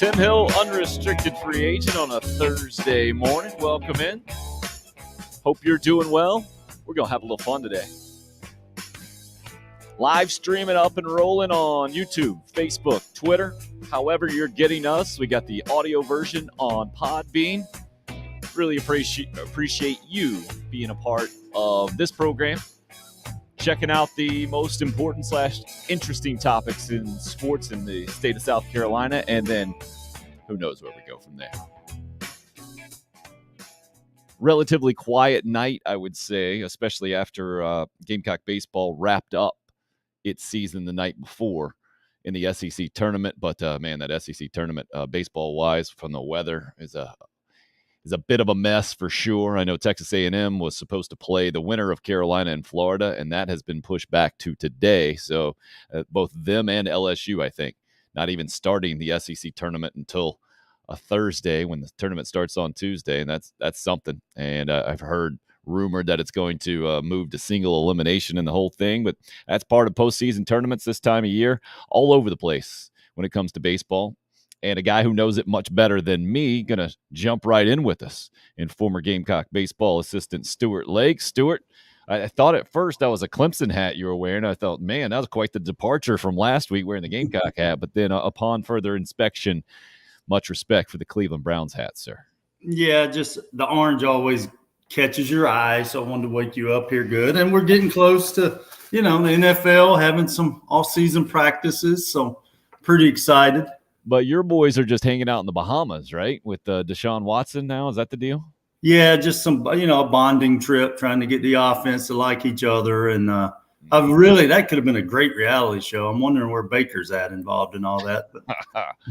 Tim Hill, unrestricted free agent on a Thursday morning. Welcome in. Hope you're doing well. We're going to have a little fun today. Live streaming up and rolling on YouTube, Facebook, Twitter. However you're getting us, we got the audio version on Podbean. Really appreciate you being a part of this program. Checking out the most important / interesting topics in sports in the state of South Carolina, and then who knows where we go from there. Relatively quiet night, I would say, especially after Gamecock baseball wrapped up its season the night before in the SEC tournament. But, man, that SEC tournament, baseball-wise, from the weather is a bit of a mess for sure. I know Texas A&M was supposed to play the winner of Carolina and Florida, and that has been pushed back to today. So both them and LSU, I think, not even starting the SEC tournament until a Thursday when the tournament starts on Tuesday, and that's something. And I've heard rumored that it's going to move to single elimination in the whole thing, but that's part of postseason tournaments this time of year, all over the place when it comes to baseball. And a guy who knows it much better than me, going to jump right in with us in former Gamecock baseball assistant Stuart Lake. Stuart, I thought at first that was a Clemson hat you were wearing. I thought, man, that was quite the departure from last week wearing the Gamecock hat. But then upon further inspection, much respect for the Cleveland Browns hat, sir. Yeah, just the orange always catches your eye, so I wanted to wake you up here good. And we're getting close to, the NFL having some off-season practices, so pretty excited. But your boys are just hanging out in the Bahamas, right, with Deshaun Watson now? Is that the deal? Yeah, just some, a bonding trip, trying to get the offense to like each other. And that could have been a great reality show. I'm wondering where Baker's at involved in all that. But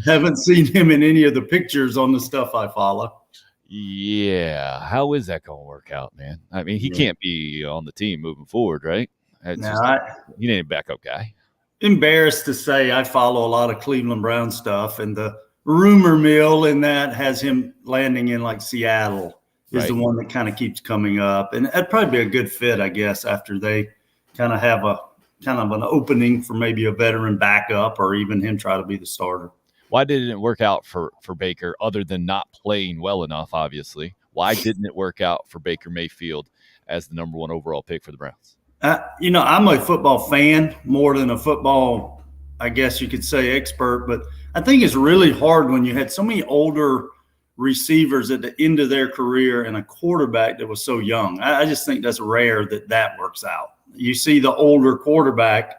haven't seen him in any of the pictures on the stuff I follow. Yeah. How is that going to work out, man? I mean, he can't be on the team moving forward, right? He ain't a backup guy. Embarrassed to say I follow a lot of Cleveland Brown stuff, and the rumor mill in that has him landing in like Seattle is the one that kind of keeps coming up. And that'd probably be a good fit, I guess, after they kind of have an opening for maybe a veteran backup or even him try to be the starter. Why didn't it work out for Baker other than not playing well enough, obviously? Why didn't it work out for Baker Mayfield as the number 1 overall pick for the Browns? I'm a football fan more than a football, I guess you could say, expert. But I think it's really hard when you had so many older receivers at the end of their career and a quarterback that was so young. I just think that's rare that works out. You see the older quarterback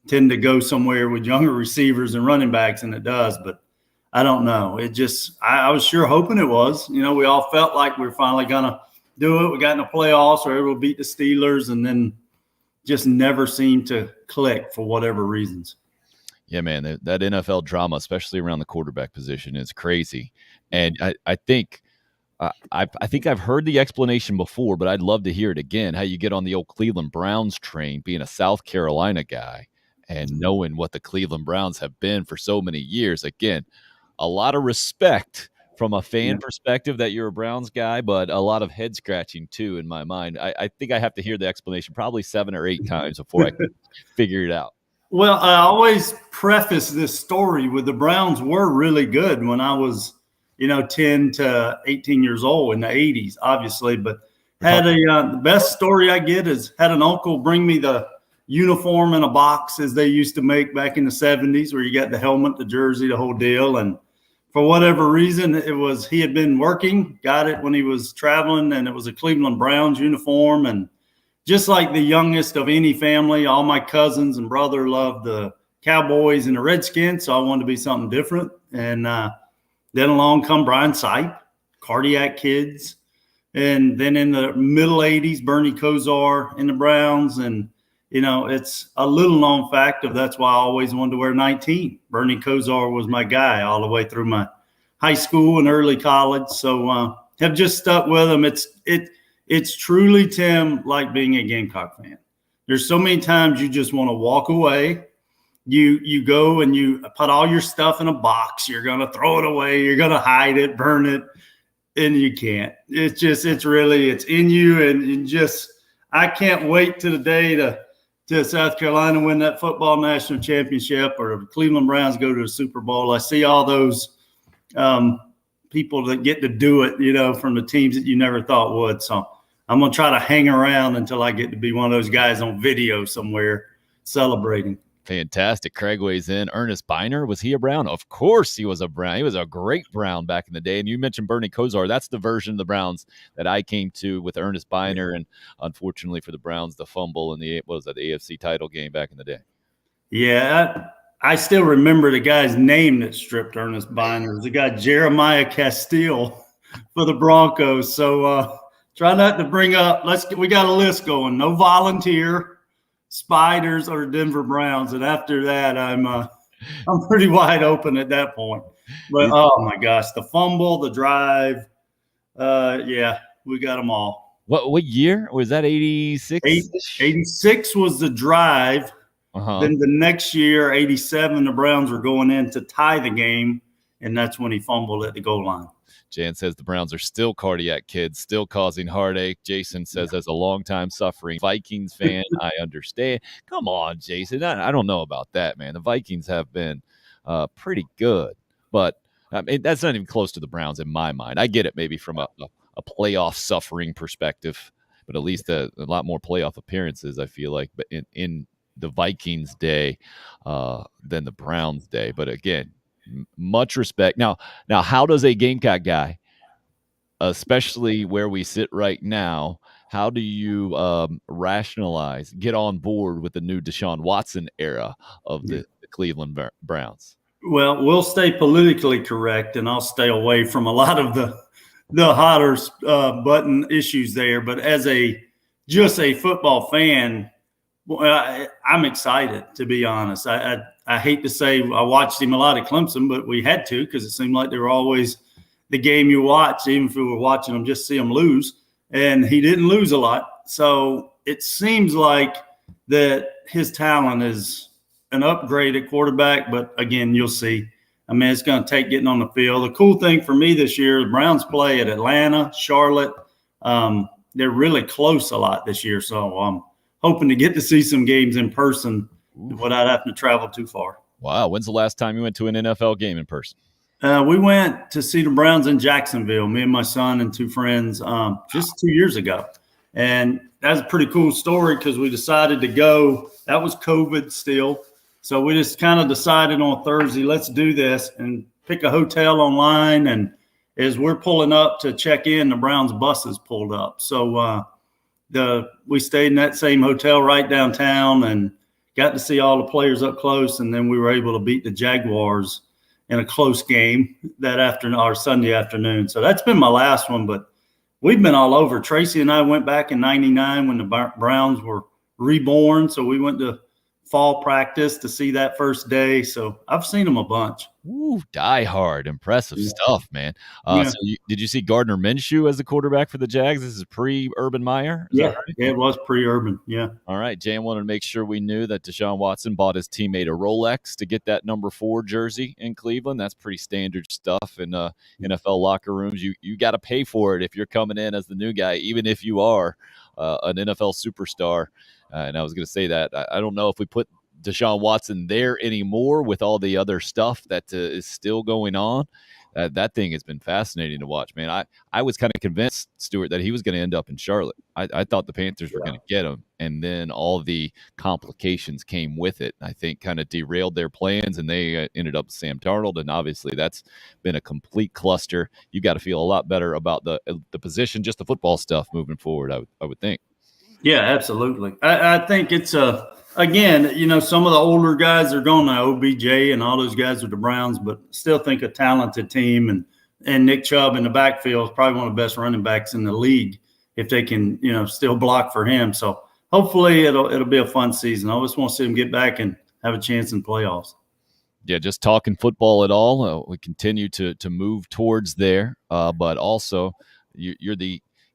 tend to go somewhere with younger receivers and running backs, and it does. But I don't know. It just – I was sure hoping it was. We all felt like we were finally going to do it. We got in the playoffs, we were able to beat the Steelers, and then – just never seemed to click for whatever reasons. Yeah, man, that NFL drama, especially around the quarterback position, is crazy. And I think I've heard the explanation before, but I'd love to hear it again, how you get on the old Cleveland Browns train, being a South Carolina guy and knowing what the Cleveland Browns have been for so many years. Again, a lot of respect from a fan perspective that you're a Browns guy, but a lot of head scratching too in my mind. I think I have to hear the explanation probably 7 or 8 times before I can figure it out. Well, I always preface this story with the Browns were really good when I was, 10 to 18 years old in the 80s, obviously. But the best story I get is had an uncle bring me the uniform in a box as they used to make back in the 70s, where you got the helmet, the jersey, the whole deal. And for whatever reason, he had been working, got it when he was traveling, and it was a Cleveland Browns uniform. And just like the youngest of any family, all my cousins and brother loved the Cowboys and the Redskins, so I wanted to be something different. And then along come Brian Sipe, Cardiac Kids. And then in the middle 80s, Bernie Kosar in the Browns. And, it's a little known fact of that's why I always wanted to wear 19. Bernie Kosar was my guy all the way through my high school and early college. So have just stuck with him. It's truly, Tim, like being a Gamecock fan. There's so many times you just want to walk away. You go and you put all your stuff in a box. You're going to throw it away. You're going to hide it, burn it, and you can't. It's in you. And I can't wait to the day to South Carolina win that football national championship or the Cleveland Browns go to the Super Bowl. I see all those people that get to do it, from the teams that you never thought would. So I'm going to try to hang around until I get to be one of those guys on video somewhere celebrating. Fantastic. Craig weighs in. Ernest Biner, was he a Brown? Of course he was a Brown. He was a great Brown back in the day. And you mentioned Bernie Kosar. That's the version of the Browns that I came to with Ernest Biner. And unfortunately for the Browns, the fumble in the AFC title game back in the day. Yeah, I still remember the guy's name that stripped Ernest Biner. It was the guy Jeremiah Castile for the Broncos. So try not to bring up. We got a list going. No volunteer, Spiders, or Denver Browns. And after that, I'm pretty wide open at that point. But oh my gosh, the fumble, the drive. Yeah, we got them all. What year was that? 86? 86 was the drive. Then the next year, 87, the Browns were going in to tie the game, and that's when he fumbled at the goal line. Jan says the Browns are still cardiac kids, still causing heartache. Jason says, as a longtime suffering Vikings fan, I understand. Come on, Jason. I don't know about that, man. The Vikings have been pretty good, but that's not even close to the Browns in my mind. I get it maybe from a playoff suffering perspective, but at least a lot more playoff appearances, I feel like, but in the Vikings day than the Browns day. But again, much respect. Now, how does a Gamecock guy, especially where we sit right now, how do you get on board with the new Deshaun Watson era of the Cleveland Browns? Well, we'll stay politically correct, and I'll stay away from a lot of the hotter button issues there. But as just a football fan, I'm excited, to be honest. I hate to say I watched him a lot at Clemson, but we had to, because it seemed like they were always the game you watch, even if we were watching them just see him lose. And he didn't lose a lot. So it seems like that his talent is an upgrade at quarterback. But again, you'll see. I mean, it's going to take getting on the field. The cool thing for me this year, the Browns play at Atlanta, Charlotte. They're really close a lot this year. So I'm hoping to get to see some games in person without having to travel too far. Wow. When's the last time you went to an NFL game in person? We went to see the Browns in Jacksonville, me and my son and two friends, just 2 years ago. And that's a pretty cool story because we decided to go. That was COVID still. So we just kind of decided on Thursday, let's do this, and pick a hotel online. And as we're pulling up to check in, the Browns buses pulled up. So we stayed in that same hotel right downtown and got to see all the players up close. And then we were able to beat the Jaguars in a close game that afternoon, or Sunday afternoon. So that's been my last one, but we've been all over. Tracy and I went back in 99 when the Browns were reborn. So we went to fall practice to see that first day. So I've seen them a bunch. Ooh, die hard. Impressive stuff, man. So did you see Gardner Minshew as the quarterback for the Jags? This is pre-Urban Meyer? Yeah, it was pre-Urban. Yeah. All right. Jan wanted to make sure we knew that Deshaun Watson bought his teammate a Rolex to get that number 4 jersey in Cleveland. That's pretty standard stuff in NFL locker rooms. You got to pay for it if you're coming in as the new guy, even if you are an NFL superstar. And I was going to say that I don't know if we put Deshaun Watson there anymore with all the other stuff that is still going on. That thing has been fascinating to watch, man. I was kind of convinced, Stuart, that he was going to end up in Charlotte. I thought the Panthers were going to get him, and then all the complications came with it. I think kind of derailed their plans, and they ended up with Sam Darnold, and obviously that's been a complete cluster. You got to feel a lot better about the position, just the football stuff moving forward, I would think. Yeah, absolutely. I think it's again, some of the older guys are going to OBJ and all those guys with the Browns, but still think a talented team, and Nick Chubb in the backfield is probably one of the best running backs in the league if they can, still block for him. So hopefully it'll be a fun season. I just want to see them get back and have a chance in playoffs. Yeah, just talking football at all. We continue to move towards there, but also you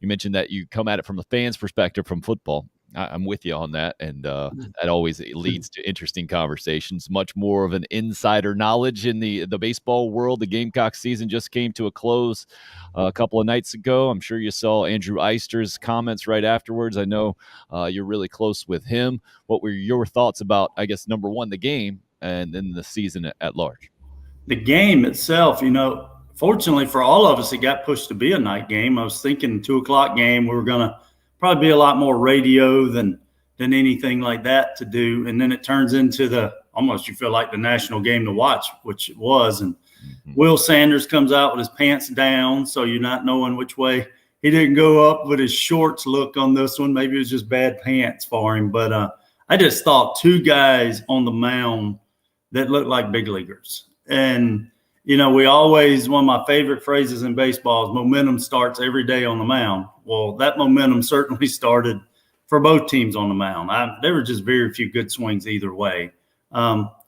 mentioned that you come at it from a fan's perspective from football. I'm with you on that, and that always leads to interesting conversations. Much more of an insider knowledge in the baseball world. The Gamecock season just came to a close a couple of nights ago. I'm sure you saw Andrew Eister's comments right afterwards. I know you're really close with him. What were your thoughts about, I guess, number one, the game, and then the season at large? The game itself, fortunately for all of us, it got pushed to be a night game. I was thinking 2:00 game. We were going to probably be a lot more radio than anything like that to do. And then it turns into almost you feel like the national game to watch, which it was. And Will Sanders comes out with his pants down, so you're not knowing which way. He didn't go up with his shorts look on this one. Maybe it was just bad pants for him. But I just thought two guys on the mound that looked like big leaguers. And, we always, one of my favorite phrases in baseball is momentum starts every day on the mound. Well, that momentum certainly started for both teams on the mound. There were just very few good swings either way.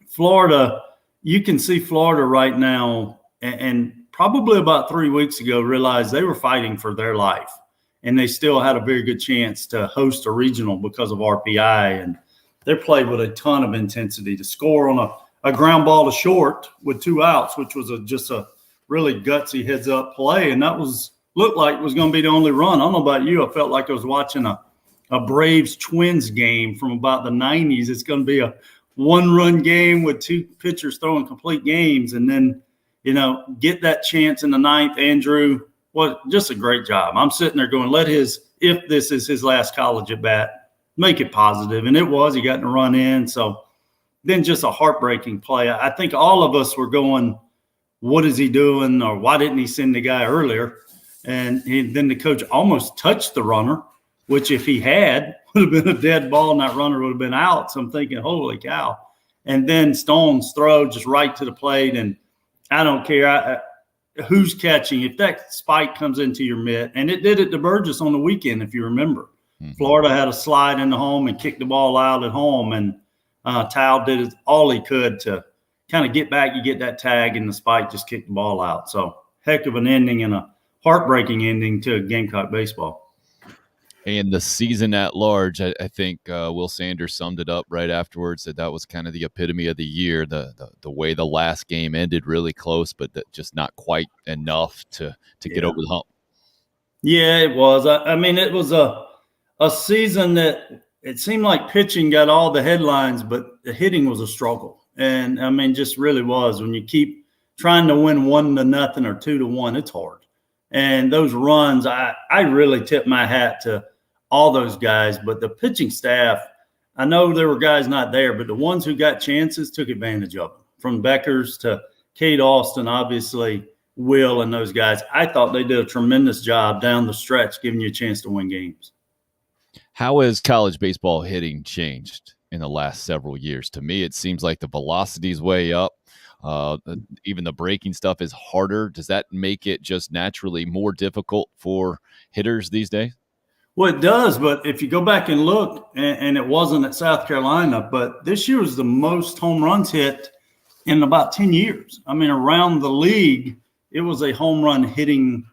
Florida, you can see Florida right now, and probably about 3 weeks ago realized they were fighting for their life, and they still had a very good chance to host a regional because of RPI. And they played with a ton of intensity to score on a ground ball to short with 2 outs, which was just a really gutsy heads up play. And that looked like it was going to be the only run. I don't know about you. I felt like I was watching a Braves Twins game from about the 90s. It's going to be a 1-run game with 2 pitchers throwing complete games. And then, get that chance in the 9th. Andrew, just a great job. I'm sitting there going, if this is his last college at bat, make it positive. And it was. He got to run in. So then just a heartbreaking play. I think all of us were going, what is he doing? Or why didn't he send the guy earlier? And then the coach almost touched the runner, which if he had, would have been a dead ball, and that runner would have been out. So I'm thinking, holy cow. And then Stone's throw just right to the plate. And I don't care who's catching. If that spike comes into your mitt, and it did it to Burgess on the weekend, if you remember. Florida had a slide into home and kicked the ball out at home. And Tao did all he could to kind of get back. You get that tag, and the spike just kicked the ball out. So heck of an ending and a heartbreaking ending to Gamecock baseball. And the season at large, I think Will Sanders summed it up right afterwards that was kind of the epitome of the year. The way the last game ended, really close, but just not quite enough to get over the hump. Yeah, it was. I mean, it was a season that it seemed like pitching got all the headlines, but the hitting was a struggle. And I mean, just really was. When you keep trying to win 1-0 or 2-1, it's hard. And those runs, I really tip my hat to all those guys. But the pitching staff, I know there were guys not there, but the ones who got chances took advantage of them. From Beckers to Cade Austin, obviously, Will and those guys. I thought they did a tremendous job down the stretch, giving you a chance to win games. How has college baseball hitting changed in the last several years? To me, it seems like the velocity is way up. Even the breaking stuff is harder. Does that make it just naturally more difficult for hitters these days? Well, it does, but if you go back and look, and it wasn't at South Carolina, but this year was the most home runs hit in about 10 years. I mean, around the league, it was a home run hitting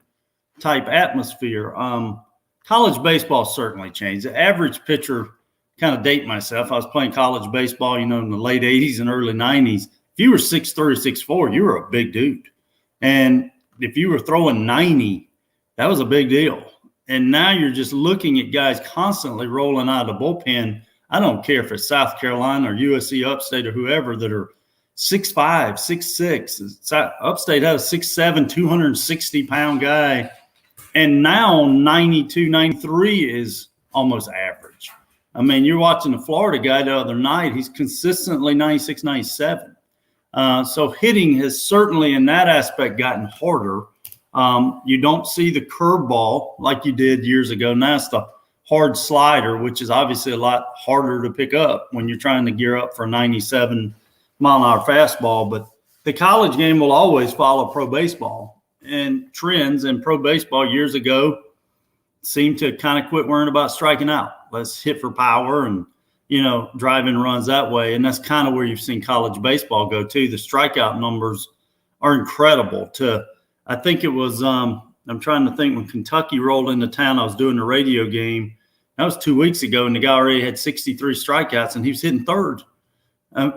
type atmosphere. College baseball certainly changed. The average pitcher, kind of date myself, I was playing college baseball, in the late 80s and early 90s. If you were 6'3", 6'4", you were a big dude. And if you were throwing 90, that was a big deal. And now you're just looking at guys constantly rolling out of the bullpen. I don't care if it's South Carolina or USC Upstate or whoever that are 6'5", 6'6". Upstate had a 6'7", 260-pound guy. And now 92, 93 is almost average. I mean, you're watching the Florida guy the other night. He's consistently 96, 97. So hitting has certainly in that aspect gotten harder. You don't see the curveball like you did years ago. Now it's the hard slider, which is obviously a lot harder to pick up when you're trying to gear up for a 97-mile-an-hour fastball. But the college game will always follow pro baseball. And trends in pro baseball years ago seemed to kind of quit worrying about striking out. Let's hit for power and, driving runs that way. And that's kind of where you've seen college baseball go too. The strikeout numbers are incredible. I think it was, I'm trying to think, when Kentucky rolled into town, I was doing a radio game. That was 2 weeks ago, and the guy already had 63 strikeouts, and he was hitting third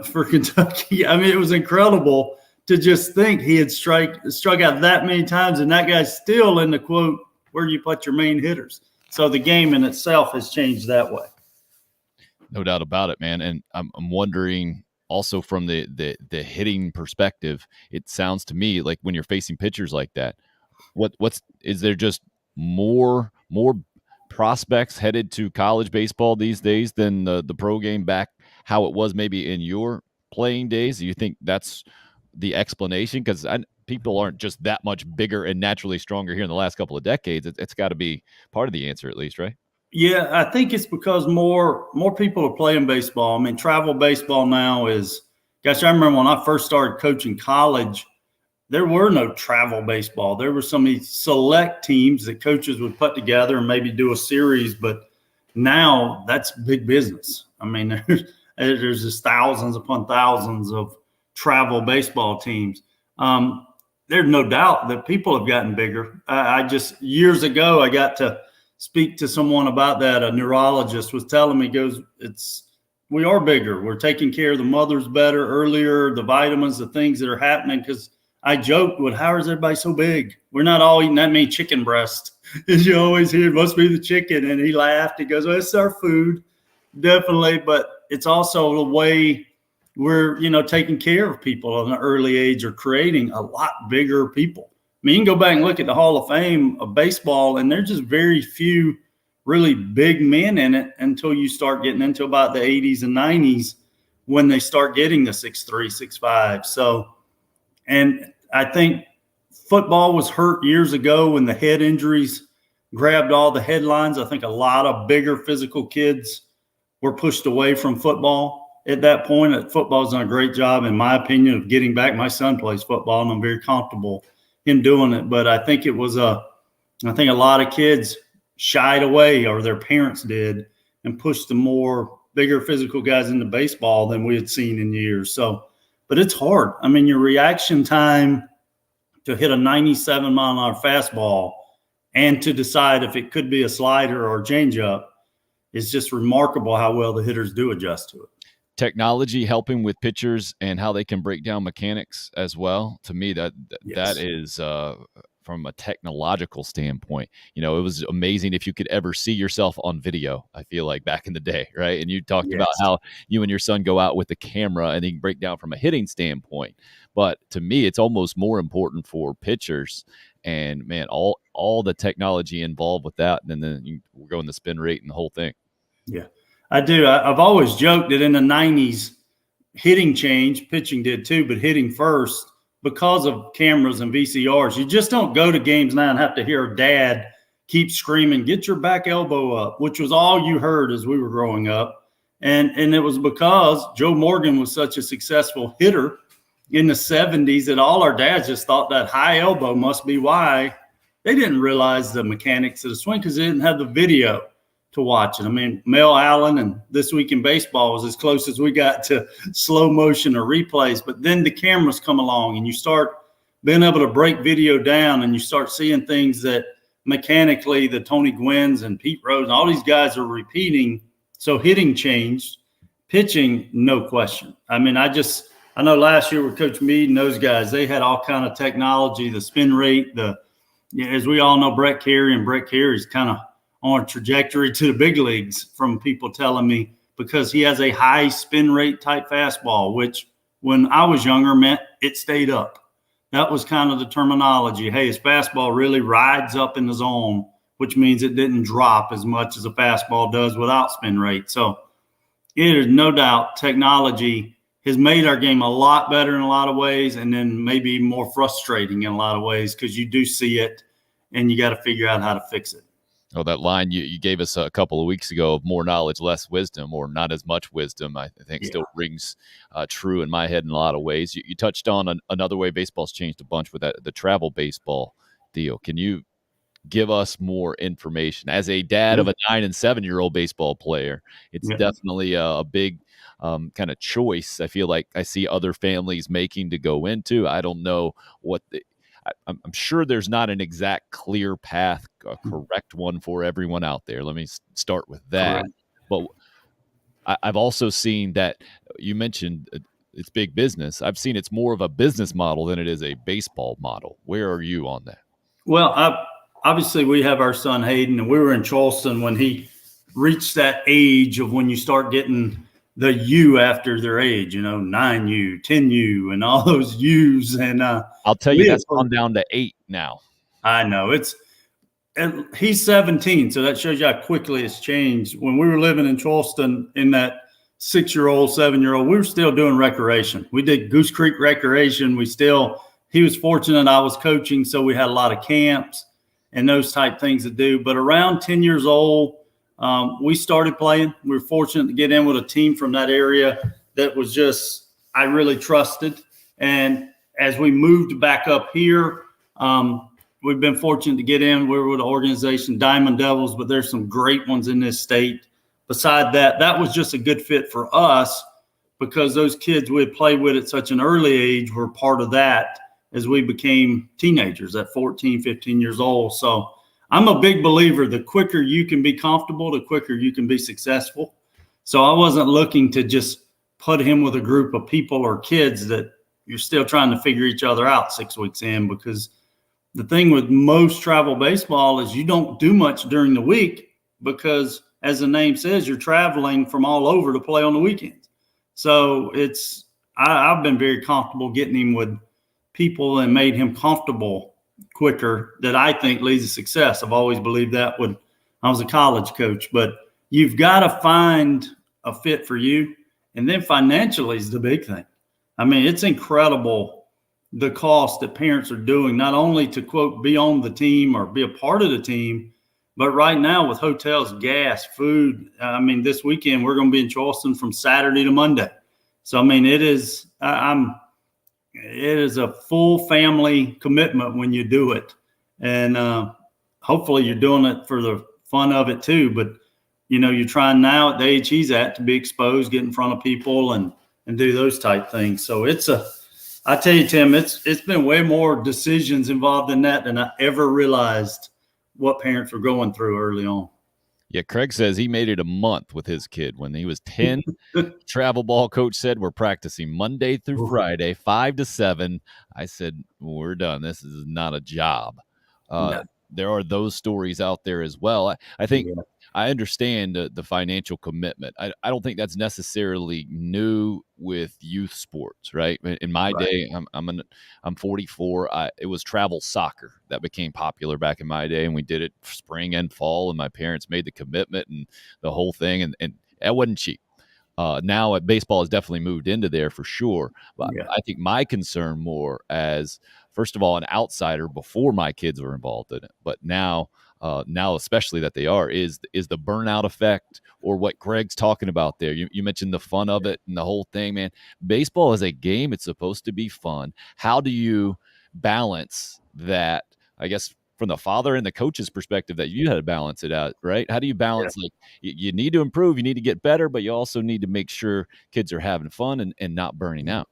for Kentucky. I mean, it was incredible to just think he had struck out that many times, and that guy's still in the quote, where you put your main hitters. So the game in itself has changed that way. No doubt about it, man. And I'm wondering also from the hitting perspective, it sounds to me like when you're facing pitchers like that, is there just more prospects headed to college baseball these days than the pro game back how it was maybe in your playing days? Do you think that's the explanation? Because people aren't just that much bigger and naturally stronger here in the last couple of decades. It's got to be part of the answer, at least, right? Yeah, I think it's because more people are playing baseball. I mean, travel baseball now is, gosh, I remember when I first started coaching college, there were no travel baseball. There were some select teams that coaches would put together and maybe do a series, but now that's big business. I mean, there's just thousands upon thousands of travel baseball teams. There's no doubt that people have gotten bigger. I just, years ago, I got to speak to someone about that. A neurologist was telling me, we are bigger. We're taking care of the mothers better, earlier, the vitamins, the things that are happening. Because I joked with, how is everybody so big? We're not all eating that many chicken breast. As you always hear, it must be the chicken. And he laughed. He goes, well, it's our food, definitely. But it's also the way we're, taking care of people at an early age, or creating a lot bigger people. I mean, you can go back and look at the Hall of Fame of baseball, and there's just very few really big men in it until you start getting into about the 80s and 90s, when they start getting the 6'3", 6'5". So, and I think football was hurt years ago when the head injuries grabbed all the headlines. I think a lot of bigger physical kids were pushed away from football at that point. Football's done a great job, in my opinion, of getting back. My son plays football, and I'm very comfortable him doing it. But I think a lot of kids shied away, or their parents did, and pushed the more bigger physical guys into baseball than we had seen in years. So, but it's hard. I mean, your reaction time to hit a 97-mile-an-hour fastball and to decide if it could be a slider or a changeup is just remarkable how well the hitters do adjust to it. Technology helping with pitchers and how they can break down mechanics as well. To me, that is from a technological standpoint, it was amazing if you could ever see yourself on video. I feel like back in the day, right? And you talked about how you and your son go out with the camera and they can break down from a hitting standpoint. But to me, it's almost more important for pitchers. And man, all the technology involved with that, and then we're going the spin rate and the whole thing. Yeah. I do. I've always joked that in the 90s, hitting changed, pitching did too, but hitting first, because of cameras and VCRs. You just don't go to games now and have to hear dad keep screaming, get your back elbow up, which was all you heard as we were growing up. And it was because Joe Morgan was such a successful hitter in the 70s that all our dads just thought that high elbow must be why. They didn't realize the mechanics of the swing because they didn't have the video to watch it. I mean, Mel Allen and This Week in Baseball was as close as we got to slow motion or replays. But then the cameras come along and you start being able to break video down, and you start seeing things that mechanically the Tony Gwynns and Pete Rose and all these guys are repeating. So hitting changed, pitching, no question. I mean, I know last year with Coach Meade and those guys, they had all kind of technology, the spin rate, as we all know, Brett Carey's kind of on a trajectory to the big leagues, from people telling me, because he has a high spin rate type fastball, which when I was younger meant it stayed up. That was kind of the terminology. Hey, his fastball really rides up in the zone, which means it didn't drop as much as a fastball does without spin rate. So it is no doubt technology has made our game a lot better in a lot of ways, and then maybe more frustrating in a lot of ways, because you do see it and you got to figure out how to fix it. Oh, that line you gave us a couple of weeks ago of more knowledge, less wisdom, or not as much wisdom, I think still rings true in my head in a lot of ways. You touched on another way baseball's changed a bunch with the travel baseball deal. Can you give us more information? As a dad of a 9 and 7-year-old baseball player, it's definitely a big kind of choice I feel like I see other families making to go into. I don't know what I'm sure there's not an exact clear path, a correct one for everyone out there. Let me start with that. Correct. But I've also seen that you mentioned it's big business. I've seen it's more of a business model than it is a baseball model. Where are you on that? Well, obviously we have our son Hayden, and we were in Charleston when he reached that age of when you start getting the U after their age, 9U, 10U, and all those U's. And I'll tell you, that's gone down to 8 now. I know and he's 17, so that shows you how quickly it's changed. When we were living in Charleston, in that 6-year-old, 7-year-old, we were still doing recreation. We did Goose Creek recreation. He was fortunate I was coaching, so we had a lot of camps and those type things to do. But around 10 years old, we started playing. We were fortunate to get in with a team from that area that was I really trusted. And as we moved back up here, we've been fortunate to get in. We're with the organization Diamond Devils, but there's some great ones in this state. Beside that, that was just a good fit for us because those kids we had played with at such an early age were part of that as we became teenagers at 14, 15 years old. So I'm a big believer, the quicker you can be comfortable, the quicker you can be successful. So I wasn't looking to just put him with a group of people or kids that you're still trying to figure each other out 6 weeks in, because the thing with most travel baseball is you don't do much during the week because, as the name says, you're traveling from all over to play on the weekends. So I've been very comfortable getting him with people and made him comfortable quicker. That I think leads to success. I've always believed that when I was a college coach. But you've got to find a fit for you. And then financially is the big thing. I mean, it's incredible the cost that parents are doing, not only to, quote, be on the team or be a part of the team, but right now with hotels, gas, food. I mean, this weekend we're going to be in Charleston from Saturday to Monday. So, I mean, it is a full family commitment when you do it. And hopefully you're doing it for the fun of it too. But, you're trying now at the age he's at to be exposed, get in front of people and do those type things. So I tell you, Tim, it's been way more decisions involved in that than I ever realized what parents were going through early on. Yeah, Craig says he made it a month with his kid. When he was 10, travel ball coach said we're practicing Monday through Friday, 5 to 7. I said, we're done. This is not a job. No. There are those stories out there as well. I think I understand the financial commitment. I don't think that's necessarily new with youth sports, right? In my day, I'm 44. It was travel soccer that became popular back in my day, and we did it spring and fall. And my parents made the commitment and the whole thing, and that wasn't cheap. Now baseball has definitely moved into there for sure. But I think my concern more as, first of all, an outsider before my kids were involved in it, but now especially that they are, is the burnout effect, or what Greg's talking about there. You mentioned the fun of it and the whole thing, man. Baseball is a game. It's supposed to be fun. How do you balance that, I guess, from the father and the coach's perspective, that you had to balance it out, right? How do you balance, like, you need to improve, you need to get better, but you also need to make sure kids are having fun and not burning out?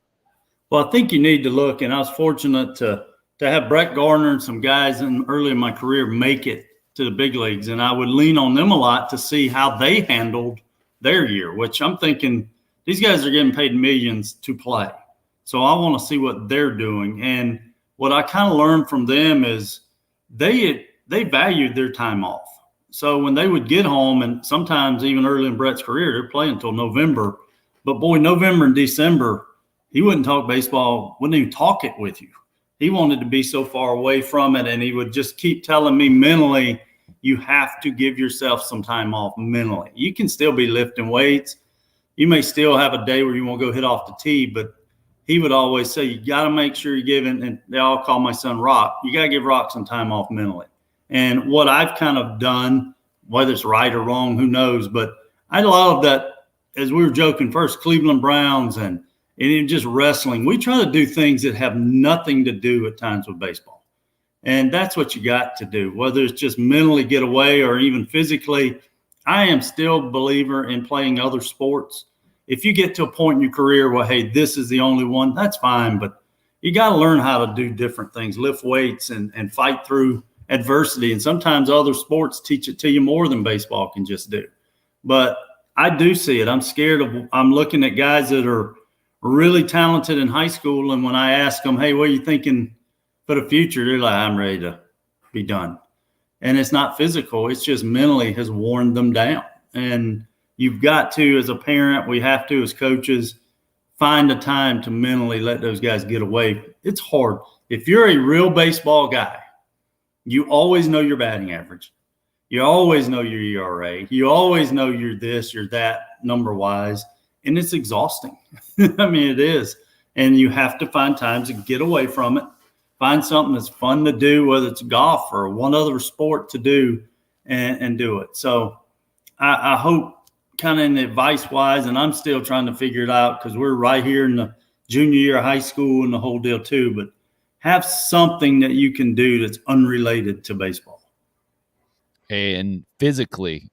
Well, I think you need to look, and I was fortunate to have Brett Gardner and some guys early in my career make it to the big leagues, and I would lean on them a lot to see how they handled their year, which I'm thinking these guys are getting paid millions to play. So I want to see what they're doing. And what I kind of learned from them is they valued their time off. So when they would get home, and sometimes even early in Brett's career, they're playing until November. But boy, November and December, he wouldn't talk baseball, wouldn't even talk it with you. He wanted to be so far away from it, and he would just keep telling me mentally, you have to give yourself some time off mentally. You can still be lifting weights. You may still have a day where you want to go hit off the tee, but he would always say, you got to make sure you're giving, and they all call my son Rock, you got to give Rock some time off mentally. And what I've kind of done, whether it's right or wrong, who knows, but I love that, as we were joking first, Cleveland Browns and even just wrestling, we try to do things that have nothing to do at times with baseball. And that's what you got to do, whether it's just mentally get away or even physically. I am still a believer in playing other sports. If you get to a point in your career where, hey, this is the only one, that's fine. But you got to learn how to do different things, lift weights and fight through adversity. And sometimes other sports teach it to you more than baseball can just do. But I do see it. I'm looking at guys that are really talented in high school. And when I ask them, hey, what are you thinking for the future? They're like, I'm ready to be done. And it's not physical. It's just mentally has worn them down. And you've got to, as a parent, we have to, as coaches, find a time to mentally let those guys get away. It's hard. If you're a real baseball guy, you always know your batting average. You always know your ERA. You always know you're this, you're that, number-wise, and it's exhausting. I mean, it is. And you have to find times to get away from it, find something that's fun to do, whether it's golf or one other sport to do, and do it. So I hope, kind of in the advice-wise, and I'm still trying to figure it out because we're right here in the junior year of high school and the whole deal too, but have something that you can do that's unrelated to baseball. And physically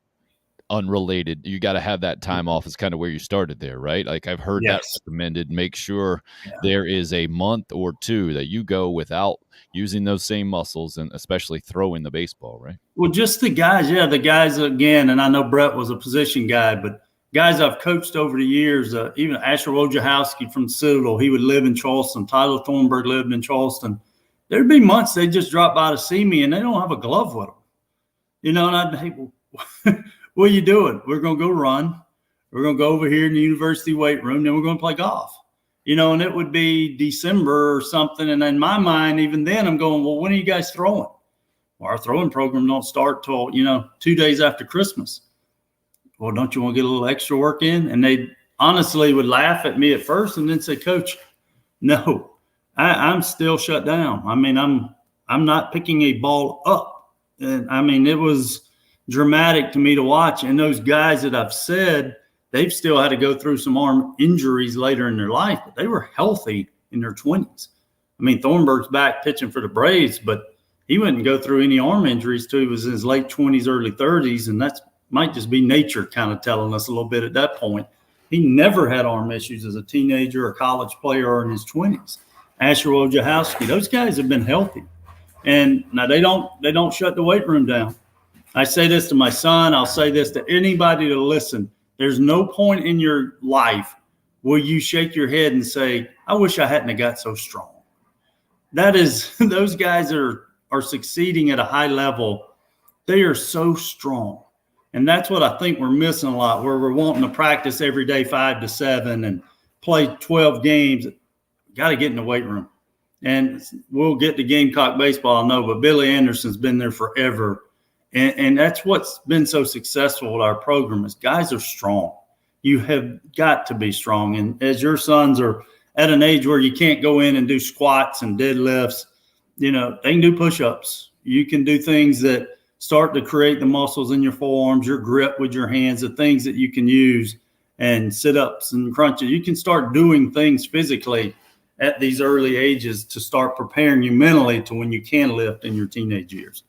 unrelated, you got to have that time off is kind of where you started there, right? Like I've heard that recommended. Make sure there is a month or two that you go without using those same muscles, and especially throwing the baseball, right? Well, just the guys again, and I know Brett was a position guy, but guys I've coached over the years, even Asher Wojciechowski from Citadel, he would live in Charleston. Tyler Thornburg lived in Charleston. There'd be months they just drop by to see me and they don't have a glove with them. You know, and I'd say, well, what are you doing? We're going to go run. We're going to go over here in the university weight room. Then we're going to play golf. You know, and it would be December or something. And in my mind, even then, I'm going, well, when are you guys throwing? Well, our throwing program don't start till, 2 days after Christmas. Well, don't you want to get a little extra work in? And they honestly would laugh at me at first and then say, Coach, no, I'm still shut down. I mean, I'm not picking a ball up. And I mean, it was dramatic to me to watch. And those guys that I've said, they've still had to go through some arm injuries later in their life, but they were healthy in their 20s. I mean, Thornburg's back pitching for the Braves, but he wouldn't go through any arm injuries till he was in his late 20s, early 30s, and that might just be nature kind of telling us a little bit at that point. He never had arm issues as a teenager or college player or in his 20s. Asher Wojciechowski, those guys have been healthy. And now they don't shut the weight room down. I say this to my son. I'll say this to anybody to listen. There's no point in your life where you shake your head and say, I wish I hadn't have got so strong. That is, those guys are succeeding at a high level. They are so strong. And that's what I think we're missing a lot, where we're wanting to practice every day 5 to 7 and play 12 games. Got to get in the weight room. And we'll get to Gamecock baseball, I know, but Billy Anderson's been there forever. And that's what's been so successful with our program is guys are strong. You have got to be strong. And as your sons are at an age where you can't go in and do squats and deadlifts, they can do push-ups. You can do things that start to create the muscles in your forearms, your grip with your hands, the things that you can use, and sit-ups and crunches. You can start doing things physically at these early ages to start preparing you mentally to when you can lift in your teenage years.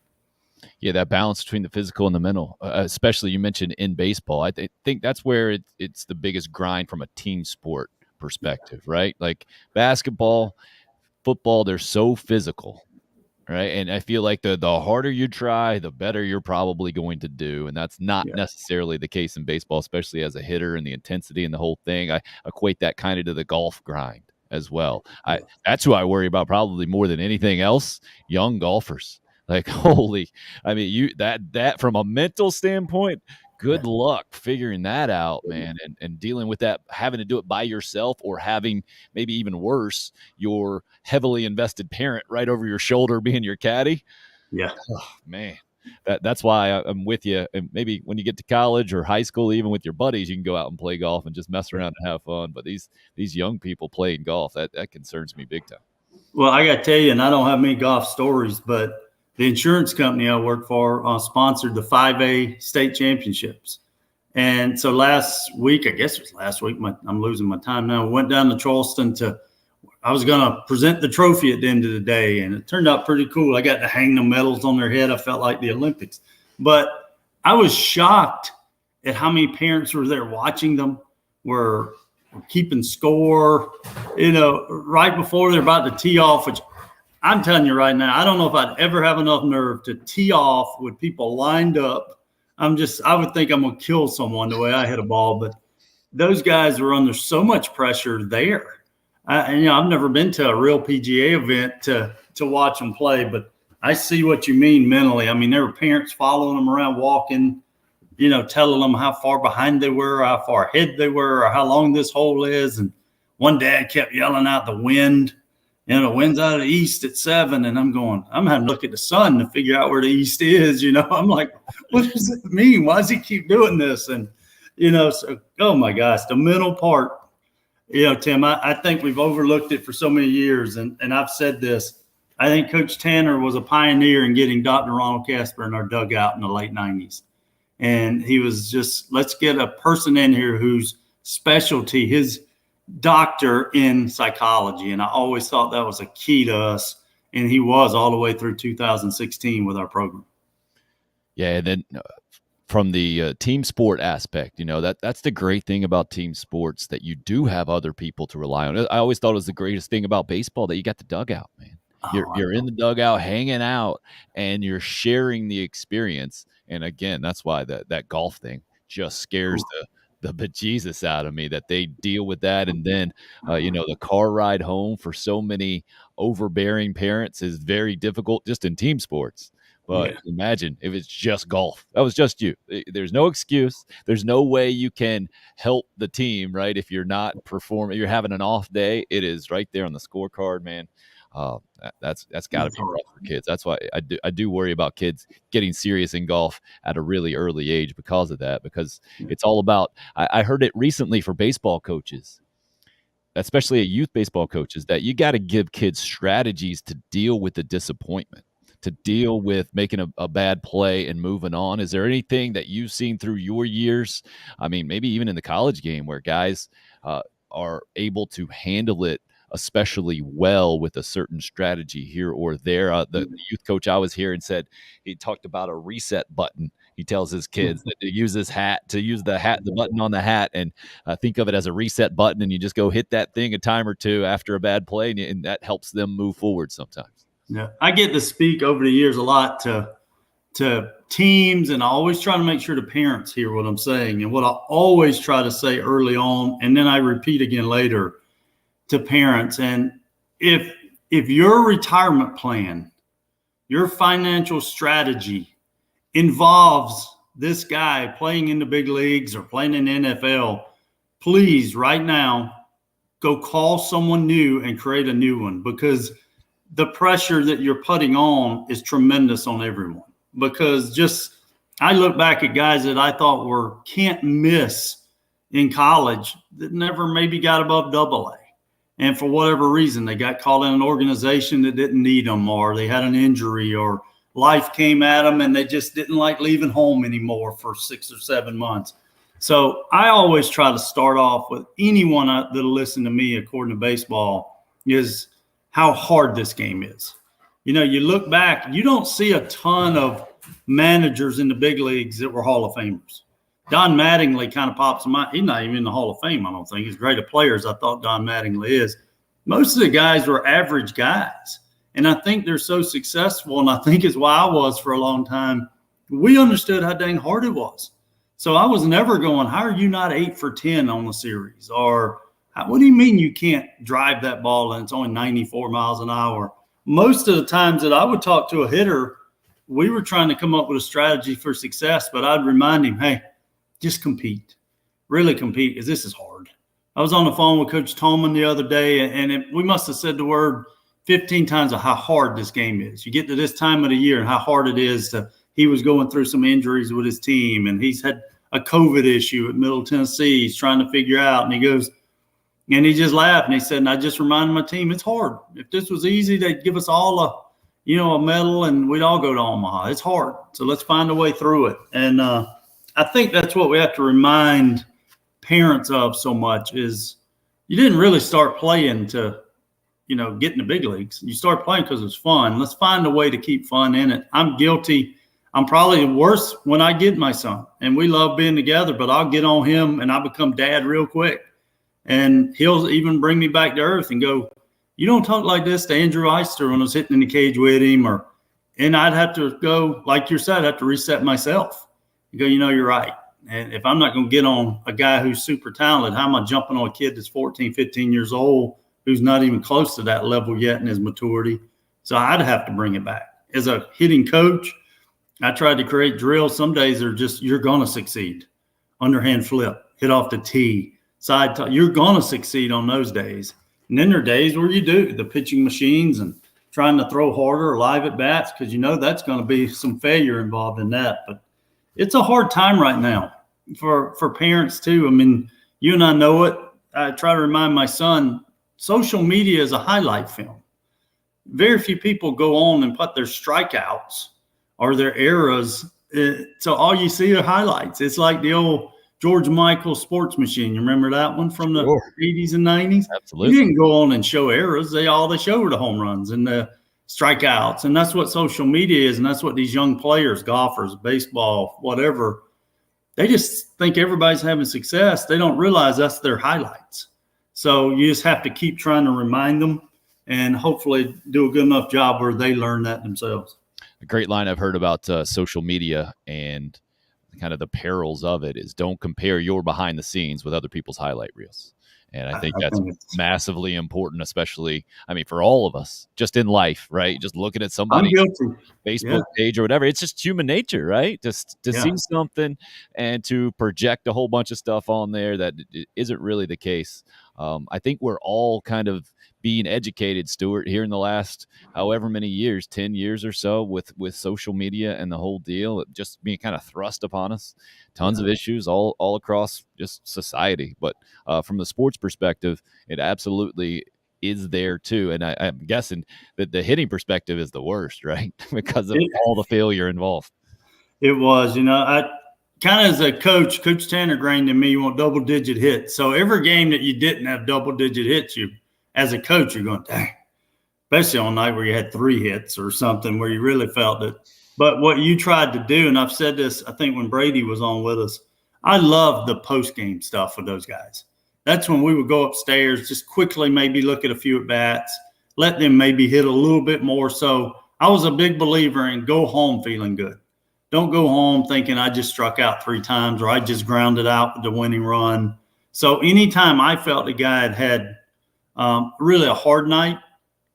Yeah, that balance between the physical and the mental, especially you mentioned in baseball. I think that's where it's the biggest grind from a team sport perspective, right? Like basketball, football, they're so physical, right? And I feel like the harder you try, the better you're probably going to do. And that's not necessarily the case in baseball, especially as a hitter and the intensity and the whole thing. I equate that kind of to the golf grind as well. That's who I worry about probably more than anything else, young golfers. Like, holy, I mean, that from a mental standpoint, good luck figuring that out, man, and dealing with that, having to do it by yourself or having maybe even worse, your heavily invested parent right over your shoulder being your caddy. Yeah. Oh, man, that's why I'm with you. And maybe when you get to college or high school, even with your buddies, you can go out and play golf and just mess around and have fun. But these young people playing golf, that concerns me big time. Well, I got to tell you, and I don't have many golf stories, but the insurance company I work for sponsored the 5A state championships. And so last week, I guess it was last week, I'm losing my time now, went down to Charleston I was going to present the trophy at the end of the day, and it turned out pretty cool. I got to hang the medals on their head. I felt like the Olympics. But I was shocked at how many parents were there watching them, were keeping score, right before they're about to tee off, which I'm telling you right now, I don't know if I'd ever have enough nerve to tee off with people lined up. I would think I'm going to kill someone the way I hit a ball, but those guys were under so much pressure there. I've never been to a real PGA event to watch them play, but I see what you mean mentally. I mean, there were parents following them around, walking, telling them how far behind they were, how far ahead they were, or how long this hole is. And one dad kept yelling out the wind. The wind's out of the east at 7. And I'm having to look at the sun to figure out where the east is. I'm like, what does it mean? Why does he keep doing this? And, so, oh my gosh, the mental part, Tim, I think we've overlooked it for so many years. And I've said this. I think Coach Tanner was a pioneer in getting Dr. Ronald Casper in our dugout in the late 90s. And he was just, let's get a person in here whose specialty, his doctor in psychology. And I always thought that was a key to us. And he was all the way through 2016 with our program. Yeah. And then from the team sport aspect, that's the great thing about team sports, that you do have other people to rely on. I always thought it was the greatest thing about baseball, that you got the dugout, man. You're in the dugout hanging out and you're sharing the experience. And again, that's why that golf thing just scares the bejesus out of me, that they deal with that. And then, the car ride home for so many overbearing parents is very difficult just in team sports. But imagine if it's just golf. That was just you. There's no excuse. There's no way you can help the team, right? If you're not performing, you're having an off day, it is right there on the scorecard, man. That's got to be rough for kids. That's why I do worry about kids getting serious in golf at a really early age because of that, because it's all about, I heard it recently for baseball coaches, especially youth baseball coaches, that you got to give kids strategies to deal with the disappointment, to deal with making a bad play and moving on. Is there anything that you've seen through your years? I mean, maybe even in the college game, where guys are able to handle it especially well with a certain strategy here or there. The youth coach I was here and said, he talked about a reset button. He tells his kids that to use the button on the hat, and think of it as a reset button, and you just go hit that thing a time or two after a bad play, and that helps them move forward sometimes. Yeah, I get to speak over the years a lot to teams, and I always try to make sure the parents hear what I'm saying. And what I always try to say early on, and then I repeat again later to parents. And if your retirement plan, your financial strategy involves this guy playing in the big leagues or playing in the NFL, please right now go call someone new and create a new one, because the pressure that you're putting on is tremendous on everyone. Because I look back at guys that I thought were can't miss in college that never maybe got above AA. And for whatever reason, they got caught in an organization that didn't need them, or they had an injury, or life came at them and they just didn't like leaving home anymore for 6 or 7 months. So I always try to start off with anyone that'll listen to me, according to baseball, is how hard this game is. You look back, you don't see a ton of managers in the big leagues that were Hall of Famers. Don Mattingly kind of pops in mind. He's not even in the Hall of Fame, I don't think. He's great at players. I thought Don Mattingly is. Most of the guys were average guys. And I think they're so successful, and I think it's why I was for a long time. We understood how dang hard it was. So I was never going, how are you not 8 for 10 on the series? Or what do you mean you can't drive that ball and it's only 94 miles an hour? Most of the times that I would talk to a hitter, we were trying to come up with a strategy for success, but I'd remind him, hey, just compete, really compete, because this is hard. I was on the phone with Coach Tolman the other day, and we must have said the word 15 times of how hard this game is. You get to this time of the year and how hard it is. He was going through some injuries with his team, and he's had a COVID issue at Middle Tennessee. He's trying to figure out, and he goes, and he just laughed, and he said, and I just reminded my team, it's hard. If this was easy, they'd give us all a medal, and we'd all go to Omaha. It's hard, so let's find a way through it. And I think that's what we have to remind parents of so much is you didn't really start playing to, get in the big leagues. You start playing because it's fun. Let's find a way to keep fun in it. I'm guilty. I'm probably worse when I get my son, and we love being together, but I'll get on him and I become dad real quick. And he'll even bring me back to earth and go, you don't talk like this to Andrew Eister when I was hitting in the cage with him, and I'd have to go, like you said, I'd have to reset myself. You go, you're right. And if I'm not going to get on a guy who's super talented, how am I jumping on a kid that's 14, 15 years old who's not even close to that level yet in his maturity? So I'd have to bring it back. As a hitting coach, I tried to create drills. Some days are just, you're going to succeed. Underhand flip, hit off the tee, side top. You're going to succeed on those days. And then there are days where you do the pitching machines and trying to throw harder or live at bats, because that's going to be some failure involved in that. But it's a hard time right now for parents too. I mean, you and I know it. I try to remind my son, social media is a highlight film. Very few people go on and put their strikeouts or their eras. So all you see are highlights. It's like the old George Michael sports machine. You remember that one from the 80s and 90s? Absolutely. You didn't go on and show eras. They show were the home runs and the strikeouts. And that's what social media is. And that's what these young players, golfers, baseball, whatever, they just think everybody's having success. They don't realize that's their highlights. So you just have to keep trying to remind them and hopefully do a good enough job where they learn that themselves. A great line I've heard about social media and kind of the perils of it is, don't compare your behind the scenes with other people's highlight reels. And I think that's massively important, especially, I mean, for all of us, just in life, right? Just looking at somebody's Facebook page or whatever. It's just human nature, right? Just to see something and to project a whole bunch of stuff on there that isn't really the case. I think we're all kind of being educated, Stuart, here in the last however many years, 10 years or so, with social media and the whole deal, just being kind of thrust upon us. Tons of issues all across just society. But from the sports perspective, it absolutely is there too. And I'm guessing that the hitting perspective is the worst, right? Because of all the failure involved. It was, I kind of, as a coach, Coach Tanner grained in me, you want double-digit hits. So every game that you didn't have double-digit hits, as a coach, you're going, dang, especially on a night where you had 3 hits or something where you really felt it. But what you tried to do, and I've said this, I think when Brady was on with us, I love the post-game stuff with those guys. That's when we would go upstairs, just quickly maybe look at a few at-bats, let them maybe hit a little bit more. So I was a big believer in go home feeling good. Don't go home thinking I just struck out 3 times or I just grounded out with the winning run. So anytime I felt the guy had really a hard night,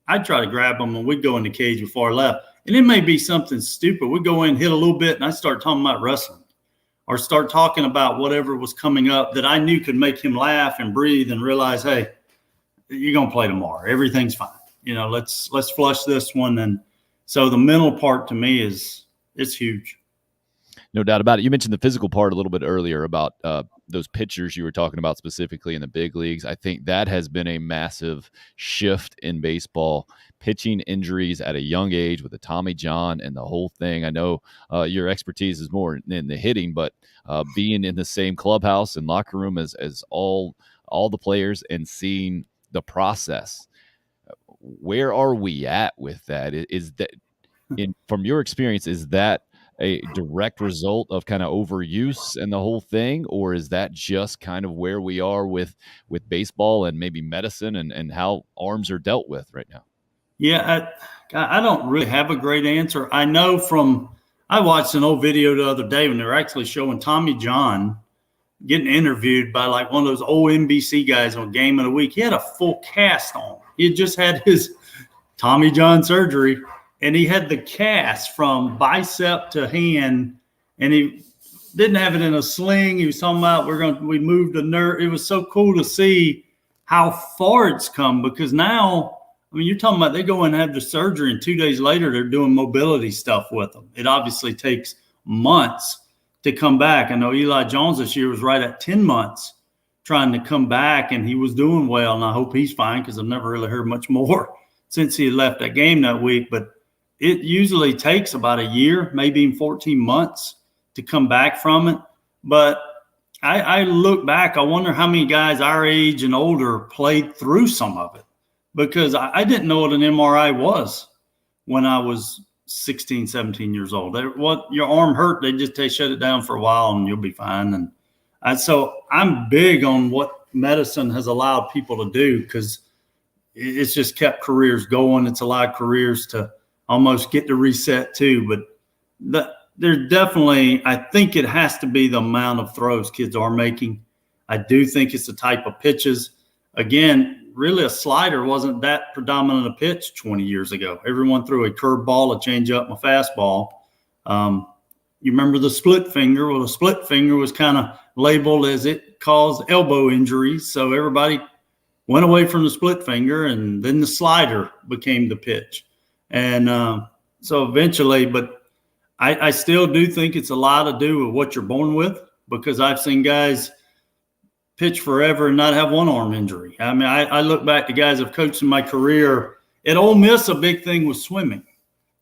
I'd try to grab him and we'd go in the cage before I left. And it may be something stupid. We'd go in, hit a little bit, and I'd start talking about wrestling or start talking about whatever was coming up that I knew could make him laugh and breathe and realize, hey, you're going to play tomorrow. Everything's fine. Let's flush this one. And so the mental part to me it's huge. No doubt about it. You mentioned the physical part a little bit earlier about those pitchers you were talking about specifically in the big leagues. I think that has been a massive shift in baseball. Pitching injuries at a young age with the Tommy John and the whole thing. I know your expertise is more in the hitting, but being in the same clubhouse and locker room as all the players and seeing the process. Where are we at with that? Is that, from your experience, is that a direct result of kind of overuse and the whole thing, or is that just kind of where we are with baseball and maybe medicine and how arms are dealt with right now? Yeah, I don't really have a great answer. I know I watched an old video the other day when they were actually showing Tommy John getting interviewed by like one of those old NBC guys on Game of the Week. He had a full cast on. He had just had his Tommy John surgery, and he had the cast from bicep to hand, and he didn't have it in a sling. He was talking about we moved a nerve. It was so cool to see how far it's come, because now, I mean, you're talking about they go and have the surgery, and 2 days later they're doing mobility stuff with them. It obviously takes months to come back. I know Eli Jones this year was right at 10 months trying to come back, and he was doing well, and I hope he's fine because I've never really heard much more since he left that game that week. But it usually takes about a year, maybe even 14 months to come back from it. But I look back, I wonder how many guys our age and older played through some of it, because I didn't know what an MRI was when I was 16, 17 years old. What your arm hurt, they shut it down for a while and you'll be fine. And so I'm big on what medicine has allowed people to do, because it's just kept careers going. It's allowed careers to almost get to reset too. But there's definitely, I think it has to be the amount of throws kids are making. I do think it's the type of pitches. Again, really a slider wasn't that predominant a pitch 20 years ago. Everyone threw a curveball, a changeup, and a fastball. you remember the split finger. Well, the split finger was kind of labeled as it caused elbow injuries. So everybody went away from the split finger, and then the slider became the pitch. And so eventually, but I still do think it's a lot to do with what you're born with, because I've seen guys pitch forever and not have one arm injury. I mean, I look back to guys I've coached in my career. At Ole Miss, a big thing was swimming.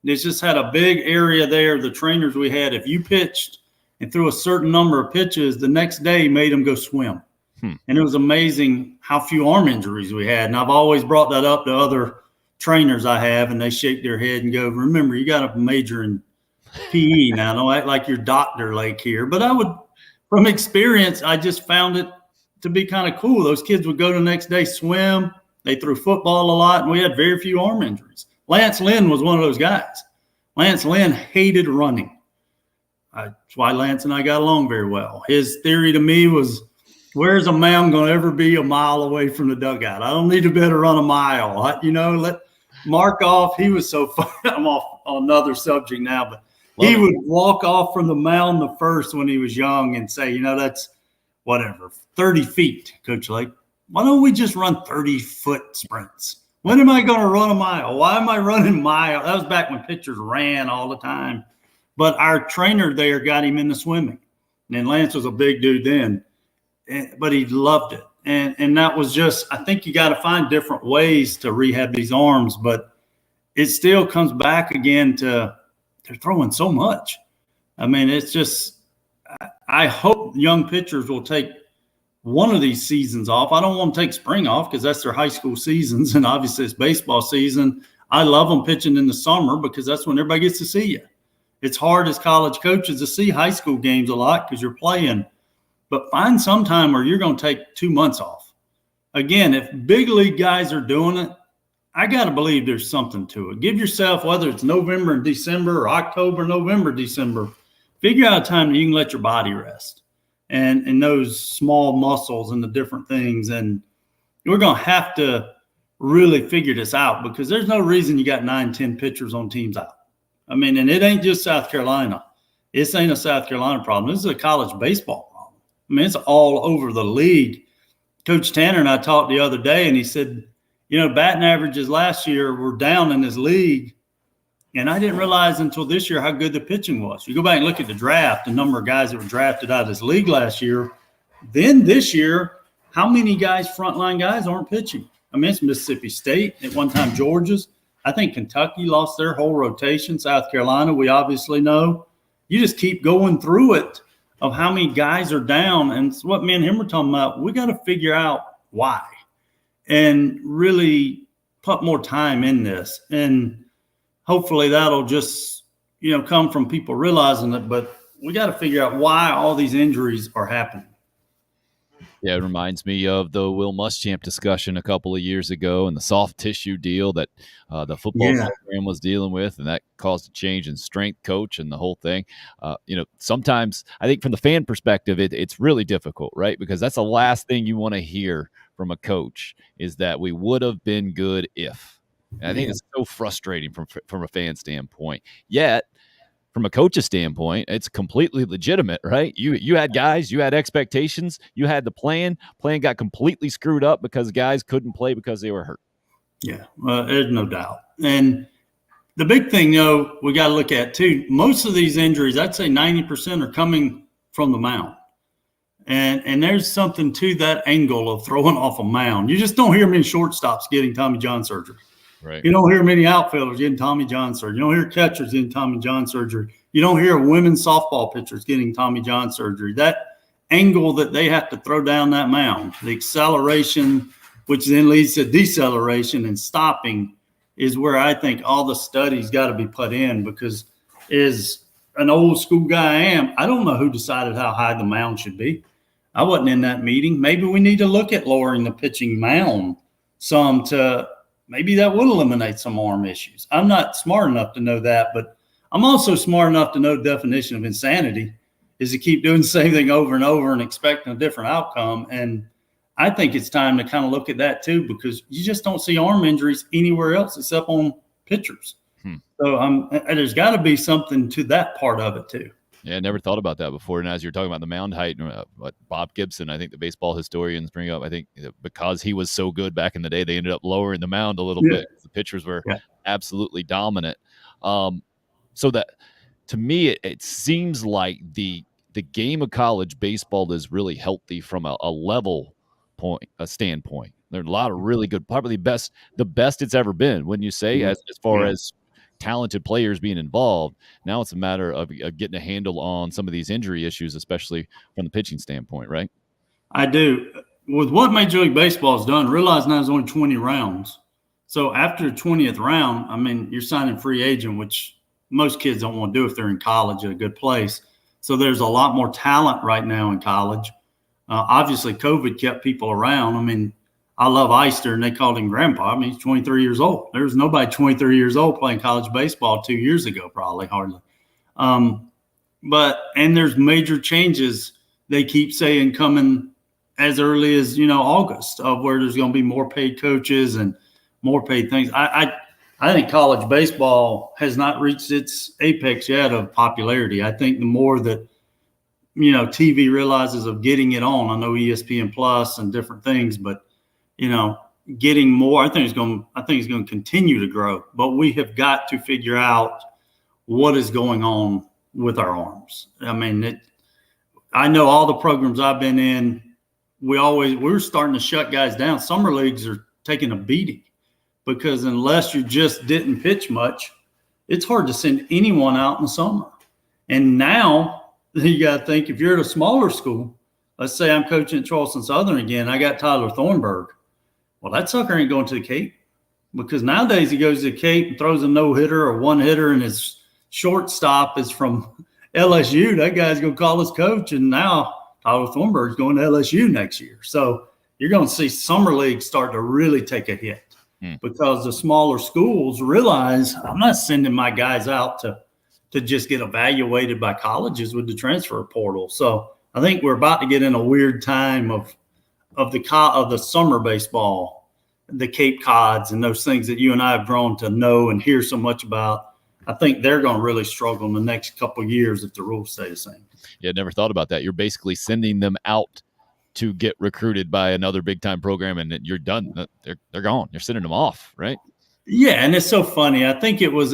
It's just had a big area there. The trainers we had, if you pitched and threw a certain number of pitches, the next day made them go swim. And it was amazing how few arm injuries we had. And I've always brought that up to other trainers I have, and they shake their head and go, remember, you got a major in PE now. Don't act like you're Dr. Lake here. But from experience, I just found it to be kind of cool. Those kids would go the next day, swim. They threw football a lot, and we had very few arm injuries. Lance Lynn was one of those guys. Lance Lynn hated running. That's why Lance and I got along very well. His theory to me was, where's a mound going to ever be a mile away from the dugout? I don't need to be able to run a mile. Let Mark off. He was so fun. I'm off on another subject now, but he would walk off from the mound the first when he was young and say, that's whatever, 30 feet, Coach Lake. Why don't we just run 30-foot sprints? When am I going to run a mile? Why am I running mile? That was back when pitchers ran all the time. But our trainer there got him into swimming. And Lance was a big dude then. But he loved it. And that was just, I think you got to find different ways to rehab these arms, but it still comes back again to they're throwing so much. I mean, it's just, I hope young pitchers will take one of these seasons off. I don't want to take spring off because that's their high school seasons, and obviously it's baseball season. I love them pitching in the summer because that's when everybody gets to see you. It's hard as college coaches to see high school games a lot because you're playing. But find some time where you're going to take 2 months off. Again, if big league guys are doing it, I got to believe there's something to it. Give yourself, whether it's November and December or October, November, December, figure out a time that you can let your body rest and those small muscles and the different things. And we're going to have to really figure this out because there's no reason you got 9, 10 pitchers on teams out. I mean, and it ain't just South Carolina. This ain't a South Carolina problem. This is a college baseball problem. I mean, it's all over the league. Coach Tanner and I talked the other day, and he said, batting averages last year were down in this league, and I didn't realize until this year how good the pitching was. You go back and look at the draft, the number of guys that were drafted out of this league last year. Then this year, how many guys, frontline guys, aren't pitching? I mean, it's Mississippi State, at one time Georgia's. I think Kentucky lost their whole rotation. South Carolina, we obviously know. You just keep going through it of how many guys are down. And it's what me and him were talking about. We got to figure out why and really put more time in this. And hopefully that'll just, come from people realizing it. But we got to figure out why all these injuries are happening. Yeah, it reminds me of the Will Muschamp discussion a couple of years ago and the soft tissue deal that the football program was dealing with, and that caused a change in strength coach and the whole thing. Sometimes I think from the fan perspective, it's really difficult, right? Because that's the last thing you want to hear from a coach is that we would have been good if. And I think it's so frustrating from a fan standpoint. Yet, from a coach's standpoint, it's completely legitimate, right? You had guys, you had expectations, you had the plan. Plan got completely screwed up because guys couldn't play because they were hurt. Yeah, there's no doubt. And the big thing, we got to look at too, most of these injuries, I'd say 90% are coming from the mound. And there's something to that angle of throwing off a mound. You just don't hear many shortstops getting Tommy John surgery. Right. You don't hear many outfielders getting Tommy John surgery. You don't hear catchers getting Tommy John surgery. You don't hear women's softball pitchers getting Tommy John surgery. That angle that they have to throw down that mound, the acceleration, which then leads to deceleration and stopping, is where I think all the studies got to be put in, because as an old school guy I am, I don't know who decided how high the mound should be. I wasn't in that meeting. Maybe we need to look at lowering the pitching mound some to – maybe that would eliminate some arm issues. I'm not smart enough to know that, but I'm also smart enough to know the definition of insanity is to keep doing the same thing over and over and expecting a different outcome. And I think it's time to kind of look at that too, because you just don't see arm injuries anywhere else except on pitchers. So there's got to be something to that part of it too. Yeah, I never thought about that before. And as you're talking about the mound height, what Bob Gibson, I think the baseball historians bring up, I think because he was so good back in the day, they ended up lowering the mound a little Yeah. bit. The pitchers were Yeah. absolutely dominant. So that to me, it seems like the game of college baseball is really healthy from a level point, a standpoint. There's a lot of really good, probably the best it's ever been. When you say Yeah. as far as talented players being involved, now it's a matter of getting a handle on some of these injury issues, especially from the pitching standpoint, right? I do. With what Major League Baseball has done, realize now there's only 20 rounds. So after the 20th round, I mean, you're signing free agent, which most kids don't want to do if they're in college at a good place. So there's a lot more talent right now in college. Obviously, COVID kept people around. I mean, I love Eister, and they called him grandpa. I mean, he's 23 years old. There was nobody 23 years old playing college baseball 2 years ago, probably, hardly. And there's major changes they keep saying coming as early as, August, of where there's going to be more paid coaches and more paid things. I think college baseball has not reached its apex yet of popularity. I think the more that TV realizes of getting it on. I know ESPN Plus and different things, but getting more. I think it's going to continue to grow. But we have got to figure out what is going on with our arms. I mean, I know all the programs I've been in. We're starting to shut guys down. Summer leagues are taking a beating because unless you just didn't pitch much, it's hard to send anyone out in the summer. And now you got to think, if you're at a smaller school, let's say I'm coaching at Charleston Southern again, I got Tyler Thornburg. Well, that sucker ain't going to the Cape, because nowadays he goes to the Cape and throws a no-hitter or one-hitter, and his shortstop is from LSU. That guy's going to call his coach, and now Tyler Thornburg's going to LSU next year. So you're going to see summer leagues start to really take a hit because the smaller schools realize, I'm not sending my guys out to just get evaluated by colleges with the transfer portal. So I think we're about to get in a weird time of the summer baseball, the Cape Cods and those things that you and I have grown to know and hear so much about. I think they're going to really struggle in the next couple of years if the rules stay the same. Yeah, never thought about that. You're basically sending them out to get recruited by another big time program, and you're done. They're gone. You're sending them off, right? Yeah, and it's so funny. I think it was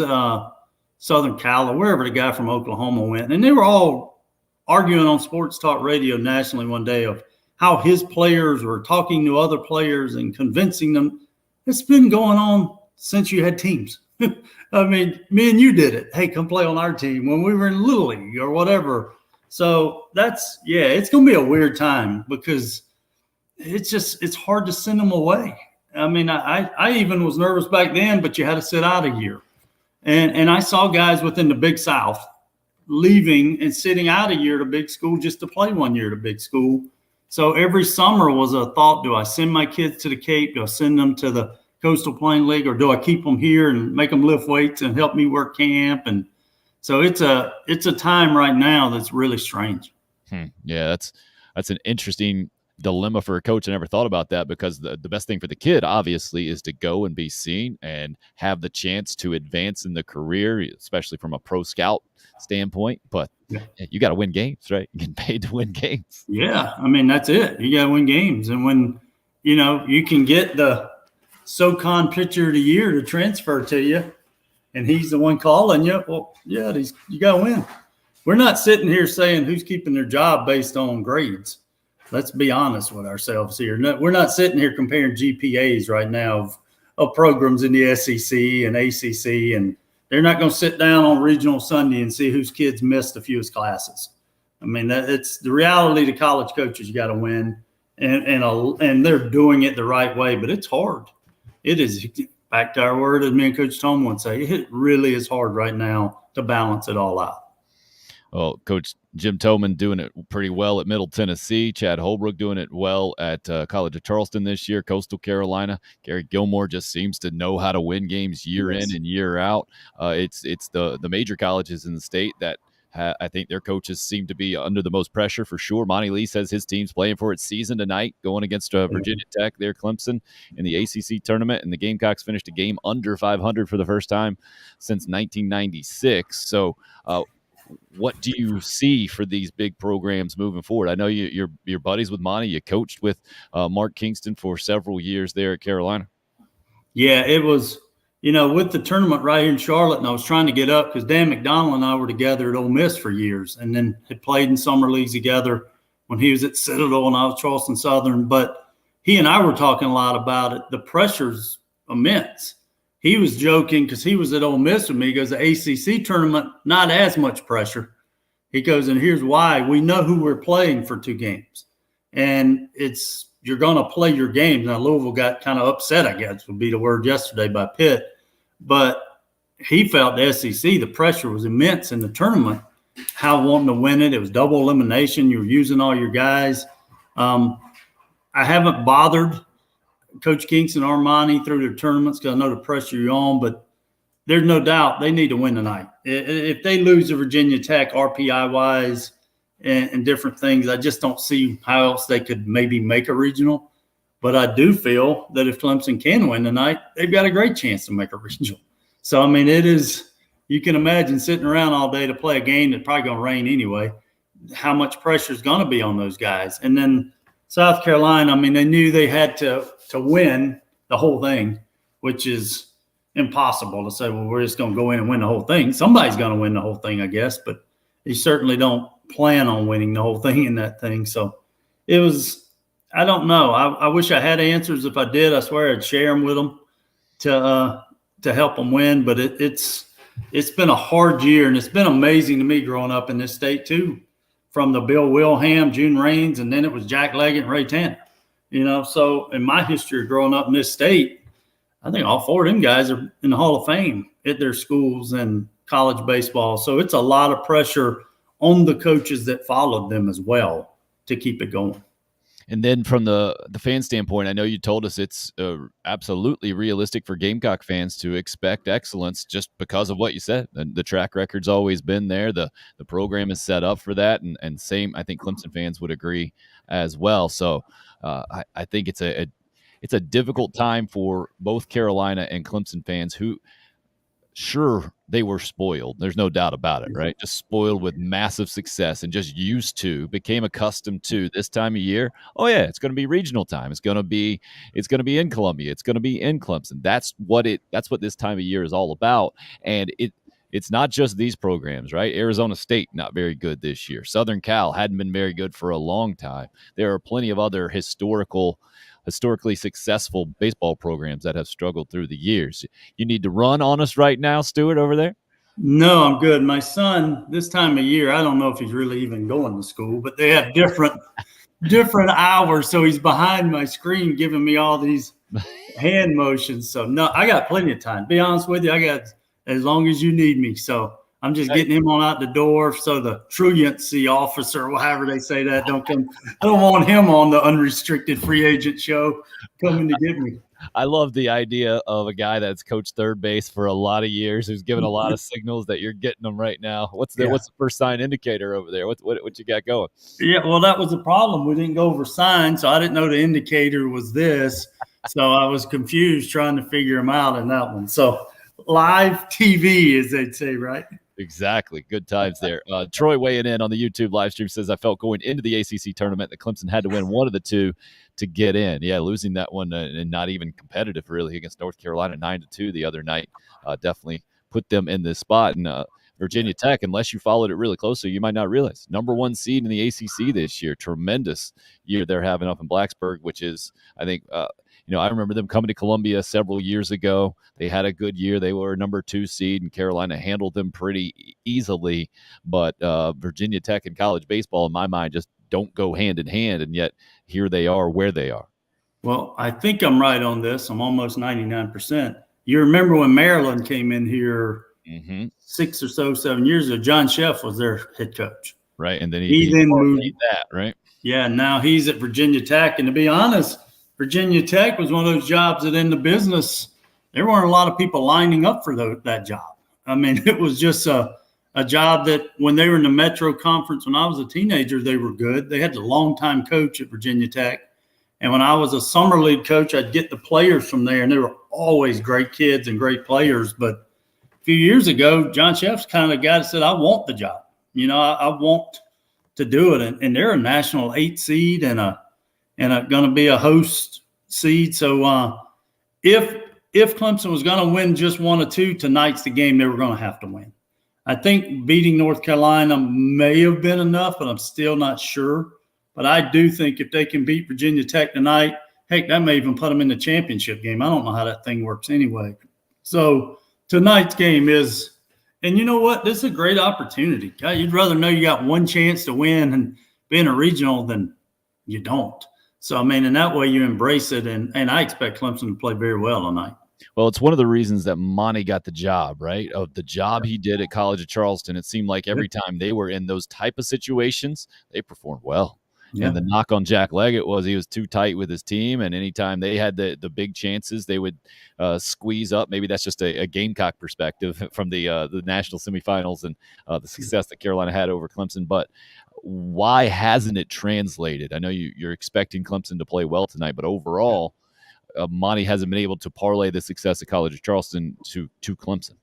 Southern Cal or wherever the guy from Oklahoma went, and they were all arguing on sports talk radio nationally one day of how his players were talking to other players and convincing them. It's been going on since you had teams. I mean, me and you did it. Hey, come play on our team when we were in Little League or whatever. So it's going to be a weird time because it's hard to send them away. I mean, I even was nervous back then, but you had to sit out a year. And I saw guys within the Big South leaving and sitting out a year at a big school just to play 1 year at a big school. So every summer was a thought, do I send my kids to the Cape? Do I send them to the Coastal Plain League, or do I keep them here and make them lift weights and help me work camp? And so it's a time right now that's really strange. Yeah, that's an interesting dilemma for a coach. I never thought about that, because the best thing for the kid obviously is to go and be seen and have the chance to advance in the career, especially from a pro scout standpoint. But you got to win games, right? You're getting paid to win games. Yeah, I mean, that's it. You got to win games. And when you can get the SoCon pitcher of the year to transfer to you, and he's the one calling you, well, yeah, you got to win. We're not sitting here saying who's keeping their job based on grades. Let's be honest with ourselves here. No, we're not sitting here comparing GPAs right now of programs in the SEC and ACC, and they're not going to sit down on regional Sunday and see whose kids missed the fewest classes. I mean, it's the reality to college coaches. You got to win, and they're doing it the right way, but it's hard. It is, back to our word, as me and Coach Tom would say, it really is hard right now to balance it all out. Well, Coach Jim Toman doing it pretty well at Middle Tennessee. Chad Holbrook doing it well at College of Charleston this year. Coastal Carolina. Gary Gilmore just seems to know how to win games year in and year out. It's the major colleges in the state that I think their coaches seem to be under the most pressure for sure. Monty Lee says his team's playing for its season tonight, going against Virginia Tech, their Clemson, in the ACC tournament. And the Gamecocks finished a game under 500 for the first time since 1996. So, what do you see for these big programs moving forward? I know you're buddies with Monty. You coached with Mark Kingston for several years there at Carolina. Yeah, it was, with the tournament right here in Charlotte, and I was trying to get up because Dan McDonald and I were together at Ole Miss for years, and then had played in summer leagues together when he was at Citadel and I was Charleston Southern. But he and I were talking a lot about it. The pressure's immense. He was joking because he was at Ole Miss with me. He goes, the ACC tournament, not as much pressure. He goes, and here's why. We know who we're playing for 2 games. And you're going to play your games. Now, Louisville got kind of upset, I guess would be the word, yesterday by Pitt. But he felt the SEC, the pressure was immense in the tournament, how wanting to win it. It was double elimination. You were using all your guys. I haven't bothered Coach Kingston or Armani through their tournaments because I know the pressure you're on, but there's no doubt they need to win tonight. If they lose to Virginia Tech RPI-wise and different things, I just don't see how else they could maybe make a regional. But I do feel that if Clemson can win tonight, they've got a great chance to make a regional. So, I mean, it is – you can imagine sitting around all day to play a game that's probably going to rain anyway, how much pressure is going to be on those guys. And then South Carolina, I mean, they knew they had to win the whole thing, which is impossible to say, well, we're just going to go in and win the whole thing. Somebody's going to win the whole thing, I guess, but you certainly don't plan on winning the whole thing in that thing. So it was – I don't know. I wish I had answers. If I did, I swear I'd share them with them to help them win. But it's been a hard year, and it's been amazing to me growing up in this state too, from the Bill Wilhelm, June Raines, and then it was Jack Leggett and Ray Tanner. So in my history of growing up in this state, I think all 4 of them guys are in the Hall of Fame at their schools and college baseball. So it's a lot of pressure on the coaches that followed them as well to keep it going. And then from the fan standpoint, I know you told us it's absolutely realistic for Gamecock fans to expect excellence just because of what you said. The track record's always been there. The program is set up for that. And same, I think Clemson fans would agree as well. So I think it's a difficult time for both Carolina and Clemson fans who – sure, they were spoiled. There's no doubt about it, right? Just spoiled with massive success and just became accustomed to this time of year. Oh yeah, it's going to be regional time. It's going to be in Columbia. It's going to be in Clemson. That's what this time of year is all about. And it's not just these programs, right? Arizona State, not very good this year. Southern Cal hadn't been very good for a long time. There are plenty of other historically successful baseball programs that have struggled through the years. You need to run on us right now, Stuart, over there? No, I'm good. My son, this time of year, I don't know if he's really even going to school, but they have different hours. So he's behind my screen giving me all these hand motions. So no, I got plenty of time. To be honest with you, I got as long as you need me. So I'm just getting him on out the door so the truancy officer, or however they say that, don't come. I don't want him on the unrestricted free agent show coming to get me. I love the idea of a guy that's coached third base for a lot of years, who's given a lot of signals that you're getting them right now. What's the first sign indicator over there? What you got going? Yeah, well, that was the problem. We didn't go over signs, so I didn't know the indicator was this. So I was confused trying to figure them out in that one. So live TV, as they'd say, right? Exactly. Good times there. Troy weighing in on the YouTube live stream says, I felt going into the ACC tournament that Clemson had to win one of the 2 to get in. Yeah, losing that one and not even competitive really against North Carolina 9-2 the other night definitely put them in this spot. And Virginia Tech, unless you followed it really closely, you might not realize. Number 1 seed in the ACC this year. Tremendous year they're having up in Blacksburg, which is, I think, I remember them coming to Columbia several years ago. They had a good year. They were a number 2 seed, and Carolina handled them pretty easily. But Virginia Tech and college baseball, in my mind, just don't go hand in hand, and yet here they are where they are. Well, I think I'm right on this. I'm almost 99%. You remember when Maryland came in here 6 or 7 years ago, John Sheff was their head coach. Right, and then he then moved that, right? Yeah, now he's at Virginia Tech. And to be honest, Virginia Tech was one of those jobs that in the business, there weren't a lot of people lining up for that job. I mean, it was just a job that when they were in the Metro Conference, when I was a teenager, they were good. They had the longtime coach at Virginia Tech. And when I was a summer league coach, I'd get the players from there, and they were always great kids and great players. But a few years ago, John Sheff's kind of the guy that said, I want the job. I want to do it, and they're a national 8 seed and going to be a host seed. So if Clemson was going to win just 1 or 2, tonight's the game they were going to have to win. I think beating North Carolina may have been enough, but I'm still not sure. But I do think if they can beat Virginia Tech tonight, heck, that may even put them in the championship game. I don't know how that thing works anyway. So tonight's game is, and you know what? This is a great opportunity. God, you'd rather know you got one chance to win and be in a regional than you don't. So, I mean, in that way you embrace it, and I expect Clemson to play very well tonight. Well, it's one of the reasons that Monty got the job, right? Of the job he did at College of Charleston, it seemed like every time they were in those type of situations, they performed well. Yeah. And the knock on Jack Leggett was he was too tight with his team, and anytime they had the big chances, they would squeeze up. Maybe that's just a Gamecock perspective from the national semifinals and the success that Carolina had over Clemson. But why hasn't it translated? I know you're expecting Clemson to play well tonight, but overall, Monty hasn't been able to parlay the success of College of Charleston to Clemson.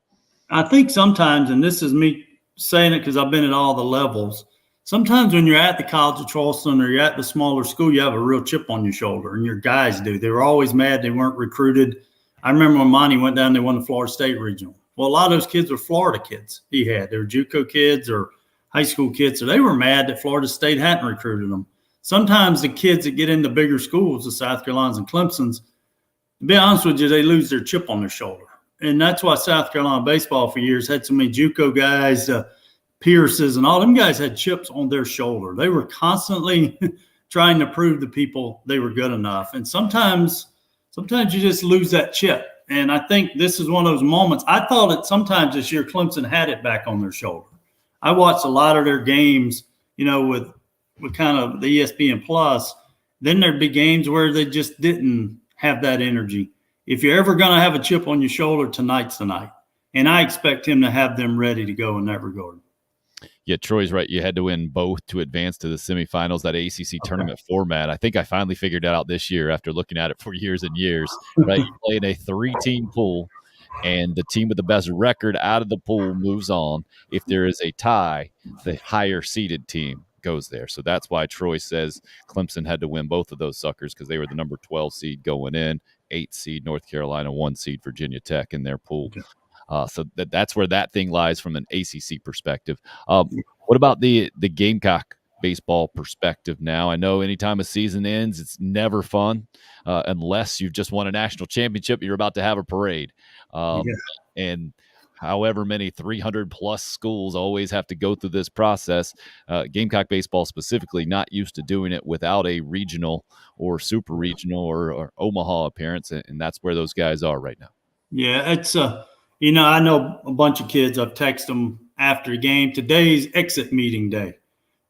I think sometimes, and this is me saying it because I've been at all the levels, sometimes when you're at the College of Charleston or you're at the smaller school, you have a real chip on your shoulder, and your guys do. They were always mad they weren't recruited. I remember when Monty went down, they won the Florida State Regional. Well, a lot of those kids were Florida kids he had. They were JUCO kids or high school kids, so they were mad that Florida State hadn't recruited them. Sometimes the kids that get into bigger schools, the South Carolinas and Clemsons, to be honest with you, they lose their chip on their shoulder. And that's why South Carolina baseball for years had so many JUCO guys, Pierces, and all them guys had chips on their shoulder. They were constantly trying to prove to people they were good enough. And sometimes you just lose that chip. And I think this is one of those moments. I thought that sometimes this year Clemson had it back on their shoulder. I watched a lot of their games, with kind of the ESPN Plus. Then there'd be games where they just didn't have that energy. If you're ever going to have a chip on your shoulder, tonight's the night. And I expect him to have them ready to go in that regard. Yeah, Troy's right. You had to win both to advance to the semifinals, that ACC tournament format. I think I finally figured that out this year after looking at it for years and years. Right? You play in a 3-team pool, and the team with the best record out of the pool moves on. If there is a tie, the higher seeded team goes there. So that's why Troy says Clemson had to win both of those suckers, because they were the number 12 seed going in, 8 seed North Carolina, 1 seed Virginia Tech in their pool. So that's where that thing lies from an ACC perspective. What about the Gamecock baseball perspective now? I know anytime a season ends, it's never fun unless you've just won a national championship. You're about to have a parade. And however many 300-plus schools always have to go through this process. Gamecock baseball specifically not used to doing it without a regional or super regional or Omaha appearance, and that's where those guys are right now. Yeah, it's I know a bunch of kids. I've texted them after the game. Today's exit meeting day,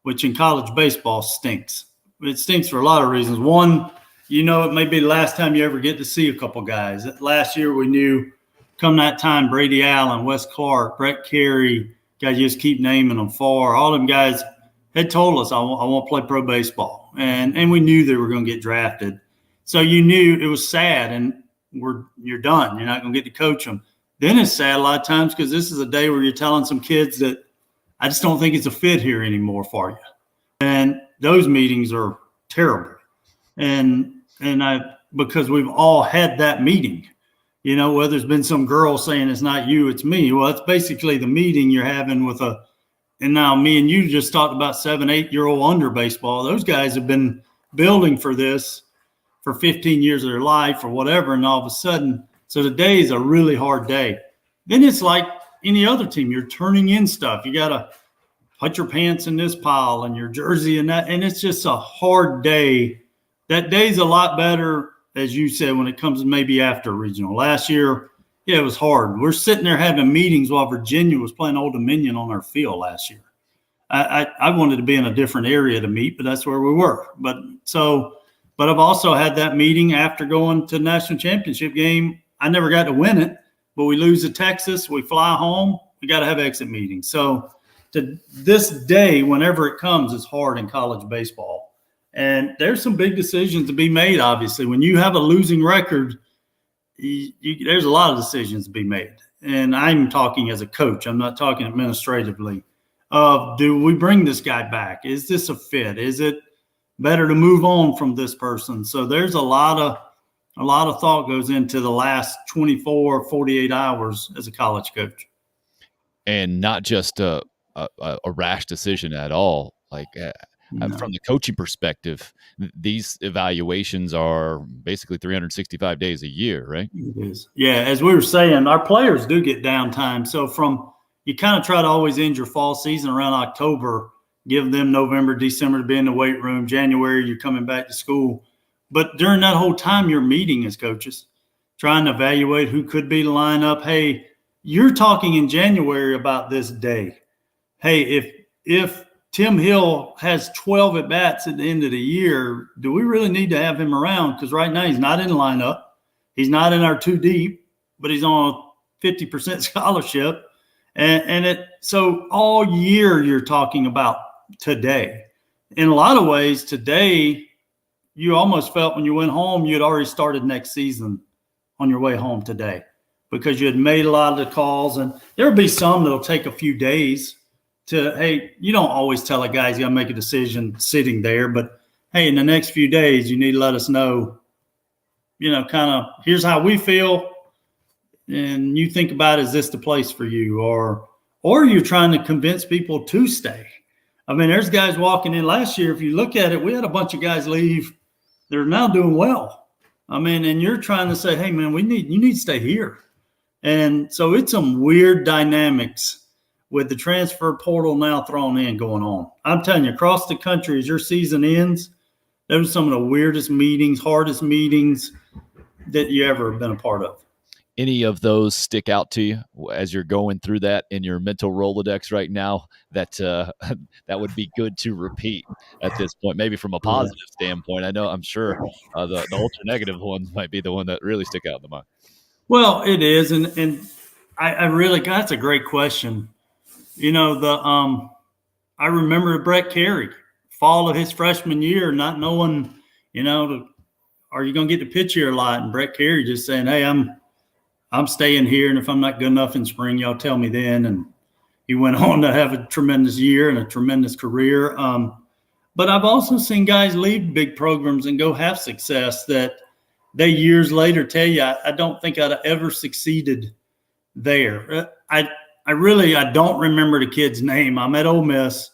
which in college baseball stinks. It stinks for a lot of reasons. One, it may be the last time you ever get to see a couple guys. Last year we knew come that time, Brady Allen, Wes Clark, Brett Carey, guys, you just keep naming them far. All them guys had told us, I want to play pro baseball. And we knew they were going to get drafted. So you knew it was sad, and you're done. You're not going to get to coach them. Then it's sad a lot of times because this is a day where you're telling some kids that I just don't think it's a fit here anymore for you. And those meetings are terrible. And because we've all had that meeting. Whether there's been some girl saying it's not you, it's me. Well, it's basically the meeting you're having and now me and you just talked about 7-8-year-old under baseball. Those guys have been building for this for 15 years of their life or whatever. And all of a sudden, so today is a really hard day. Then it's like any other team. You're turning in stuff. You got to put your pants in this pile and your jersey and that. And it's just a hard day. That day's a lot better, as you said, when it comes maybe after regional. Last year, it was hard. We're sitting there having meetings while Virginia was playing Old Dominion on our field last year. I wanted to be in a different area to meet, but that's where we were. But I've also had that meeting after going to the national championship game. I never got to win it, but we lose to Texas. We fly home. We got to have exit meetings. So to this day, whenever it comes, it's hard in college baseball. And there's some big decisions to be made, obviously. When you have a losing record, there's a lot of decisions to be made. And I'm talking as a coach. I'm not talking administratively. of, do we bring this guy back? Is this a fit? Is it better to move on from this person? So there's a lot of thought goes into the last 24, 48 hours as a college coach. And not just a rash decision at all. Like from the coaching perspective, these evaluations are basically 365 days a year, right? It is. Yeah, as we were saying, our players do get downtime. So you kind of try to always end your fall season around October, give them November, December to be in the weight room. January, you're coming back to school. But during that whole time, you're meeting as coaches, trying to evaluate who could be the lineup. Hey, you're talking in January about this day. Hey, if Tim Hill has 12 at-bats at the end of the year, do we really need to have him around? Because right now he's not in the lineup. He's not in our 2 deep, but he's on a 50% scholarship. So all year you're talking about today. In a lot of ways, today you almost felt when you went home, you had already started next season on your way home today, because you had made a lot of the calls. And there'll be some that'll take a few days to, hey, you don't always tell a guy he's got to make a decision sitting there, but hey, in the next few days, you need to let us know, kind of, here's how we feel. And you think about, is this the place for you? Or you're trying to convince people to stay. I mean, there's guys walking in last year. If you look at it, we had a bunch of guys leave. They're now doing well. I mean, and you're trying to say, hey, man, you need to stay here. And so it's some weird dynamics with the transfer portal now thrown in going on. I'm telling you, across the country, as your season ends, those are some of the weirdest meetings, hardest meetings that you ever have been a part of. Any of those stick out to you as you're going through that in your mental Rolodex right now that that would be good to repeat at this point, maybe from a positive standpoint? I'm sure the ultra negative ones might be the one that really stick out in the mind. Well, it is. And I really, that's a great question. I remember Brett Carey, fall of his freshman year, not knowing, are you going to get to pitch here a lot? And Brett Carey just saying, hey, I'm staying here, and if I'm not good enough in spring, y'all tell me then. And he went on to have a tremendous year and a tremendous career. But I've also seen guys leave big programs and go have success that they years later tell you, I don't think I'd have ever succeeded there. I don't remember the kid's name. I'm at Ole Miss.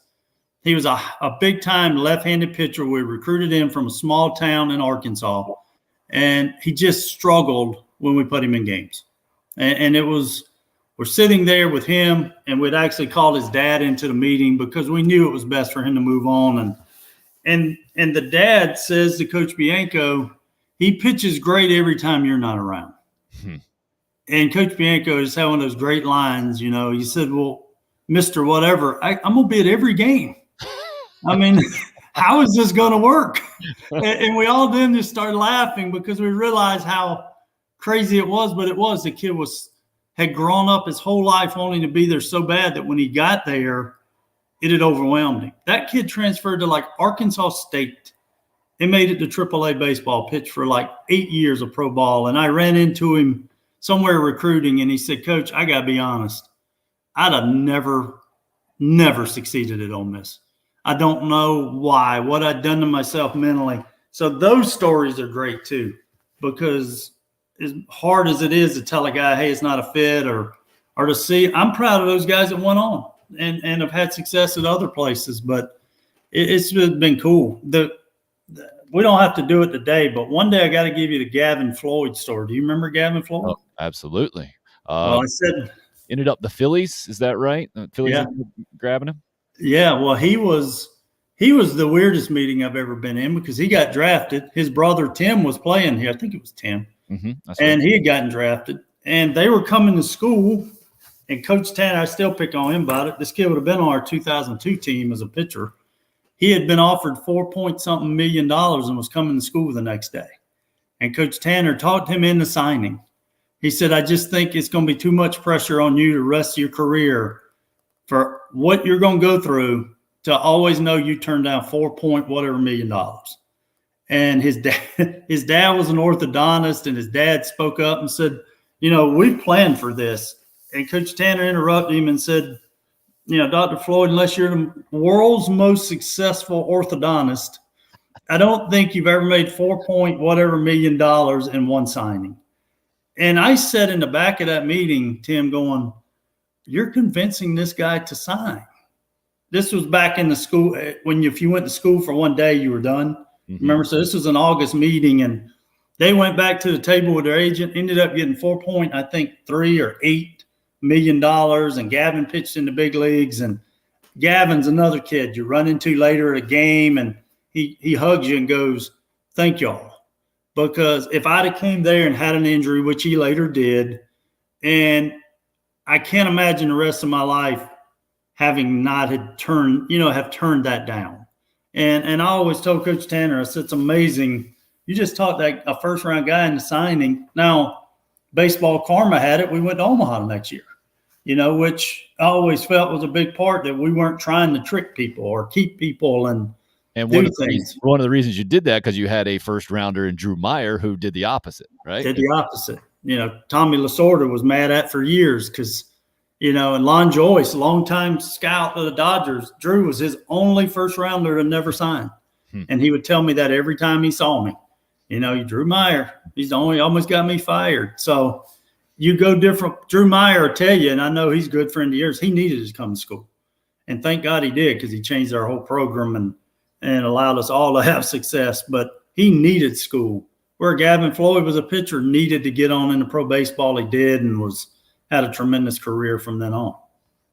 He was a big-time left-handed pitcher. We recruited him from a small town in Arkansas, and he just struggled when we put him in games. And we're sitting there with him, and we'd actually called his dad into the meeting because we knew it was best for him to move on. And the dad says to Coach Bianco, he pitches great every time you're not around. And Coach Bianco just had one of those great lines, he said, well, Mr. Whatever, I'm going to be at every game. I mean, how is this going to work? And we all then just started laughing because we realized how crazy it was. But it was, the kid had grown up his whole life wanting to be there so bad that when he got there, it had overwhelmed him. That kid transferred to like Arkansas State and made it to AAA baseball, pitched for like 8 years of pro ball. And I ran into him somewhere recruiting, and he said, Coach, I got to be honest. I'd have never succeeded at Ole Miss. I don't know why, what I'd done to myself mentally. So those stories are great too, because as hard as it is to tell a guy, hey, it's not a fit, or to see, I'm proud of those guys that went on and have had success at other places, but it's been cool. We don't have to do it today, but one day I got to give you the Gavin Floyd story. Do you remember Gavin Floyd? Oh, absolutely. Well, I said ended up the Phillies. Is that right? The Phillies grabbing him? Yeah. Well, he was the weirdest meeting I've ever been in because he got drafted. His brother Tim was playing here. I think it was Tim. And he had gotten drafted. And they were coming to school. And Coach Tanner, I still pick on him about it. This kid would have been on our 2002 team as a pitcher. He had been offered $4-point-something million and was coming to school the next day. And Coach Tanner talked him into signing. He said, I just think it's going to be too much pressure on you the rest of your career for what you're going to go through to always know you turned down $4-point-whatever million. And his dad was an orthodontist, and his dad spoke up and said, we've planned for this. And Coach Tanner interrupted him and said, Dr. Floyd, unless you're the world's most successful orthodontist, I don't think you've ever made $4 million in one signing. And I sat in the back of that meeting, Tim, going, you're convincing this guy to sign. This was back in the school if you went to school for one day, you were done. Mm-hmm. Remember? So this was an August meeting, and they went back to the table with their agent, ended up getting $3 or $8 million. And Gavin pitched in the big leagues. And Gavin's another kid you run into later at a game, and he hugs you and goes, thank y'all. Because if I'd have came there and had an injury, which he later did, and I can't imagine the rest of my life having not have turned that down. And I always told Coach Tanner, I said, it's amazing. You just taught that a first round guy into signing. Now, baseball karma had it. We went to Omaha the next year, which I always felt was a big part, that we weren't trying to trick people or keep people and one of the reasons you did that, because you had a first rounder in Drew Meyer who did the opposite, right? Did the opposite. Tommy Lasorda was mad at for years because, and Lon Joyce, longtime scout of the Dodgers, Drew was his only first rounder to never sign. And he would tell me that every time he saw me. Drew Meyer, he's the only, almost got me fired. So you go different. Drew Meyer will tell you, and I know he's a good friend of yours, he needed to come to school. And thank God he did, because he changed our whole program and allowed us all to have success. But he needed school. Where Gavin Floyd was a pitcher, needed to get on into pro baseball. He did, and had a tremendous career from then on.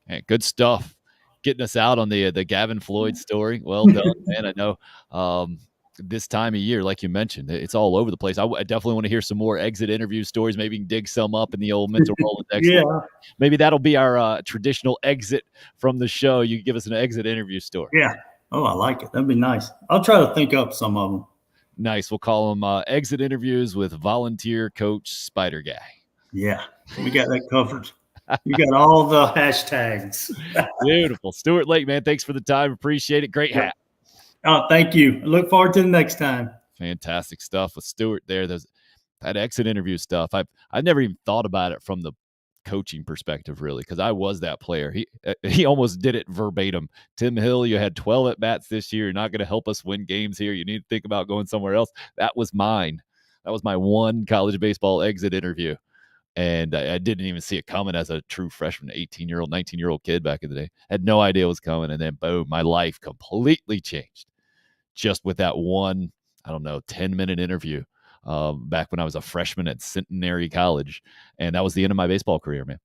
Hey, good stuff. Getting us out on the Gavin Floyd story. Well done, man. I know this time of year, like you mentioned, it's all over the place. I definitely want to hear some more exit interview stories. Maybe you can dig some up in the old mental Rolodex. Yeah. Maybe that'll be our traditional exit from the show. You can give us an exit interview story. Yeah. Oh, I like it. That'd be nice. I'll try to think up some of them. Nice. We'll call them exit interviews with volunteer coach Spider Guy. Yeah, we got that covered. You got all the hashtags. Beautiful. Stuart Lake, man, thanks for the time. Appreciate it. Great hat. Oh, thank you. I look forward to the next time. Fantastic stuff with Stuart there. There's that exit interview stuff. I've never even thought about it from the coaching perspective, really, because I was that player. He almost did it verbatim. Tim Hill, you had 12 at bats this year. You're not going to help us win games here. You need to think about going somewhere else. That was mine. That was my one college baseball exit interview. And I didn't even see it coming as a true freshman, 18-year-old, 19-year-old kid back in the day. Had no idea it was coming. And then, boom, my life completely changed just with that one, 10-minute interview back when I was a freshman at Centenary College. And that was the end of my baseball career, man.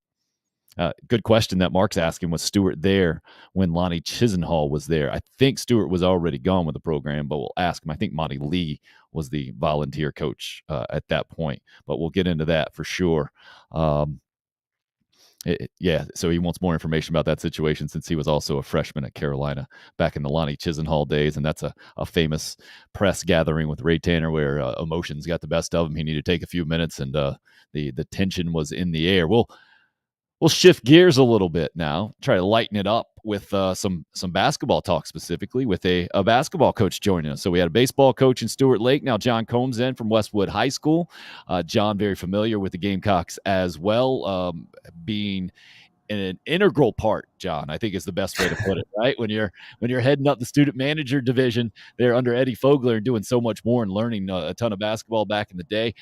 Good question that Mark's asking. Was Stuart there when Lonnie Chisenhall was there? I think Stuart was already gone with the program, but we'll ask him. I think Monty Lee was the volunteer coach at that point, but we'll get into that for sure. So he wants more information about that situation since he was also a freshman at Carolina back in the Lonnie Chisenhall days, and that's a famous press gathering with Ray Tanner where emotions got the best of him. He needed to take a few minutes, and the tension was in the air. We'll shift gears a little bit now, try to lighten it up with some basketball talk, specifically with a basketball coach joining us. So we had a baseball coach in Stuart Lake. Now John Combs in from Westwood High School. John, very familiar with the Gamecocks as well, being an integral part, John, I think is the best way to put it, right? When you're heading up the student manager division there under Eddie Fogler and doing so much more and learning a ton of basketball back in the day.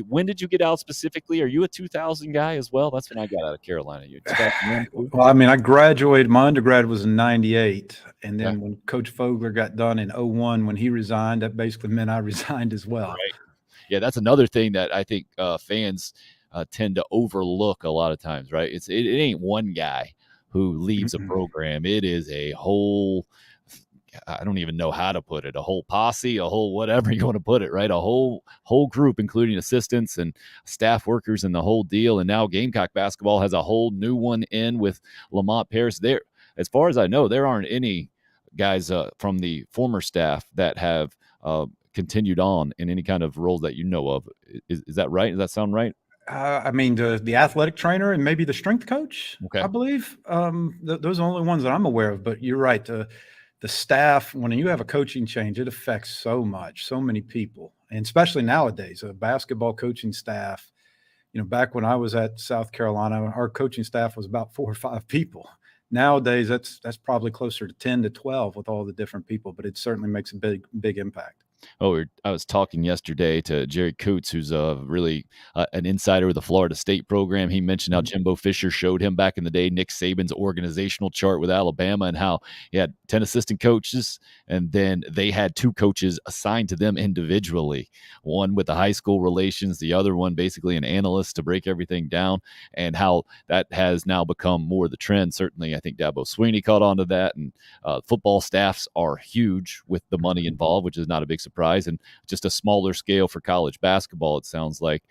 When did you get out specifically? Are you a 2000 guy as well? That's when I got out of Carolina. Well, I graduated. My undergrad was in 98. And then when Coach Fogler got done in 01, when he resigned, that basically meant I resigned as well. Right. Yeah, that's another thing that I think fans tend to overlook a lot of times, right? It ain't one guy who leaves a program. It is a whole, I don't even know how to put it, a whole posse, a whole whatever you want to put it, right? A whole group, including assistants and staff workers and the whole deal. And now Gamecock basketball has a whole new one in with Lamont Paris. There, as far as I know, there aren't any guys from the former staff that have continued on in any kind of roles that you know of. Is that right? Does that sound right? The athletic trainer and maybe the strength coach, okay. I believe. Those are the only ones that I'm aware of. But you're right. The staff, when you have a coaching change, it affects so many people. And especially nowadays, a basketball coaching staff, back when I was at South Carolina, our coaching staff was about 4 or 5 people. Nowadays, that's probably closer to 10 to 12 with all the different people, but it certainly makes a big impact. Oh, I was talking yesterday to Jerry Coots, who's really an insider of the Florida State program. He mentioned how Jimbo Fisher showed him back in the day Nick Saban's organizational chart with Alabama, and how he had 10 assistant coaches, and then they had 2 coaches assigned to them individually, one with the high school relations, the other one basically an analyst to break everything down, and how that has now become more the trend. Certainly, I think Dabo Swinney caught on to that, and football staffs are huge with the money involved, which is not a big surprise, and just a smaller scale for college basketball, it sounds like,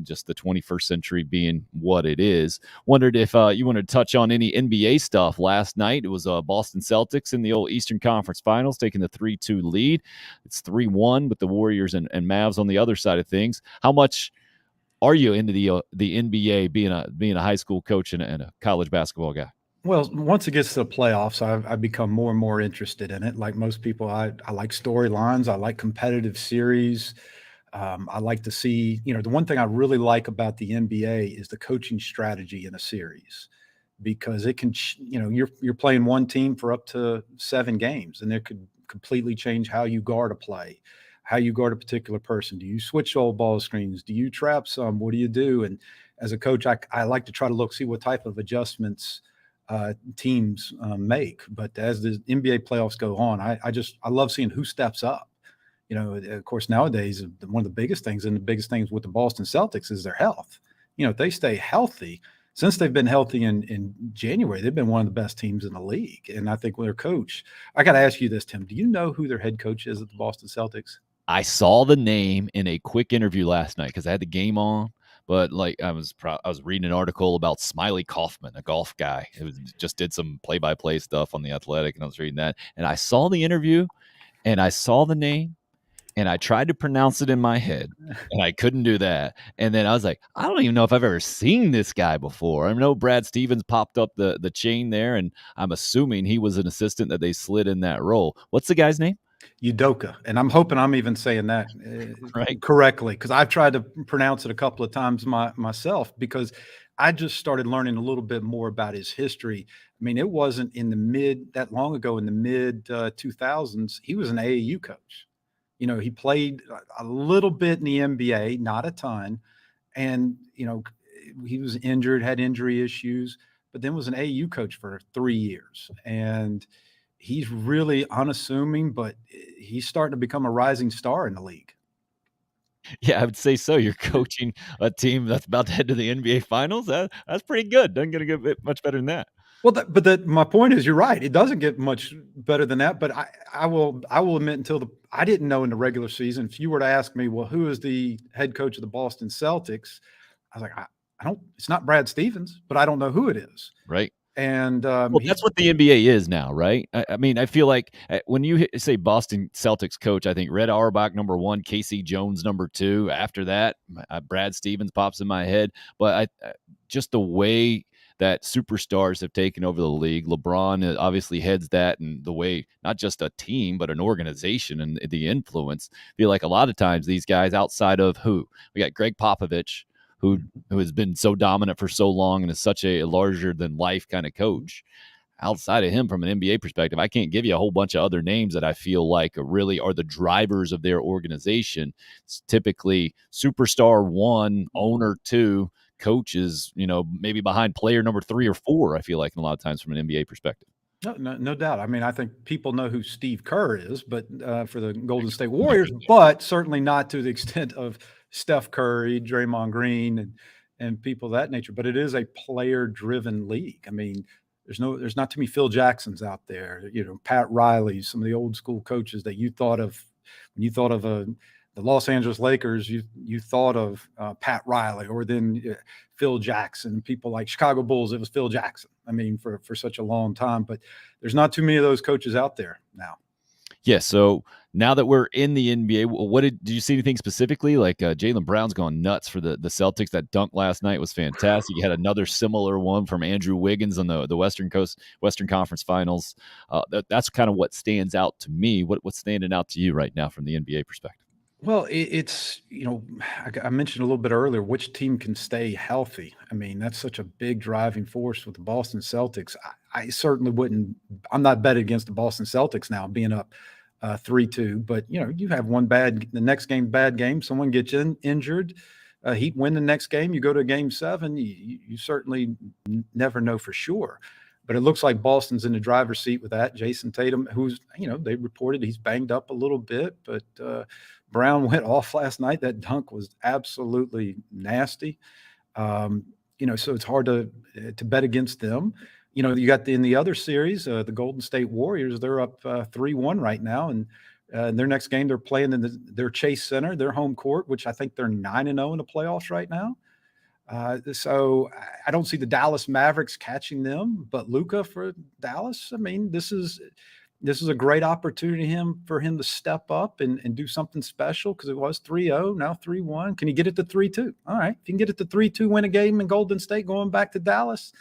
just the 21st century being what it is. Wondered if you wanted to touch on any NBA stuff last night. It was Boston Celtics in the old Eastern Conference Finals, taking the 3-2 lead. It's 3-1 with the Warriors and Mavs on the other side of things. How much are you into the NBA, being a high school coach and a college basketball guy? Well, once it gets to the playoffs, I've become more and more interested in it. Like most people, I like storylines. I like competitive series. I like to see, the one thing I really like about the NBA is the coaching strategy in a series, because it can, you're playing one team for up to 7 games, and it could completely change how you guard a play, how you guard a particular person. Do you switch old ball screens? Do you trap some? What do you do? And as a coach, I like to try to see what type of adjustments teams make. But as the NBA playoffs go on, I love seeing who steps up. Of course, nowadays, one of the biggest things with the Boston Celtics is their health. If they stay healthy, since they've been healthy in January, they've been one of the best teams in the league. And I think with their coach, I got to ask you this, Tim, do you know who their head coach is at the Boston Celtics? I saw the name in a quick interview last night because I had the game on. But I was reading an article about Smiley Kaufman, a golf guy who just did some play-by-play stuff on The Athletic, and I was reading that. And I saw the interview, and I saw the name, and I tried to pronounce it in my head, and I couldn't do that. And then I was like, I don't even know if I've ever seen this guy before. I know Brad Stevens popped up the chain there, and I'm assuming he was an assistant that they slid in that role. What's the guy's name? Udoka, and I'm hoping I'm even saying that right correctly, because I've tried to pronounce it a couple of times myself, because I just started learning a little bit more about his history. I mean, it wasn't that long ago in the mid 2000s. He was an AAU coach. He played a little bit in the NBA, not a ton, and he was injured, had injury issues, but then was an AAU coach for 3 years. And he's really unassuming, but he's starting to become a rising star in the league. Yeah, I would say so. You're coaching a team that's about to head to the NBA Finals. That's pretty good. Doesn't get much better than that. Well, my point is, you're right. It doesn't get much better than that. But I will admit, I didn't know in the regular season. If you were to ask me, well, who is the head coach of the Boston Celtics? I was like, I don't. It's not Brad Stevens, but I don't know who it is. Right. And that's what the NBA is now, right? I mean, I feel like when you say Boston Celtics coach, I think Red Auerbach number 1, Casey Jones number 2. After that, Brad Stevens pops in my head. But just the way that superstars have taken over the league, LeBron obviously heads that, and the way not just a team but an organization and the influence. I feel like a lot of times these guys outside of we got Greg Popovich, who has been so dominant for so long and is such a larger-than-life kind of coach. Outside of him, from an NBA perspective, I can't give you a whole bunch of other names that I feel like really are the drivers of their organization. It's typically superstar 1, owner 2, coaches, maybe behind player number 3 or 4, I feel like, a lot of times from an NBA perspective. No doubt. I mean, I think people know who Steve Kerr is, but for the Golden State Warriors, but certainly not to the extent of Steph Curry, Draymond Green, and people of that nature. But it is a player-driven league. I mean, there's not too many Phil Jacksons out there. Pat Riley, some of the old school coaches that you thought of when you thought of the Los Angeles Lakers. You thought of Pat Riley, or then Phil Jackson. People like Chicago Bulls, it was Phil Jackson. I mean, for such a long time. But there's not too many of those coaches out there now. Yeah, so now that we're in the NBA, what did you see anything specifically? Like Jaylen Brown's gone nuts for the Celtics. That dunk last night was fantastic. You had another similar one from Andrew Wiggins on the Western Conference Finals. That's kind of what stands out to me. What's standing out to you right now from the NBA perspective? Well, it's, I mentioned a little bit earlier, which team can stay healthy. I mean, that's such a big driving force with the Boston Celtics. I certainly wouldn't, I'm not betting against the Boston Celtics now being up 3-2, but you have the next game, bad game, someone gets injured, Heat win the next game, you go to game 7, you certainly never know for sure. But it looks like Boston's in the driver's seat with that. Jason Tatum, who's, they reported he's banged up a little bit, but Brown went off last night. That dunk was absolutely nasty. So it's hard to bet against them. You got in the other series, the Golden State Warriors, they're up 3-1 right now. And their next game, they're playing in their Chase Center, their home court, which I think they're 9-0 in the playoffs right now. So I don't see the Dallas Mavericks catching them, but Luka for Dallas, I mean, this is a great opportunity for him to step up and do something special, because it was 3-0, now 3-1. Can he get it to 3-2? All right. If you can get it to 3-2, win a game in Golden State going back to Dallas,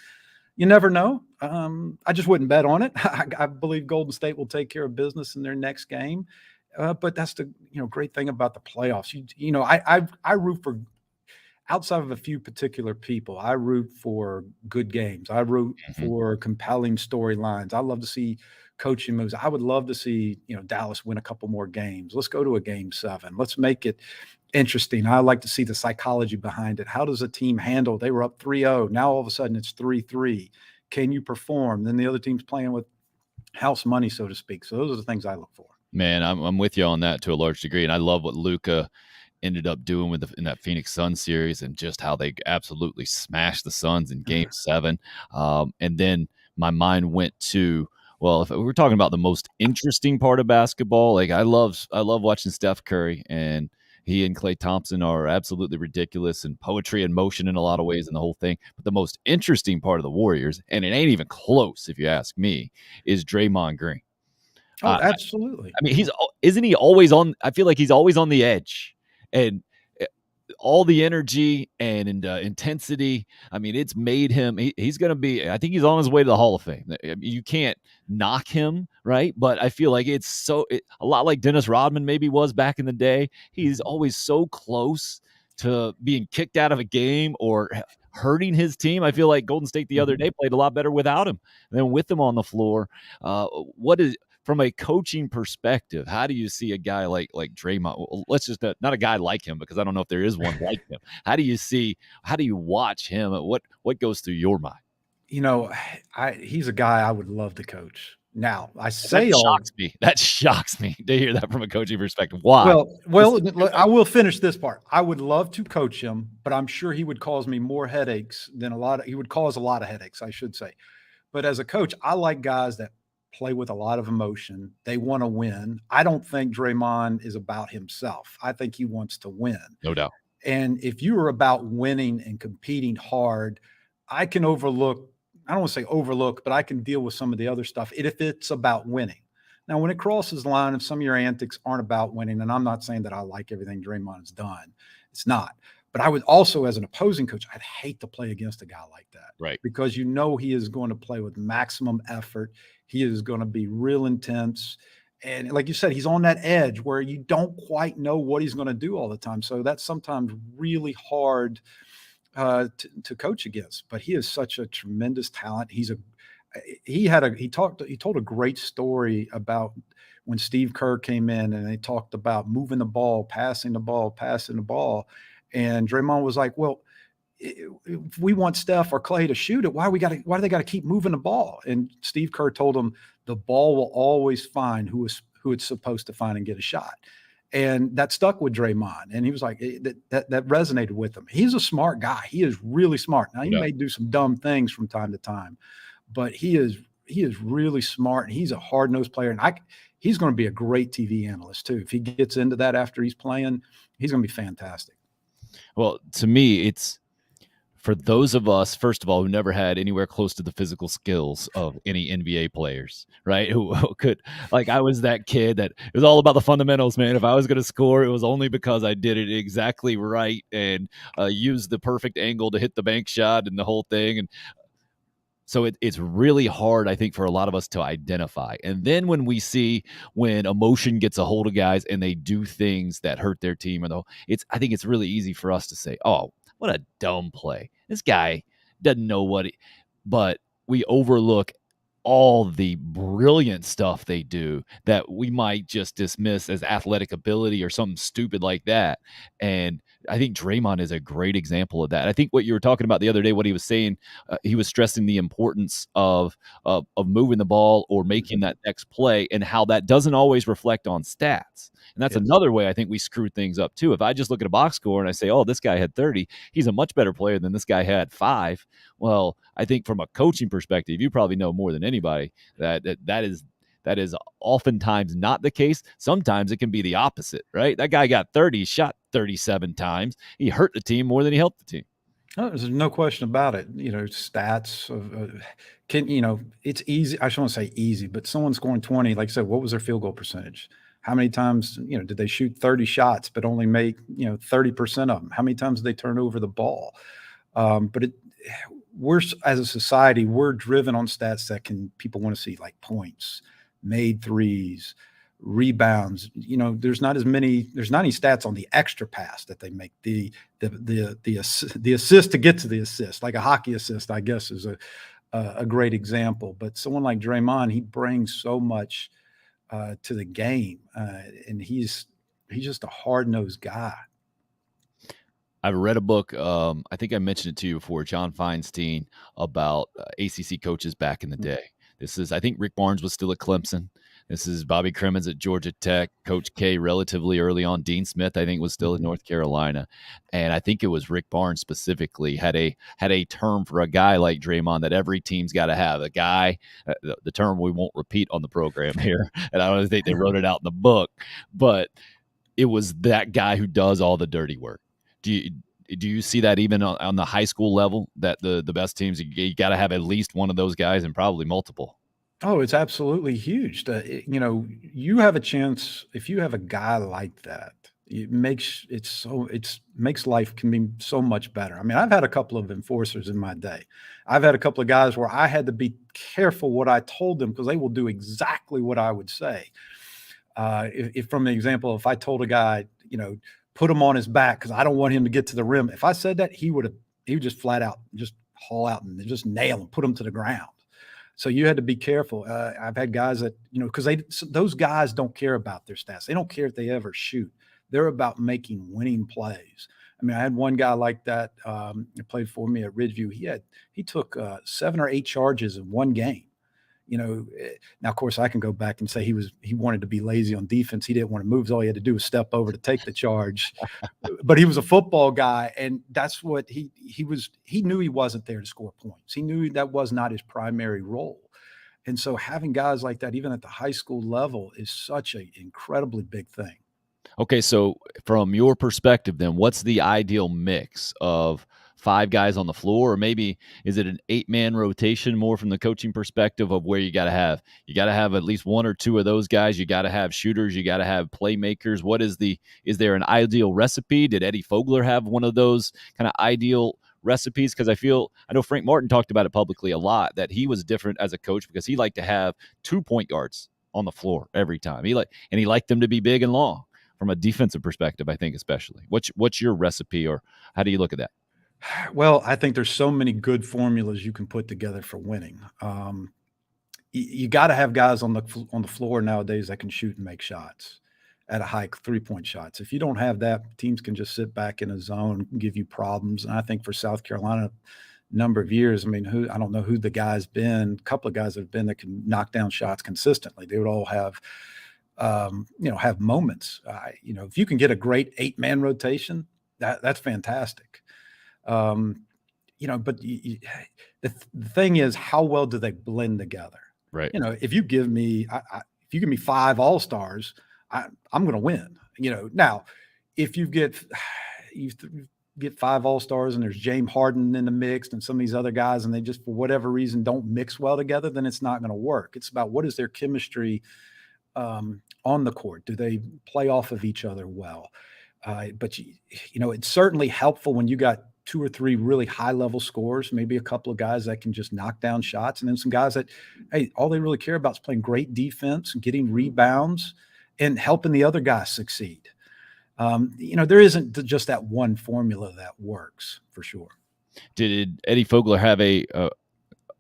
you never know. I just wouldn't bet on it. I believe Golden State will take care of business in their next game. But that's the great thing about the playoffs. I root for, outside of a few particular people, I root for good games. I root for compelling storylines. I love to see coaching moves. I would love to see, Dallas win a couple more games. Let's go to a game 7. Let's make it interesting. I like to see the psychology behind it. How does a team handle? They were up 3-0. Now all of a sudden it's 3-3. Can you perform? Then the other team's playing with house money, so to speak. So those are the things I look for. Man, I'm with you on that to a large degree. And I love what Luka ended up doing in that Phoenix Suns series, and just how they absolutely smashed the Suns in game 7. And then my mind went to, well, if we're talking about the most interesting part of basketball, like I love watching Steph Curry, and he and Klay Thompson are absolutely ridiculous, and poetry in motion in a lot of ways in the whole thing. But the most interesting part of the Warriors, and it ain't even close if you ask me, is Draymond Green. Oh, absolutely. I mean, isn't he always on? I feel like he's always on the edge. And all the energy and intensity, I mean, it's made him, he's going to be, I think he's on his way to the Hall of Fame. You can't knock him, right? But I feel like it's a lot like Dennis Rodman maybe was back in the day. He's always so close to being kicked out of a game or hurting his team. I feel like Golden State the other day played a lot better without him than with him on the floor. From a coaching perspective, how do you see a guy like Draymond? Let's just not a guy like him, because I don't know if there is one like him. How do you watch him? What goes through your mind? He's a guy I would love to coach. Now, that shocks me to hear that from a coaching perspective. Why? Well, I will finish this part. I would love to coach him, but I'm sure he would cause me more headaches than he would cause a lot of headaches, I should say. But as a coach, I like guys that play with a lot of emotion. They want to win. I don't think Draymond is about himself. I think he wants to win. No doubt. And if you are about winning and competing hard, I don't want to say overlook, but I can deal with some of the other stuff if it's about winning. Now, when it crosses the line, if some of your antics aren't about winning, and I'm not saying that I like everything Draymond has done, it's not. But I would also, as an opposing coach, I'd hate to play against a guy like that. Right. Because he is going to play with maximum effort. He is going to be real intense. And like you said, he's on that edge where you don't quite know what he's going to do all the time. So that's sometimes really hard to coach against. But he is such a tremendous talent. He told a great story about when Steve Kerr came in, and they talked about moving the ball, passing the ball. And Draymond was like, well, if we want Steph or Klay to shoot it, why do they got to keep moving the ball? And Steve Kerr told him the ball will always find who it's supposed to find and get a shot. And that stuck with Draymond. And he was like, that resonated with him. He's a smart guy. He is really smart. Now, he may do some dumb things from time to time, but he is really smart, and he's a hard-nosed player. And he's going to be a great TV analyst too. If he gets into that after he's playing, he's going to be fantastic. Well, to me, it's for those of us, first of all, who never had anywhere close to the physical skills of any NBA players, right? Who could, like, I was that kid that it was all about the fundamentals, man. If I was going to score, it was only because I did it exactly right and used the perfect angle to hit the bank shot and the whole thing. And So it's really hard, I think, for a lot of us to identify. And then when we see when emotion gets a hold of guys and they do things that hurt their team, I think it's really easy for us to say, "Oh, what a dumb play! This guy doesn't know what." But we overlook all the brilliant stuff they do that we might just dismiss as athletic ability or something stupid like that. And I think Draymond is a great example of that. I think what you were talking about the other day, what he was saying, he was stressing the importance of moving the ball or making that next play, and how that doesn't always reflect on stats. And that's another way I think we screw things up too. If I just look at a box score and I say, "Oh, this guy had 30," he's a much better player than this guy had 5. Well, I think from a coaching perspective, you probably know more than anybody that is oftentimes not the case. Sometimes it can be the opposite, right? That guy got 30, shot 37 times. He hurt the team more than he helped the team. Oh, there's no question about it. Stats it's easy. I shouldn't say easy, but someone scoring 20, like I said, what was their field goal percentage? How many times, did they shoot 30 shots, but only make, 30% of them? How many times did they turn over the ball? But we're, as a society, we're driven on stats that people want to see, like points, made threes, rebounds. There's not any stats on the extra pass that they make, the assist to get to the assist, like a hockey assist, I guess, is a great example. But someone like Draymond, he brings so much to the game, and he's just a hard-nosed guy. I've read a book. I think I mentioned it to you before, John Feinstein, about ACC coaches back in the day. This is, I think Rick Barnes was still at Clemson. This is Bobby Crimmins at Georgia Tech, Coach K relatively early on. Dean Smith, I think, was still in North Carolina. And I think it was Rick Barnes specifically had a term for a guy like Draymond that every team's got to have. A guy, the term we won't repeat on the program here, and I don't think they wrote it out in the book, but it was that guy who does all the dirty work. Do you see that even on the high school level, that the best teams, you got to have at least one of those guys and probably multiple? Oh, it's absolutely huge. You have a chance if you have a guy like that. It makes life can be so much better. I mean, I've had a couple of enforcers in my day. I've had a couple of guys where I had to be careful what I told them, because they will do exactly what I would say. If from the example, if I told a guy, put him on his back because I don't want him to get to the rim, if I said that, he would just flat out just haul out and just nail him, put him to the ground. So you had to be careful. I've had guys that, because those guys don't care about their stats. They don't care if they ever shoot. They're about making winning plays. I mean, I had one guy like that that played for me at Ridgeview. He took 7 or 8 charges in one game. Now, of course, I can go back and say he wanted to be lazy on defense. He didn't want to move. All he had to do was step over to take the charge. But he was a football guy, and that's what he was. He knew he wasn't there to score points. He knew that was not his primary role. And so having guys like that, even at the high school level, is such an incredibly big thing. Okay, so from your perspective, then, what's the ideal mix of 5 guys on the floor, or maybe is it an 8-man rotation, more from the coaching perspective of where you got to have at least 1 or 2 of those guys? You got to have shooters, you got to have playmakers. Is there an ideal recipe? Did Eddie Fogler have one of those kind of ideal recipes? Because I know Frank Martin talked about it publicly a lot, that he was different as a coach because he liked to have 2 point guards on the floor every time. He liked them to be big and long. From a defensive perspective, I think especially. What's your recipe, or how do you look at that? Well, I think there's so many good formulas you can put together for winning. You got to have guys on the floor nowadays that can shoot and make shots at a high 3-point shots. If you don't have that, teams can just sit back in a zone and give you problems. And I think for South Carolina, a number of years, I mean, I don't know who the guy's been. A couple of guys have been that can knock down shots consistently. They would all have have moments. If you can get a great 8-man rotation, that's fantastic. But the thing is, how well do they blend together? Right. If you give me 5 all-stars, I'm going to win. Now if you get 5 all-stars and there's James Harden in the mix and some of these other guys, and they just for whatever reason don't mix well together, then it's not going to work. It's about what is their chemistry on the court. Do they play off of each other well? But it's certainly helpful when you got 2 or 3 really high-level scorers, maybe a couple of guys that can just knock down shots, and then some guys that, hey, all they really care about is playing great defense, getting rebounds, and helping the other guys succeed. There isn't just that one formula that works for sure. Did Eddie Fogler have a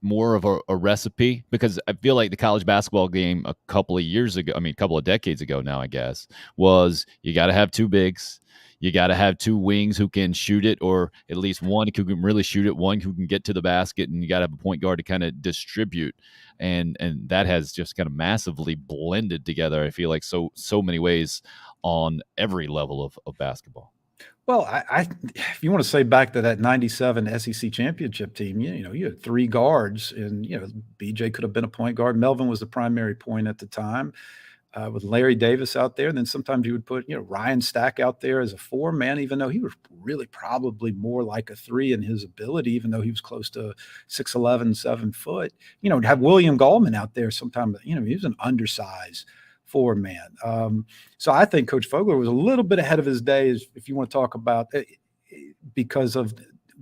more of a recipe? Because I feel like the college basketball game a couple of decades ago now, I guess, was you got to have 2 bigs. You got to have 2 wings who can shoot it, or at least one who can really shoot it, one who can get to the basket, and you got to have a point guard to kind of distribute. And that has just kind of massively blended together, I feel like, so many ways on every level of basketball. Well, if you want to say back to that 97 SEC championship team, you had 3 guards, and, BJ could have been a point guard. Melvin was the primary point at the time, with Larry Davis out there. And then sometimes you would put, Ryan Stack out there as a 4 man, even though he was really probably more like a 3 in his ability, even though he was close to 6'11", 7 foot. To have William Gallman out there sometime, he was an undersized 4 man. So I think Coach Fogler was a little bit ahead of his days, if you want to talk about it, because of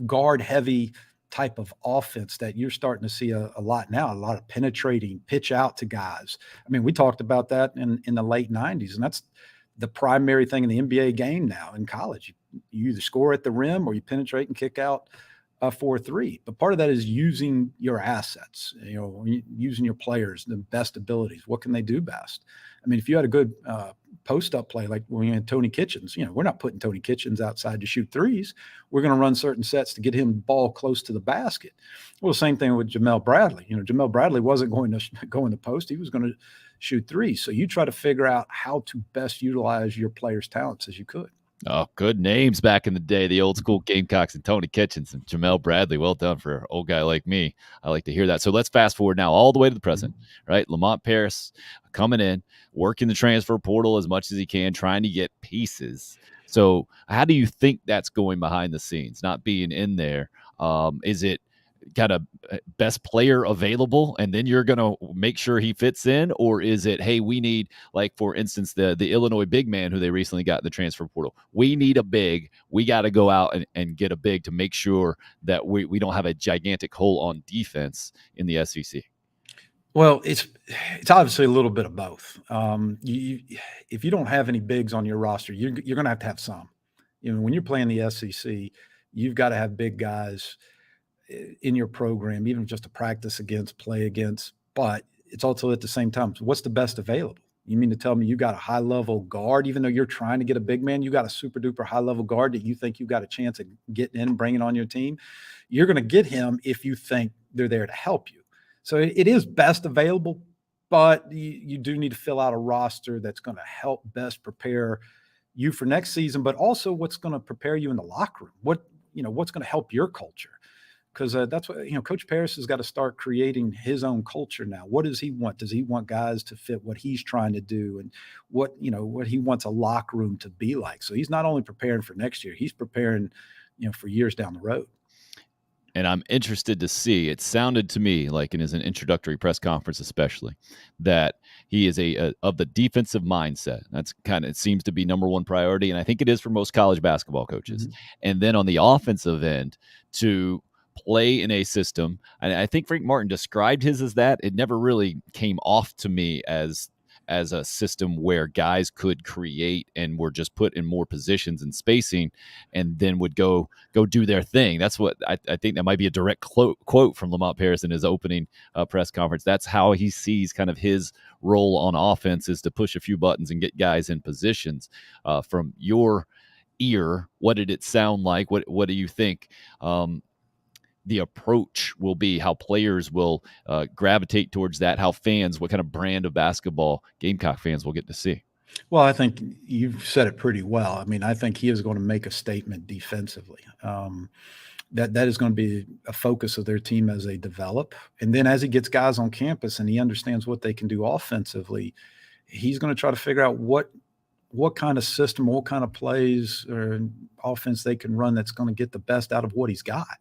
guard heavy type of offense that you're starting to see a lot now, a lot of penetrating pitch out to guys. I mean, we talked about that in the late 90s, and that's the primary thing in the NBA game now in college. You either score at the rim or you penetrate and kick out for a 3. But part of that is using your assets, using your players, the best abilities. What can they do best? I mean, if you had a good post-up play, like when you had Tony Kitchens, we're not putting Tony Kitchens outside to shoot 3s. We're going to run certain sets to get him the ball close to the basket. Well, same thing with Jamel Bradley. Jamel Bradley wasn't going to go in the post. He was going to shoot 3s. So you try to figure out how to best utilize your players' talents as you could. Oh, good names back in the day, the old school Gamecocks and Tony Kitchens and Jamel Bradley. Well done for an old guy like me. I like to hear that. So let's fast forward now all the way to the present, right? Lamont Paris coming in, working the transfer portal as much as he can, trying to get pieces. So how do you think that's going behind the scenes, not being in there? Is it kind of best player available and then you're going to make sure he fits in? Or is it, hey, we need, like, for instance, the Illinois big man who they recently got in the transfer portal. We need a big. We got to go out and get a big to make sure that we don't have a gigantic hole on defense in the SEC. Well, it's obviously a little bit of both. If you don't have any bigs on your roster, you're going to have some. When you're playing the SEC, you've got to have big guys in your program, even just to practice against, play against. But it's also at the same time, so what's the best available? You mean to tell me you got a high-level guard, even though you're trying to get a big man, you got a super-duper high-level guard that you think you've got a chance of getting in and bringing on your team? You're going to get him if you think they're there to help you. So it is best available, but you do need to fill out a roster that's going to help best prepare you for next season, but also what's going to prepare you in the locker room. What's going to help your culture? Because that's what, Coach Paris has got to start creating his own culture now. What does he want? Does he want guys to fit what he's trying to do, and what he wants a locker room to be like? So he's not only preparing for next year, he's preparing, for years down the road. And I'm interested to see, it sounded to me like in his introductory press conference especially, that he is of the defensive mindset. That's it seems to be number one priority, and I think it is for most college basketball coaches. Mm-hmm. And then on the offensive end, to play in a system, and I think Frank Martin described his as that. It never really came off to me as a system where guys could create and were just put in more positions and spacing and then would go do their thing. That's what I think that might be a direct quote from Lamont Paris in his opening press conference. That's how he sees kind of his role on offense, is to push a few buttons and get guys in positions. From your ear, what did it sound like? What do you think the approach will be, how players will gravitate towards that, how fans, what kind of brand of basketball Gamecock fans will get to see? Well, I think you've said it pretty well. I mean, I think he is going to make a statement defensively. That is going to be a focus of their team as they develop. And then as he gets guys on campus and he understands what they can do offensively, he's going to try to figure out what kind of system, what kind of plays or offense they can run that's going to get the best out of what he's got.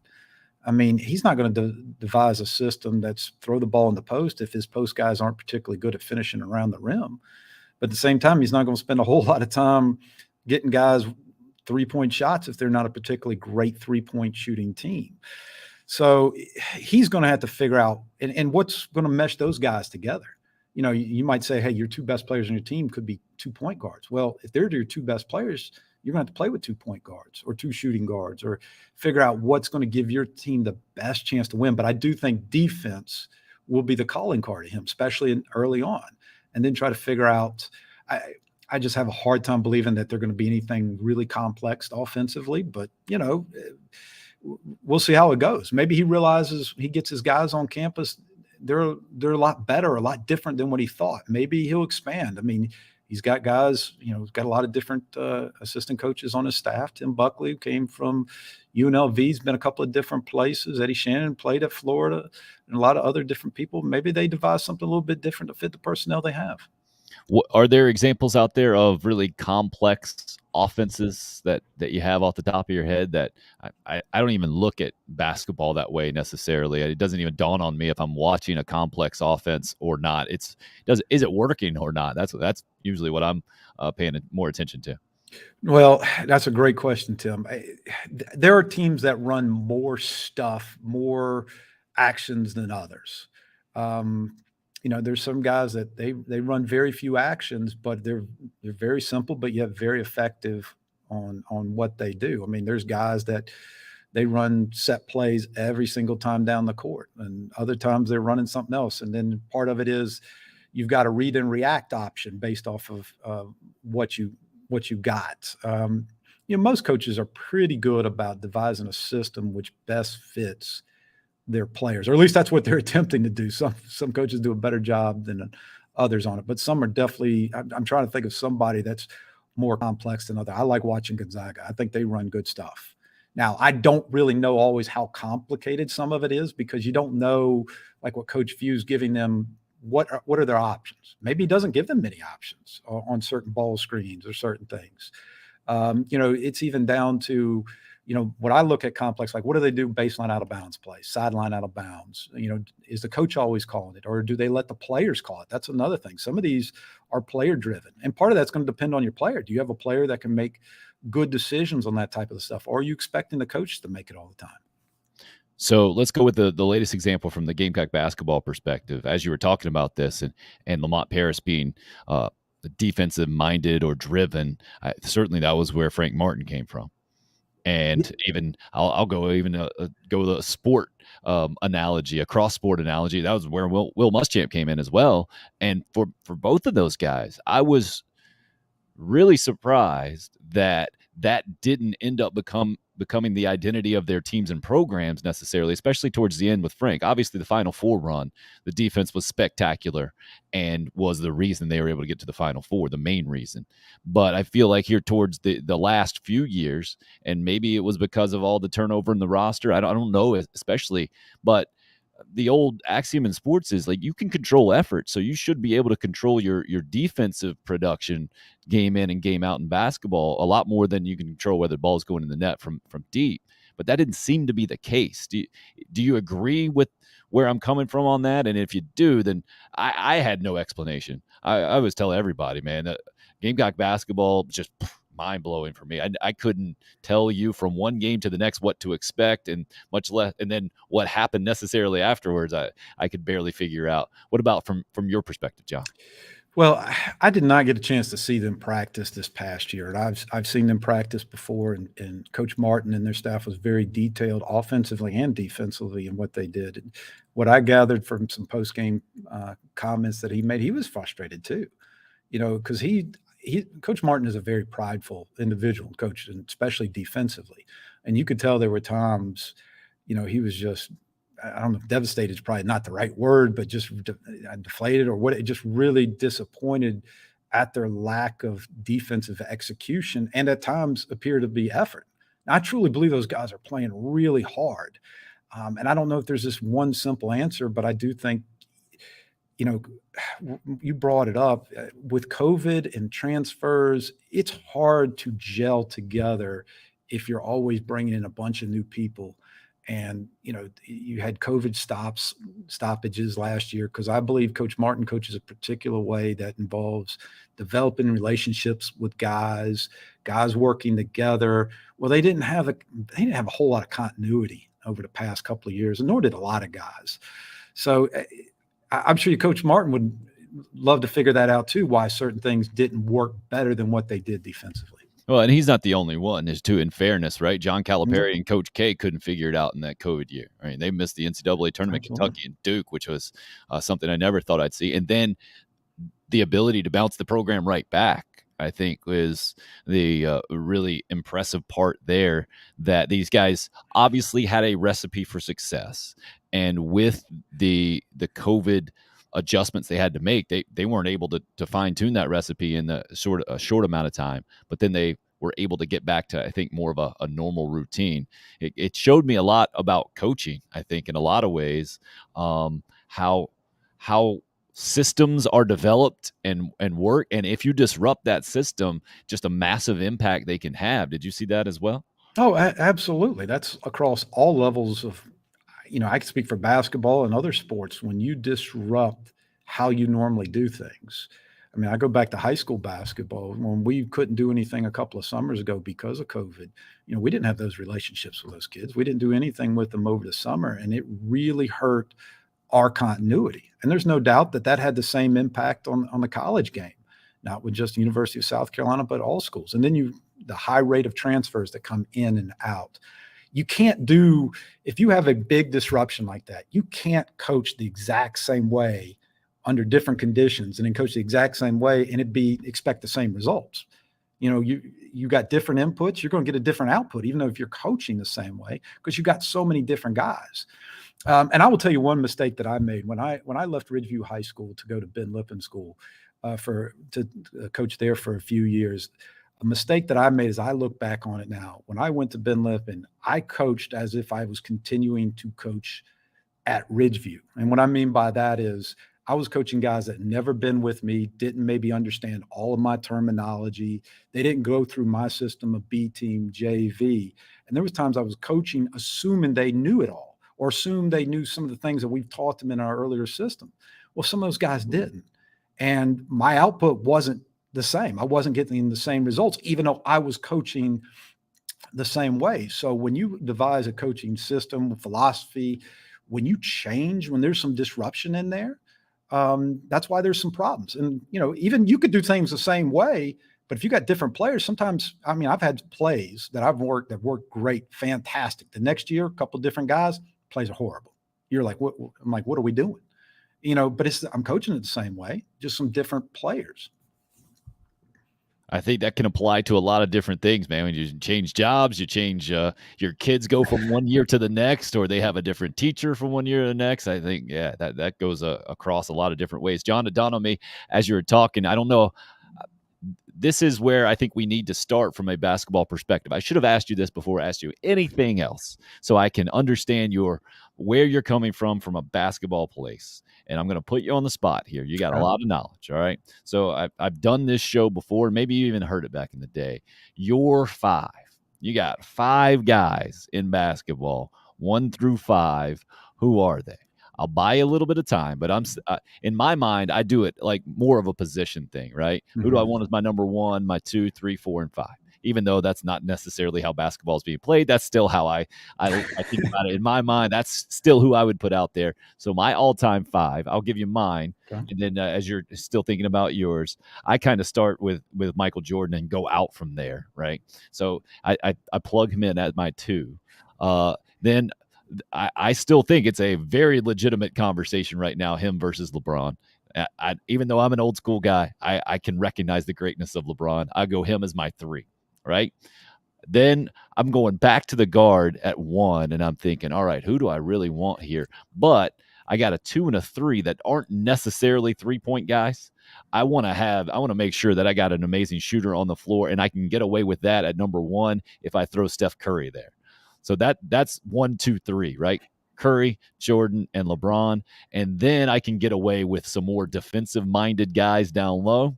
I mean, he's not going to devise a system that's throw the ball in the post if his post guys aren't particularly good at finishing around the rim. But at the same time, he's not going to spend a whole lot of time getting guys 3-point shots if they're not a particularly great 3-point shooting team. So he's going to have to figure out and what's going to mesh those guys together. You might say, hey, your two best players on your team could be 2-point guards. Well, if they're your two best players, you're going to have to play with 2-point guards or 2 shooting guards, or figure out what's going to give your team the best chance to win. But I do think defense will be the calling card to him, especially early on, and then try to figure out. I just have a hard time believing that they're going to be anything really complex offensively, but we'll see how it goes. Maybe he realizes he gets his guys on campus. They're a lot better, a lot different than what he thought. Maybe he'll expand. I mean, he's got guys, he's got a lot of different assistant coaches on his staff. Tim Buckley came from UNLV. He's been a couple of different places. Eddie Shannon played at Florida, and a lot of other different people. Maybe they devise something a little bit different to fit the personnel they have. Are there examples out there of really complex offenses that you have off the top of your head? That I don't even look at basketball that way necessarily. It doesn't even dawn on me if I'm watching a complex offense or not. Is it working or not? That's usually what I'm paying more attention to. Well, that's a great question, Tim. There are teams that run more stuff, more actions than others. There's some guys that they run very few actions, but they're very simple, but yet very effective on what they do. I mean, there's guys that they run set plays every single time down the court, and other times they're running something else. And then part of it is you've got a read and react option based off of what you got. Most coaches are pretty good about devising a system which best fits their players, or at least that's what they're attempting to do. Some coaches do a better job than others on it, but some are definitely. I'm trying to think of somebody that's more complex than other. I like watching Gonzaga. I think they run good stuff. Now, I don't really know always how complicated some of it is, because you don't know, like, what Coach Few's giving them. What are their options? Maybe he doesn't give them many options on certain ball screens or certain things. It's even down to, when I look at complex, like, what do they do baseline out of bounds play, sideline out of bounds? Is the coach always calling it, or do they let the players call it? That's another thing. Some of these are player driven, and part of that's going to depend on your player. Do you have a player that can make good decisions on that type of stuff, or are you expecting the coach to make it all the time? So let's go with the latest example from the Gamecock basketball perspective. As you were talking about this, and Lamont Paris being defensive minded or driven, certainly that was where Frank Martin came from. And even I'll go with a sport analogy, a cross sport analogy. That was where Will Muschamp came in as well. And for both of those guys, I was really surprised that didn't end up becoming the identity of their teams and programs necessarily, especially towards the end with Frank. Obviously, the Final Four run, the defense was spectacular and was the reason they were able to get to the Final Four, the main reason. But I feel like here towards the last few years, and maybe it was because of all the turnover in the roster, I don't know, especially, but the old axiom in sports is, like, you can control effort, so you should be able to control your defensive production game in and game out in basketball a lot more than you can control whether the ball is going in the net from deep. But that didn't seem to be the case. Do you agree with where I'm coming from on that? And if you do, then I had no explanation. I was telling everybody, man, that Gamecock basketball just mind-blowing for me. I couldn't tell you from one game to the next what to expect, and much less, and then what happened necessarily afterwards, I could barely figure out. What about from your perspective, John? Well, I did not get a chance to see them practice this past year, and I've seen them practice before, and Coach Martin and their staff was very detailed offensively and defensively in what they did. And what I gathered from some post-game comments that he made, he was frustrated too, because Coach Martin is a very prideful individual, coach, and especially defensively. And you could tell there were times, he was just, I don't know if devastated is probably not the right word, but just deflated or what, just really disappointed at their lack of defensive execution, and at times appear to be effort. Now, I truly believe those guys are playing really hard. And I don't know if there's this one simple answer, but I do think, you brought it up with COVID and transfers. It's hard to gel together if you're always bringing in a bunch of new people And, you had COVID stoppages last year, because I believe Coach Martin coaches a particular way that involves developing relationships with guys working together. Well, they didn't have a whole lot of continuity over the past couple of years, and nor did a lot of guys. So I'm sure Coach Martin would love to figure that out too, why certain things didn't work better than what they did defensively. Well, and he's not the only one. There's two, in fairness, right? John Calipari and Coach K couldn't figure it out in that COVID year. Right? They missed the NCAA tournament, Kentucky and Duke, which was something I never thought I'd see. And then the ability to bounce the program right back, I think, was the really impressive part there, that these guys obviously had a recipe for success. And with the COVID adjustments they had to make, they weren't able to fine-tune that recipe in a short amount of time, but then they were able to get back to, I think, more of a normal routine. It showed me a lot about coaching, I think, in a lot of ways, how systems are developed and work, and if you disrupt that system, just a massive impact they can have. Did you see that as well? Oh, absolutely. That's across all levels of, I can speak for basketball and other sports. When you disrupt how you normally do things, I mean, I go back to high school basketball when we couldn't do anything a couple of summers ago because of COVID. We didn't have those relationships with those kids. We didn't do anything with them over the summer, and it really hurt our continuity. And there's no doubt that had the same impact on the college game, not with just the University of South Carolina, but all schools. And then the high rate of transfers that come in and out. You can't if you have a big disruption like that, you can't coach the exact same way under different conditions and then coach the exact same way and expect the same results. You got different inputs, you're going to get a different output, even though if you're coaching the same way, because you got so many different guys. And I will tell you one mistake that I made when I left Ridgeview High School to go to Ben Lippen School to coach there for a few years. A mistake that I made is, I look back on it now. When I went to Ben Lippen, I coached as if I was continuing to coach at Ridgeview. And what I mean by that is, I was coaching guys that had never been with me, didn't maybe understand all of my terminology. They didn't go through my system of B team, JV. And there was times I was coaching assuming they knew it all, or assumed they knew some of the things that we've taught them in our earlier system. Well, some of those guys didn't. And my output wasn't the same. I wasn't getting the same results, even though I was coaching the same way. So when you devise a coaching system, philosophy, when you change, when there's some disruption in there, that's why there's some problems. And, even you could do things the same way, but if you got different players, sometimes, I've had plays that I've worked that worked great, fantastic. The next year, a couple of different guys, plays are horrible. You're like, what? I'm like, what are we doing? But I'm coaching it the same way, just some different players. I think that can apply to a lot of different things, man. When you change jobs, you change your kids go from one year to the next, or they have a different teacher from one year to the next. I think, yeah, that goes across a lot of different ways. John, it dawned on me as you were talking, I don't know. This is where I think we need to start from a basketball perspective. I should have asked you this before I asked you anything else, so I can understand where you're coming from a basketball place. And I'm going to put you on the spot here. You got a lot of knowledge, all right? So I've done this show before. Maybe you even heard it back in the day. Your five. You got 5 guys in basketball, 1 through 5. Who are they? I'll buy you a little bit of time, but I'm in my mind, I do it like more of a position thing, right? Mm-hmm. Who do I want as my number 1, my 2, 3, 4, and 5? Even though that's not necessarily how basketball is being played, that's still how I think about it. In my mind, that's still who I would put out there. So my all-time 5, I'll give you mine. Okay. And then as you're still thinking about yours, I kind of start with Michael Jordan and go out from there, right? So I plug him in at my 2. Then I still think it's a very legitimate conversation right now, him versus LeBron. Even though I'm an old school guy, I can recognize the greatness of LeBron. I go him as my 3, right? Then I'm going back to the guard at 1, and I'm thinking, all right, who do I really want here? But I got a 2 and a 3 that aren't necessarily 3-point guys. I want to make sure that I got an amazing shooter on the floor, and I can get away with that at number 1 if I throw Steph Curry there. So that's 1, 2, 3, right? Curry, Jordan, and LeBron. And then I can get away with some more defensive-minded guys down low.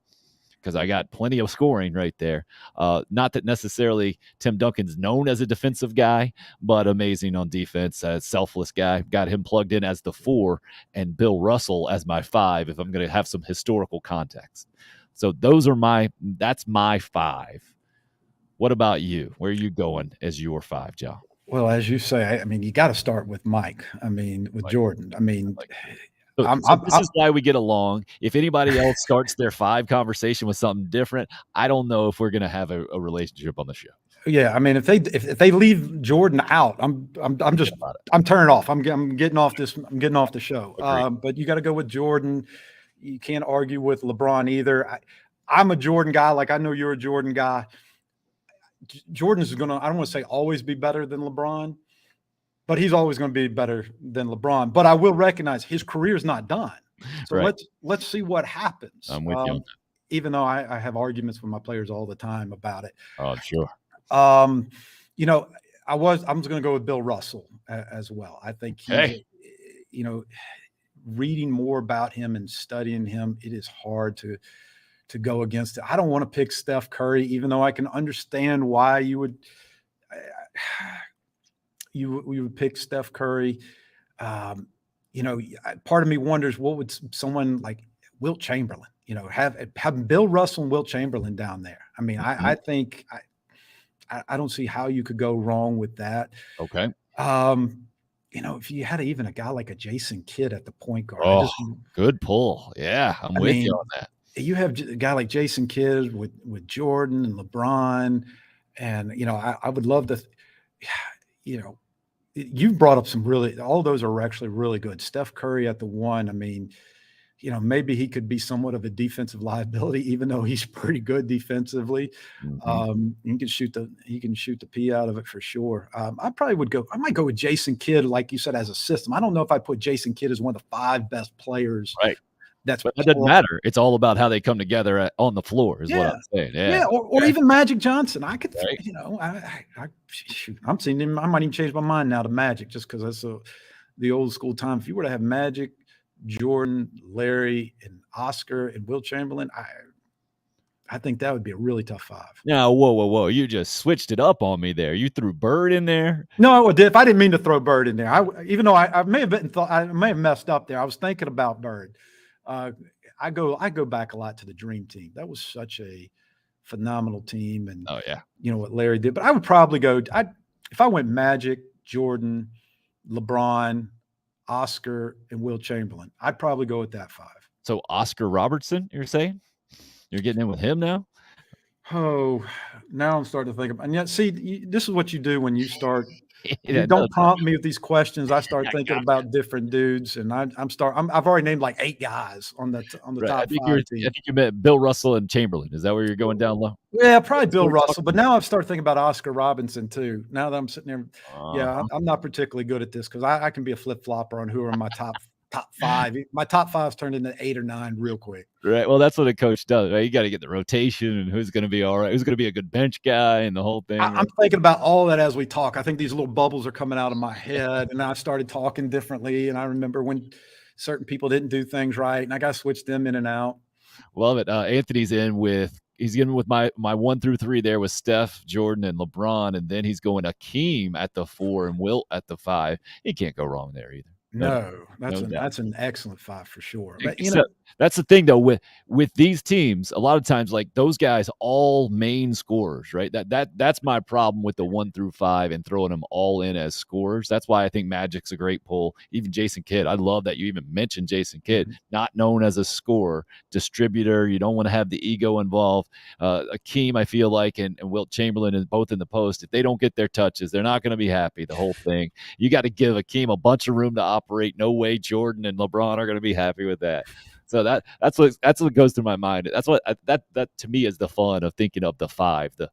because I got plenty of scoring right there. Not that necessarily Tim Duncan's known as a defensive guy, but amazing on defense, a selfless guy. Got him plugged in as the 4 and Bill Russell as my 5 if I'm going to have some historical context. So that's my 5. What about you? Where are you going as your 5, Joe? Well, as you say, I mean, you got to start with Mike. I mean, with Mike. Jordan. I mean, this is why we get along. If anybody else starts their 5 conversation with something different, I don't know if we're going to have a relationship on the show. Yeah, I mean, if they leave Jordan out, I'm turning off. I'm getting off this. I'm getting off the show. But you got to go with Jordan. You can't argue with LeBron either. I'm a Jordan guy. Like I know you're a Jordan guy. Jordan's going to, I don't want to say always be better than LeBron, but he's always going to be better than LeBron. But I will recognize his career is not done. So let's see what happens. I'm with you on that. Even though I have arguments with my players all the time about it. Oh, sure. You know, I'm just going to go with Bill Russell as well. I think you know, reading more about him and studying him, it is hard to go against it. I don't want to pick Steph Curry, even though I can understand why you would pick Steph Curry. You know, part of me wonders what would someone like Wilt Chamberlain, you know, have Bill Russell and Wilt Chamberlain down there. I mean, I think I don't see how you could go wrong with that. Okay. You know, if you had even a guy like a Jason Kidd at the point guard. Good pull. Yeah, I'm with you on that. You have a guy like Jason Kidd with Jordan and LeBron, and you know, I would love to. You know, you've brought up all those are actually really good. Steph Curry at the 1. I mean, you know, maybe he could be somewhat of a defensive liability, even though he's pretty good defensively. He can shoot the P out of it for sure. I might go with Jason Kidd, like you said, as a system. I don't know if I put Jason Kidd as one of the 5 best players. Right. But that doesn't matter. It's all about how they come together on the floor, is what I'm saying. Yeah. Or even Magic Johnson. I could, you know, I'm seeing him. I might even change my mind now to Magic just because that's the old school time. If you were to have Magic, Jordan, Larry, and Oscar and Wilt Chamberlain, I think that would be a really tough 5. Now, whoa! You just switched it up on me there. You threw Bird in there. No, I didn't mean to throw Bird in there. Even though I may have messed up there. I was thinking about Bird. I go back a lot to the Dream Team. That was such a phenomenal team, and you know what Larry did. But I would probably go. If I went Magic, Jordan, LeBron, Oscar, and Wilt Chamberlain, I'd probably go with that 5. So Oscar Robertson, you're saying you're getting in with him now? Oh, now I'm starting to think about. And yet, see, this is what you do when you start. You don't prompt me with these questions. I start thinking about different dudes, and I've already named like 8 guys on the top 5 team. I think you meant Bill Russell and Chamberlain. Is that where you're going down low? Yeah, probably Bill Russell. But now I've started thinking about Oscar Robinson too. Now that I'm sitting there, I'm not particularly good at this because I can be a flip flopper on who are my top 5. My top 5's turned into 8 or 9 real quick. Right. Well, that's what a coach does, right? You got to get the rotation and who's going to be all right, who's going to be a good bench guy and the whole thing. I'm thinking about all that as we talk. I think these little bubbles are coming out of my head, and I started talking differently. And I remember when certain people didn't do things right, and I got to switch them in and out. Love it. Anthony's in with my 1 through 3 there with Steph, Jordan, and LeBron, and then he's going Akeem at the 4 and Wilt at the 5. He can't go wrong there either. No, that's an excellent 5 for sure. But that's the thing though with these teams. A lot of times, like those guys, all main scorers, right? That's my problem with the 1 through 5 and throwing them all in as scorers. That's why I think Magic's a great pull. Even Jason Kidd, I love that you even mentioned Jason Kidd, not known as a scorer, distributor. You don't want to have the ego involved. Akeem, I feel like, and Wilt Chamberlain is both in the post. If they don't get their touches, they're not going to be happy. The whole thing. You got to give Akeem a bunch of room to operate. No way Jordan and LeBron are going to be happy with that. So that's what goes through my mind. That's what that to me is the fun of thinking of the 5, the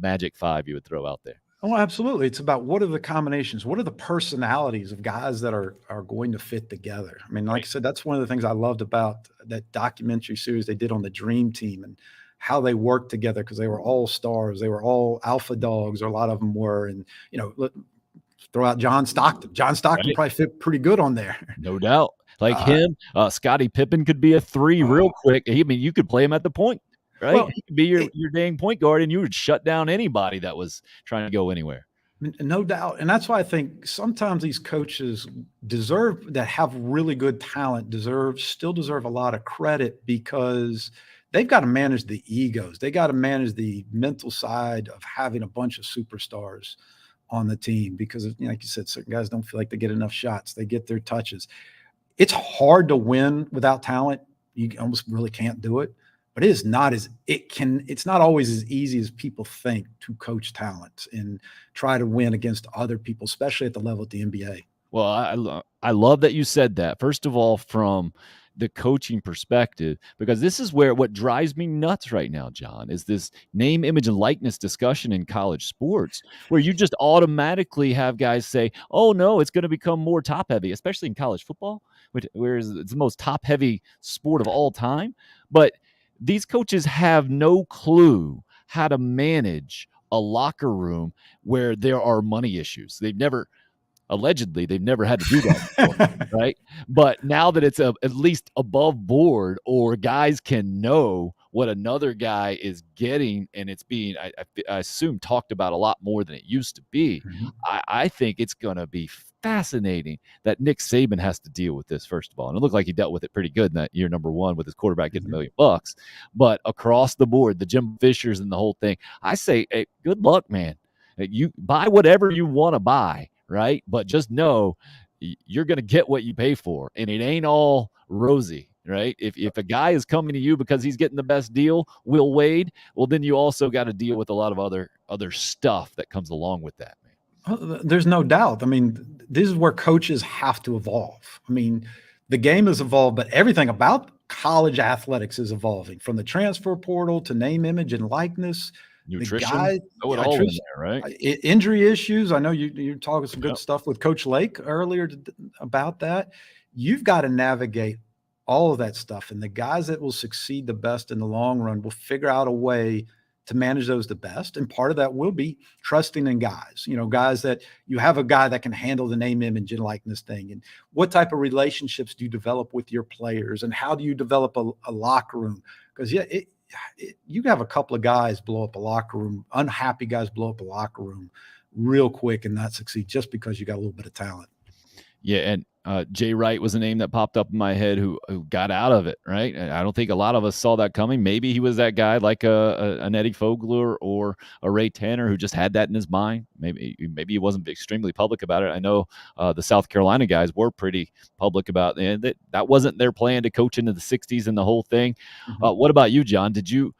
magic 5 you would throw out there. Oh, absolutely. It's about what are the combinations, what are the personalities of guys that are going to fit together. I mean, like I said, that's one of the things I loved about that documentary series they did on the Dream Team and how they worked together because they were all stars, they were all alpha dogs, or a lot of them were, and throw out John Stockton. John Stockton probably fit pretty good on there. No doubt. Like him, Scottie Pippen could be a 3 real quick. I mean, you could play him at the point. right? Well, He could be your dang point guard, and you would shut down anybody that was trying to go anywhere. no doubt. And that's why I think sometimes these coaches that have really good talent still deserve a lot of credit, because they've got to manage the egos. They got to manage the mental side of having a bunch of superstars on the team, because like you said, certain guys don't feel like they get enough shots. They get their touches. It's hard to win without talent. You almost really can't do it. But it's not always as easy as people think to coach talent and try to win against other people, especially at the level at the NBA. Well, I love that you said that. First of all, from the coaching perspective, because this is what drives me nuts right now, John, is this name, image, and likeness discussion in college sports, where you just automatically have guys say, oh, no, it's going to become more top heavy, especially in college football, whereas it's the most top heavy sport of all time. But these coaches have no clue how to manage a locker room where there are money issues. Allegedly, they've never had to do that before, right? But now that it's at least above board, or guys can know what another guy is getting, and it's being, I assume, talked about a lot more than it used to be. Mhm. I think it's going to be fascinating that Nick Saban has to deal with this, first of all. And it looked like he dealt with it pretty good in that year number one with his quarterback getting $1 million. But across the board, the Jim Fishers and the whole thing, I say, hey, good luck, man. You buy whatever you want to buy, right? But just know you're going to get what you pay for, and it ain't all rosy, right? If a guy is coming to you because he's getting the best deal, Will Wade, well, then you also got to deal with a lot of other stuff that comes along with that, man. There's no doubt. I mean, this is where coaches have to evolve. I mean, the game has evolved, but everything about college athletics is evolving, from the transfer portal to name, image, and likeness. Nutrition, throw it all in there, right? Injury issues. I know you're talking some good stuff with Coach Lake earlier about that. You've got to navigate all of that stuff, and the guys that will succeed the best in the long run will figure out a way to manage those the best. And part of that will be trusting in guys, guys that you have a guy that can handle the name, image, and likeness thing. And what type of relationships do you develop with your players, and how do you develop a locker room? Because you have a couple of guys blow up a locker room, unhappy guys blow up a locker room real quick and not succeed just because you got a little bit of talent. Yeah, and Jay Wright was a name that popped up in my head who got out of it, right? And I don't think a lot of us saw that coming. Maybe he was that guy like an Eddie Fogler or a Ray Tanner who just had that in his mind. Maybe he wasn't extremely public about it. I know the South Carolina guys were pretty public about it. That wasn't their plan to coach into the 60s and the whole thing. Mm-hmm. What about you, John? Did you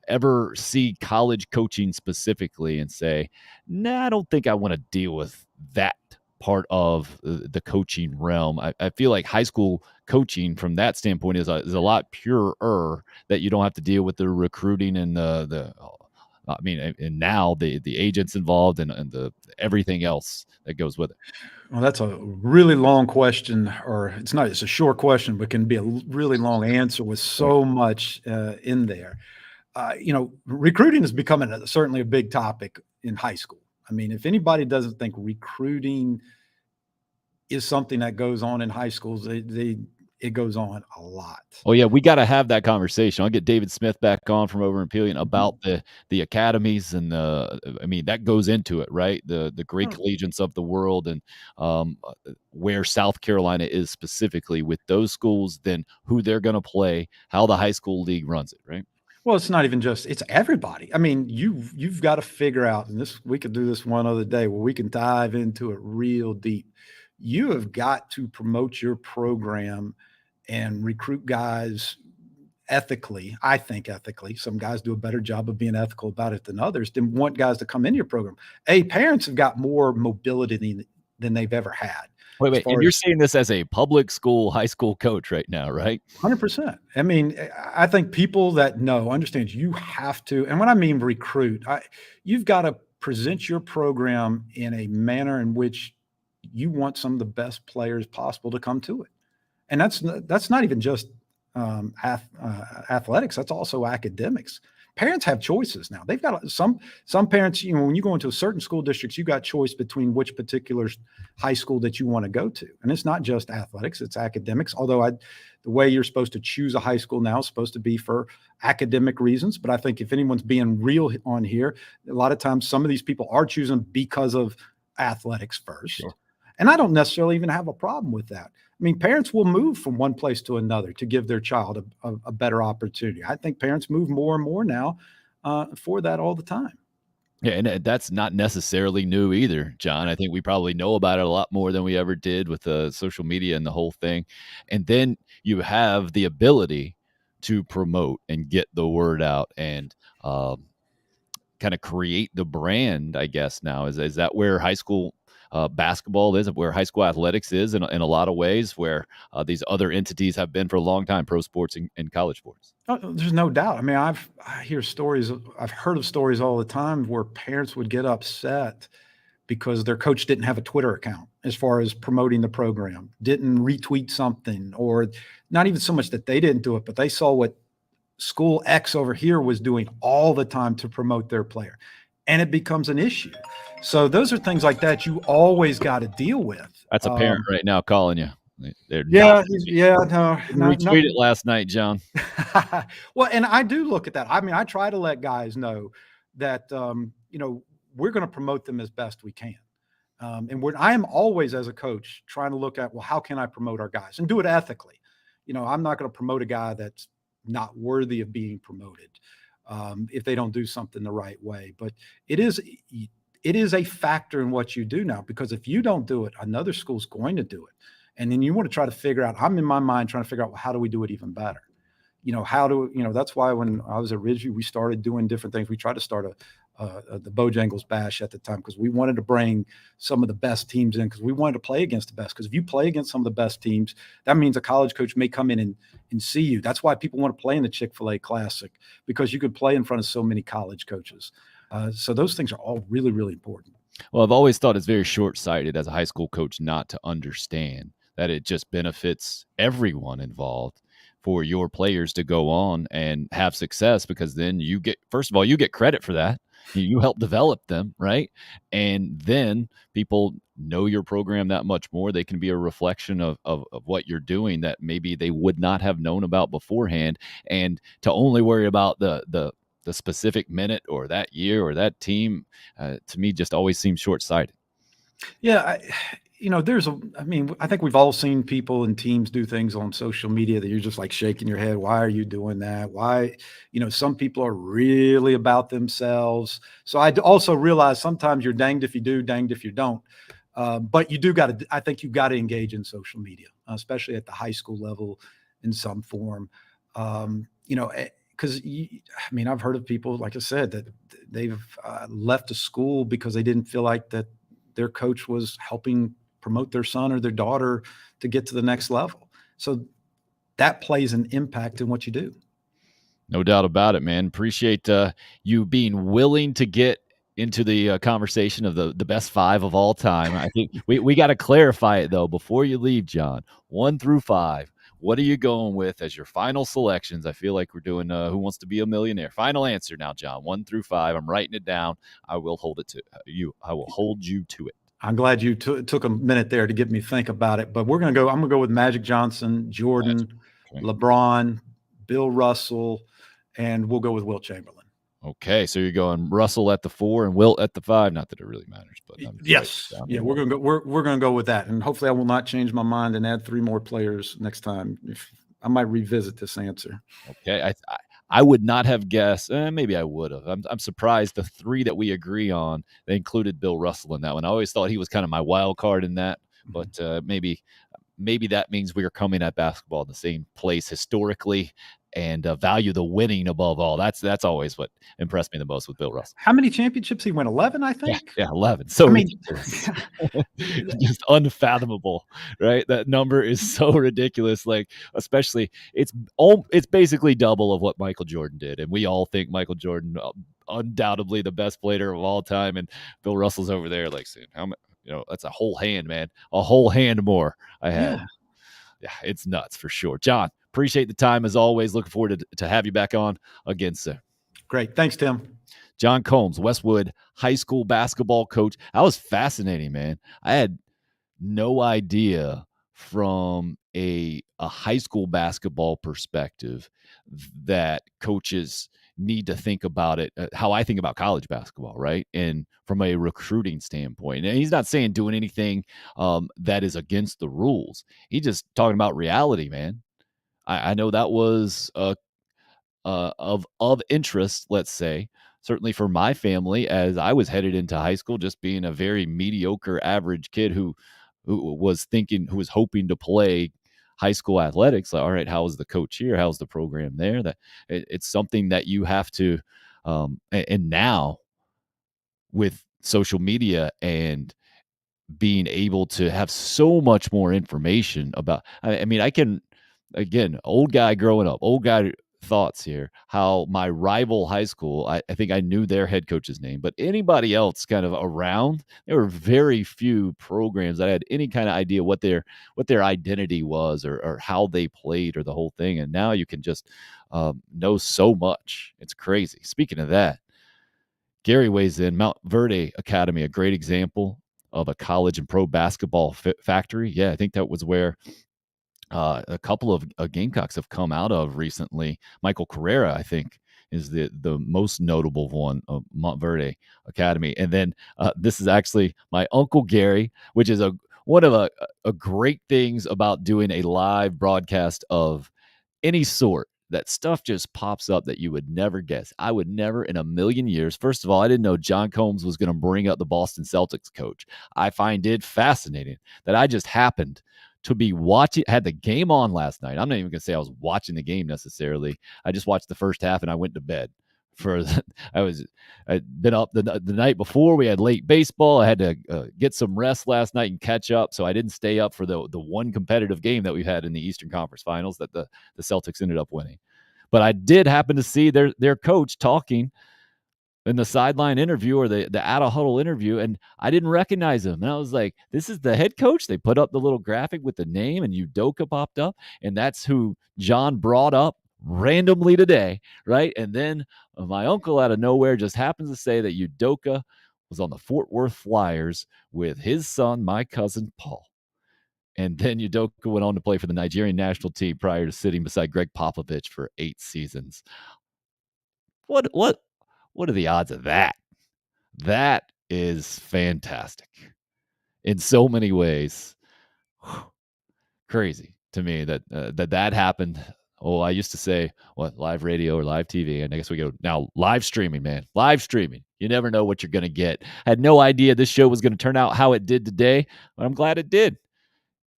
ever see college coaching specifically and say, nah, I don't think I want to deal with that part of the coaching realm? I feel like high school coaching from that standpoint is a lot purer, that you don't have to deal with the recruiting and and now the agents involved and the everything else that goes with it. Well, that's a really long question, or it's a short question, but can be a really long answer with so much in there. Recruiting is becoming certainly a big topic in high school. I mean, if anybody doesn't think recruiting is something that goes on in high schools, it goes on a lot. Oh yeah, we got to have that conversation. I'll get David Smith back on from over in Pelion about the academies and that goes into it, right? The great collegians of the world, and where South Carolina is specifically with those schools, then who they're going to play, how the high school league runs it, right? Well, it's not even just, it's everybody. I mean, you've got to figure out, and we could do this one other day where we can dive into it real deep. You have got to promote your program and recruit guys ethically. I think ethically. Some guys do a better job of being ethical about it than others. Then want guys to come into your program. Parents have got more mobility than they've ever had. Wait, and you're saying this as a public school, high school coach right now, right? 100%. I mean, I think people that understand you have to, and when I mean recruit, you've got to present your program in a manner in which you want some of the best players possible to come to it. And that's not even just athletics. That's also academics. parents have choices now. They've got some parents, when you go into a certain school districts, you got choice between which particular high school that you want to go to. And it's not just athletics, it's academics. Although the way you're supposed to choose a high school now is supposed to be for academic reasons. But I think if anyone's being real on here, a lot of times some of these people are choosing because of athletics first. Sure. And I don't necessarily even have a problem with that. I mean, parents will move from one place to another to give their child a better opportunity. I think parents move more and more now for that all the time. Yeah, and that's not necessarily new either, John. I think we probably know about it a lot more than we ever did with social media and the whole thing. And then you have the ability to promote and get the word out and kind of create the brand, I guess, now. Is that where high school basketball is, where high school athletics is in a lot of ways, where these other entities have been for a long time, pro sports and college sports? Oh, there's no doubt. I mean, I've heard of stories all the time where parents would get upset because their coach didn't have a Twitter account as far as promoting the program, didn't retweet something, or not even so much that they didn't do it, but they saw what school X over here was doing all the time to promote their player. And it becomes an issue. So those are things like that you always got to deal with. That's a parent right now calling you. No. Retweet it last night, John. Well, and I do look at that. I mean, I try to let guys know that, we're going to promote them as best we can. And I am always, as a coach, trying to look at, well, how can I promote our guys and do it ethically? I'm not going to promote a guy that's not worthy of being promoted if they don't do something the right way. But it is a factor in what you do now, because if you don't do it, another school's going to do it. And then you want to try to figure out, I'm in my mind trying to figure out, well, how do we do it even better? That's why when I was at Ridgeview, we started doing different things. We tried to start the Bojangles Bash at the time because we wanted to bring some of the best teams in, because we wanted to play against the best. Because if you play against some of the best teams, that means a college coach may come in and see you. That's why people want to play in the Chick-fil-A Classic, because you could play in front of so many college coaches. So those things are all really, really important. Well, I've always thought it's very short-sighted as a high school coach not to understand that it just benefits everyone involved for your players to go on and have success, because then you get credit for that. You help develop them, right? And then people know your program that much more. They can be a reflection of what you're doing that maybe they would not have known about beforehand. And to only worry about the specific minute or that year or that team, to me, just always seems short-sighted. Yeah, I think we've all seen people and teams do things on social media that you're just like shaking your head. Why are you doing that? Why, some people are really about themselves. So I also realize sometimes you're danged if you do, danged if you don't. But I think you've got to engage in social media, especially at the high school level in some form. Because I've heard of people, like I said, that they've left a school because they didn't feel like that their coach was helping promote their son or their daughter to get to the next level. So that plays an impact in what you do. No doubt about it, man. Appreciate you being willing to get into the conversation of the best five of all time. I think we got to clarify it, though, before you leave, John. 1 through 5. What are you going with as your final selections? I feel like we're doing Who Wants to Be a Millionaire. Final answer now, John. 1 through 5. I'm writing it down. I will hold it to you. I will hold you to it. I'm glad you took a minute there to get me to think about it. But I'm going to go with Magic Johnson, Jordan, okay, LeBron, Bill Russell, and we'll go with Wilt Chamberlain. Okay, so you're going Russell at the 4 and Wilt at the 5. Not that it really matters, but yes, yeah, we're going to go with that, and hopefully I will not change my mind and add 3 more players next time. I might revisit this answer. Okay, I would not have guessed. Maybe I would have. I'm surprised the 3 that we agree on, they included Bill Russell in that one. I always thought he was kind of my wild card in that, but maybe that means we are coming at basketball in the same place historically and value the winning above all. That's always what impressed me the most with Bill Russell. How many championships he won? 11, I think. Yeah, 11. So just unfathomable, right? That number is so ridiculous. Like, especially it's basically double of what Michael Jordan did, and we all think Michael Jordan undoubtedly the best player of all time, and Bill Russell's over there like saying, "How much?" That's a whole hand, man. A whole hand more I had. Yeah, it's nuts for sure. John, appreciate the time as always. Looking forward to have you back on again soon. Great. Thanks, Tim. John Combs, Westwood high school basketball coach. That was fascinating, man. I had no idea from a high school basketball perspective that coaches need to think about it how I think about college basketball, right? And from a recruiting standpoint. And he's not saying doing anything that is against the rules. He's just talking about reality, man. I know that was of interest, let's say, certainly for my family, as I was headed into high school, just being a very mediocre, average kid who was hoping to play high school athletics. Like, all right, how's the coach here? How's the program there? That it's something that you have to, and now with social media and being able to have so much more information about, I mean, I can, again, old guy growing up, old guy thoughts here, how my rival high school, I think I knew their head coach's name, but anybody else kind of around, there were very few programs that I had any kind of idea what their identity was or how they played or the whole thing. And now you can just know so much. It's crazy. Speaking of that, Gary weighs in. Mount Verde Academy, a great example of a college and pro basketball factory. Yeah, I think that was where a couple of Gamecocks have come out of recently. Michael Carrera, I think, is the most notable one of Mount Verde Academy. And then this is actually my Uncle Gary, which is one of a great things about doing a live broadcast of any sort. That stuff just pops up that you would never guess. I would never in a million years. First of all, I didn't know John Combs was going to bring up the Boston Celtics coach. I find it fascinating that I just happened to be watching, had the game on last night. I'm not even going to say I was watching the game necessarily. I just watched the first half and I went to bed. I'd been up the night before. We had late baseball. I had to get some rest last night and catch up. So I didn't stay up for the one competitive game that we've had in the Eastern Conference Finals that the Celtics ended up winning. But I did happen to see their coach talking in the sideline interview or the out of huddle interview, and I didn't recognize him. And I was like, this is the head coach. They put up the little graphic with the name, and Udoka popped up, and that's who John brought up randomly today, right? And then my uncle out of nowhere just happens to say that Udoka was on the Fort Worth Flyers with his son, my cousin Paul. And then Udoka went on to play for the Nigerian national team prior to sitting beside Greg Popovich for 8 seasons. What are the odds of that? That is fantastic in so many ways. Crazy to me that that happened. Oh, I used to say, what, live radio or live TV? And I guess we go now live streaming, man. Live streaming. You never know what you're going to get. Had no idea this show was going to turn out how it did today, but I'm glad it did.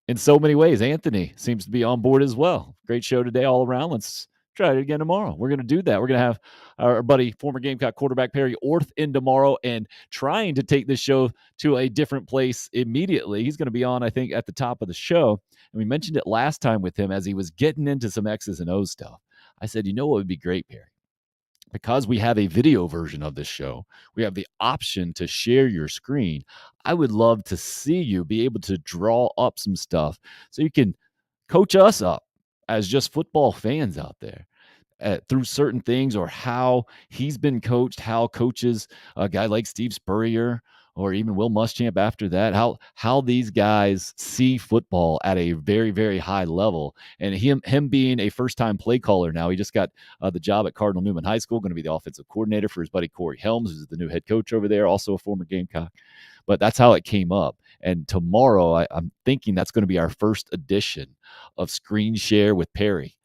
In so many ways, Anthony seems to be on board as well. Great show today all around. Let's try it again tomorrow. We're going to do that. We're going to have our buddy, former Gamecock quarterback Perry Orth in tomorrow and trying to take this show to a different place immediately. He's going to be on, I think, at the top of the show. And we mentioned it last time with him as he was getting into some X's and O's stuff. I said, you know what would be great, Perry? Because we have a video version of this show, we have the option to share your screen. I would love to see you be able to draw up some stuff so you can coach us up as just football fans out there through certain things, or how he's been coached, how coaches a guy like Steve Spurrier or even Will Muschamp after that, how these guys see football at a very, very high level. And him being a first-time play caller now, he just got the job at Cardinal Newman High School, going to be the offensive coordinator for his buddy Corey Helms, who's the new head coach over there, also a former Gamecock. But that's how it came up. And tomorrow, I'm thinking that's going to be our first edition of Screen Share with Perry.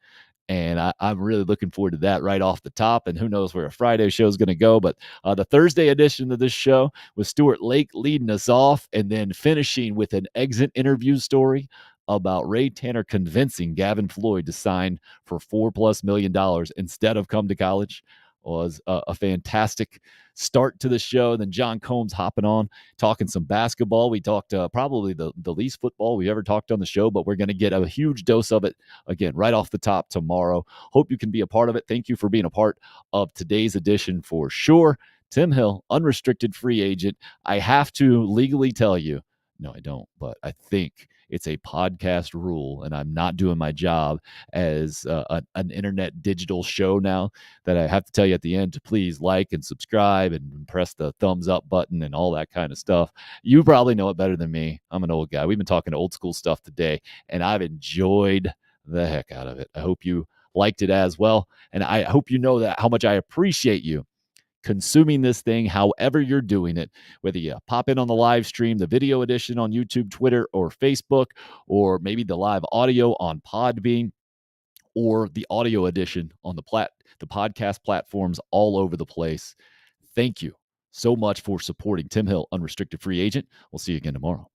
And I'm really looking forward to that right off the top. And who knows where a Friday show is going to go. But the Thursday edition of this show with Stuart Lake leading us off and then finishing with an exit interview story about Ray Tanner convincing Gavin Floyd to sign for $4+ million instead of come to college was a fantastic start to the show. And then John Combs hopping on, talking some basketball. We talked probably the least football we ever talked on the show, but we're going to get a huge dose of it again right off the top tomorrow. Hope you can be a part of it. Thank you for being a part of today's edition for sure. Tim Hill, unrestricted free agent. I have to legally tell you, no, I don't, but I think It's a podcast rule, and I'm not doing my job as an internet digital show now that I have to tell you at the end to please like and subscribe and press the thumbs up button and all that kind of stuff. You probably know it better than me. I'm an old guy. We've been talking old school stuff today, and I've enjoyed the heck out of it. I hope you liked it as well, and I hope you know that how much I appreciate you consuming this thing however you're doing it, whether you pop in on the live stream, the video edition on YouTube, Twitter, or Facebook, or maybe the live audio on Podbean, or the audio edition on the podcast platforms all over the place. Thank you so much for supporting Tim Hill, Unrestricted Free Agent. We'll see you again tomorrow.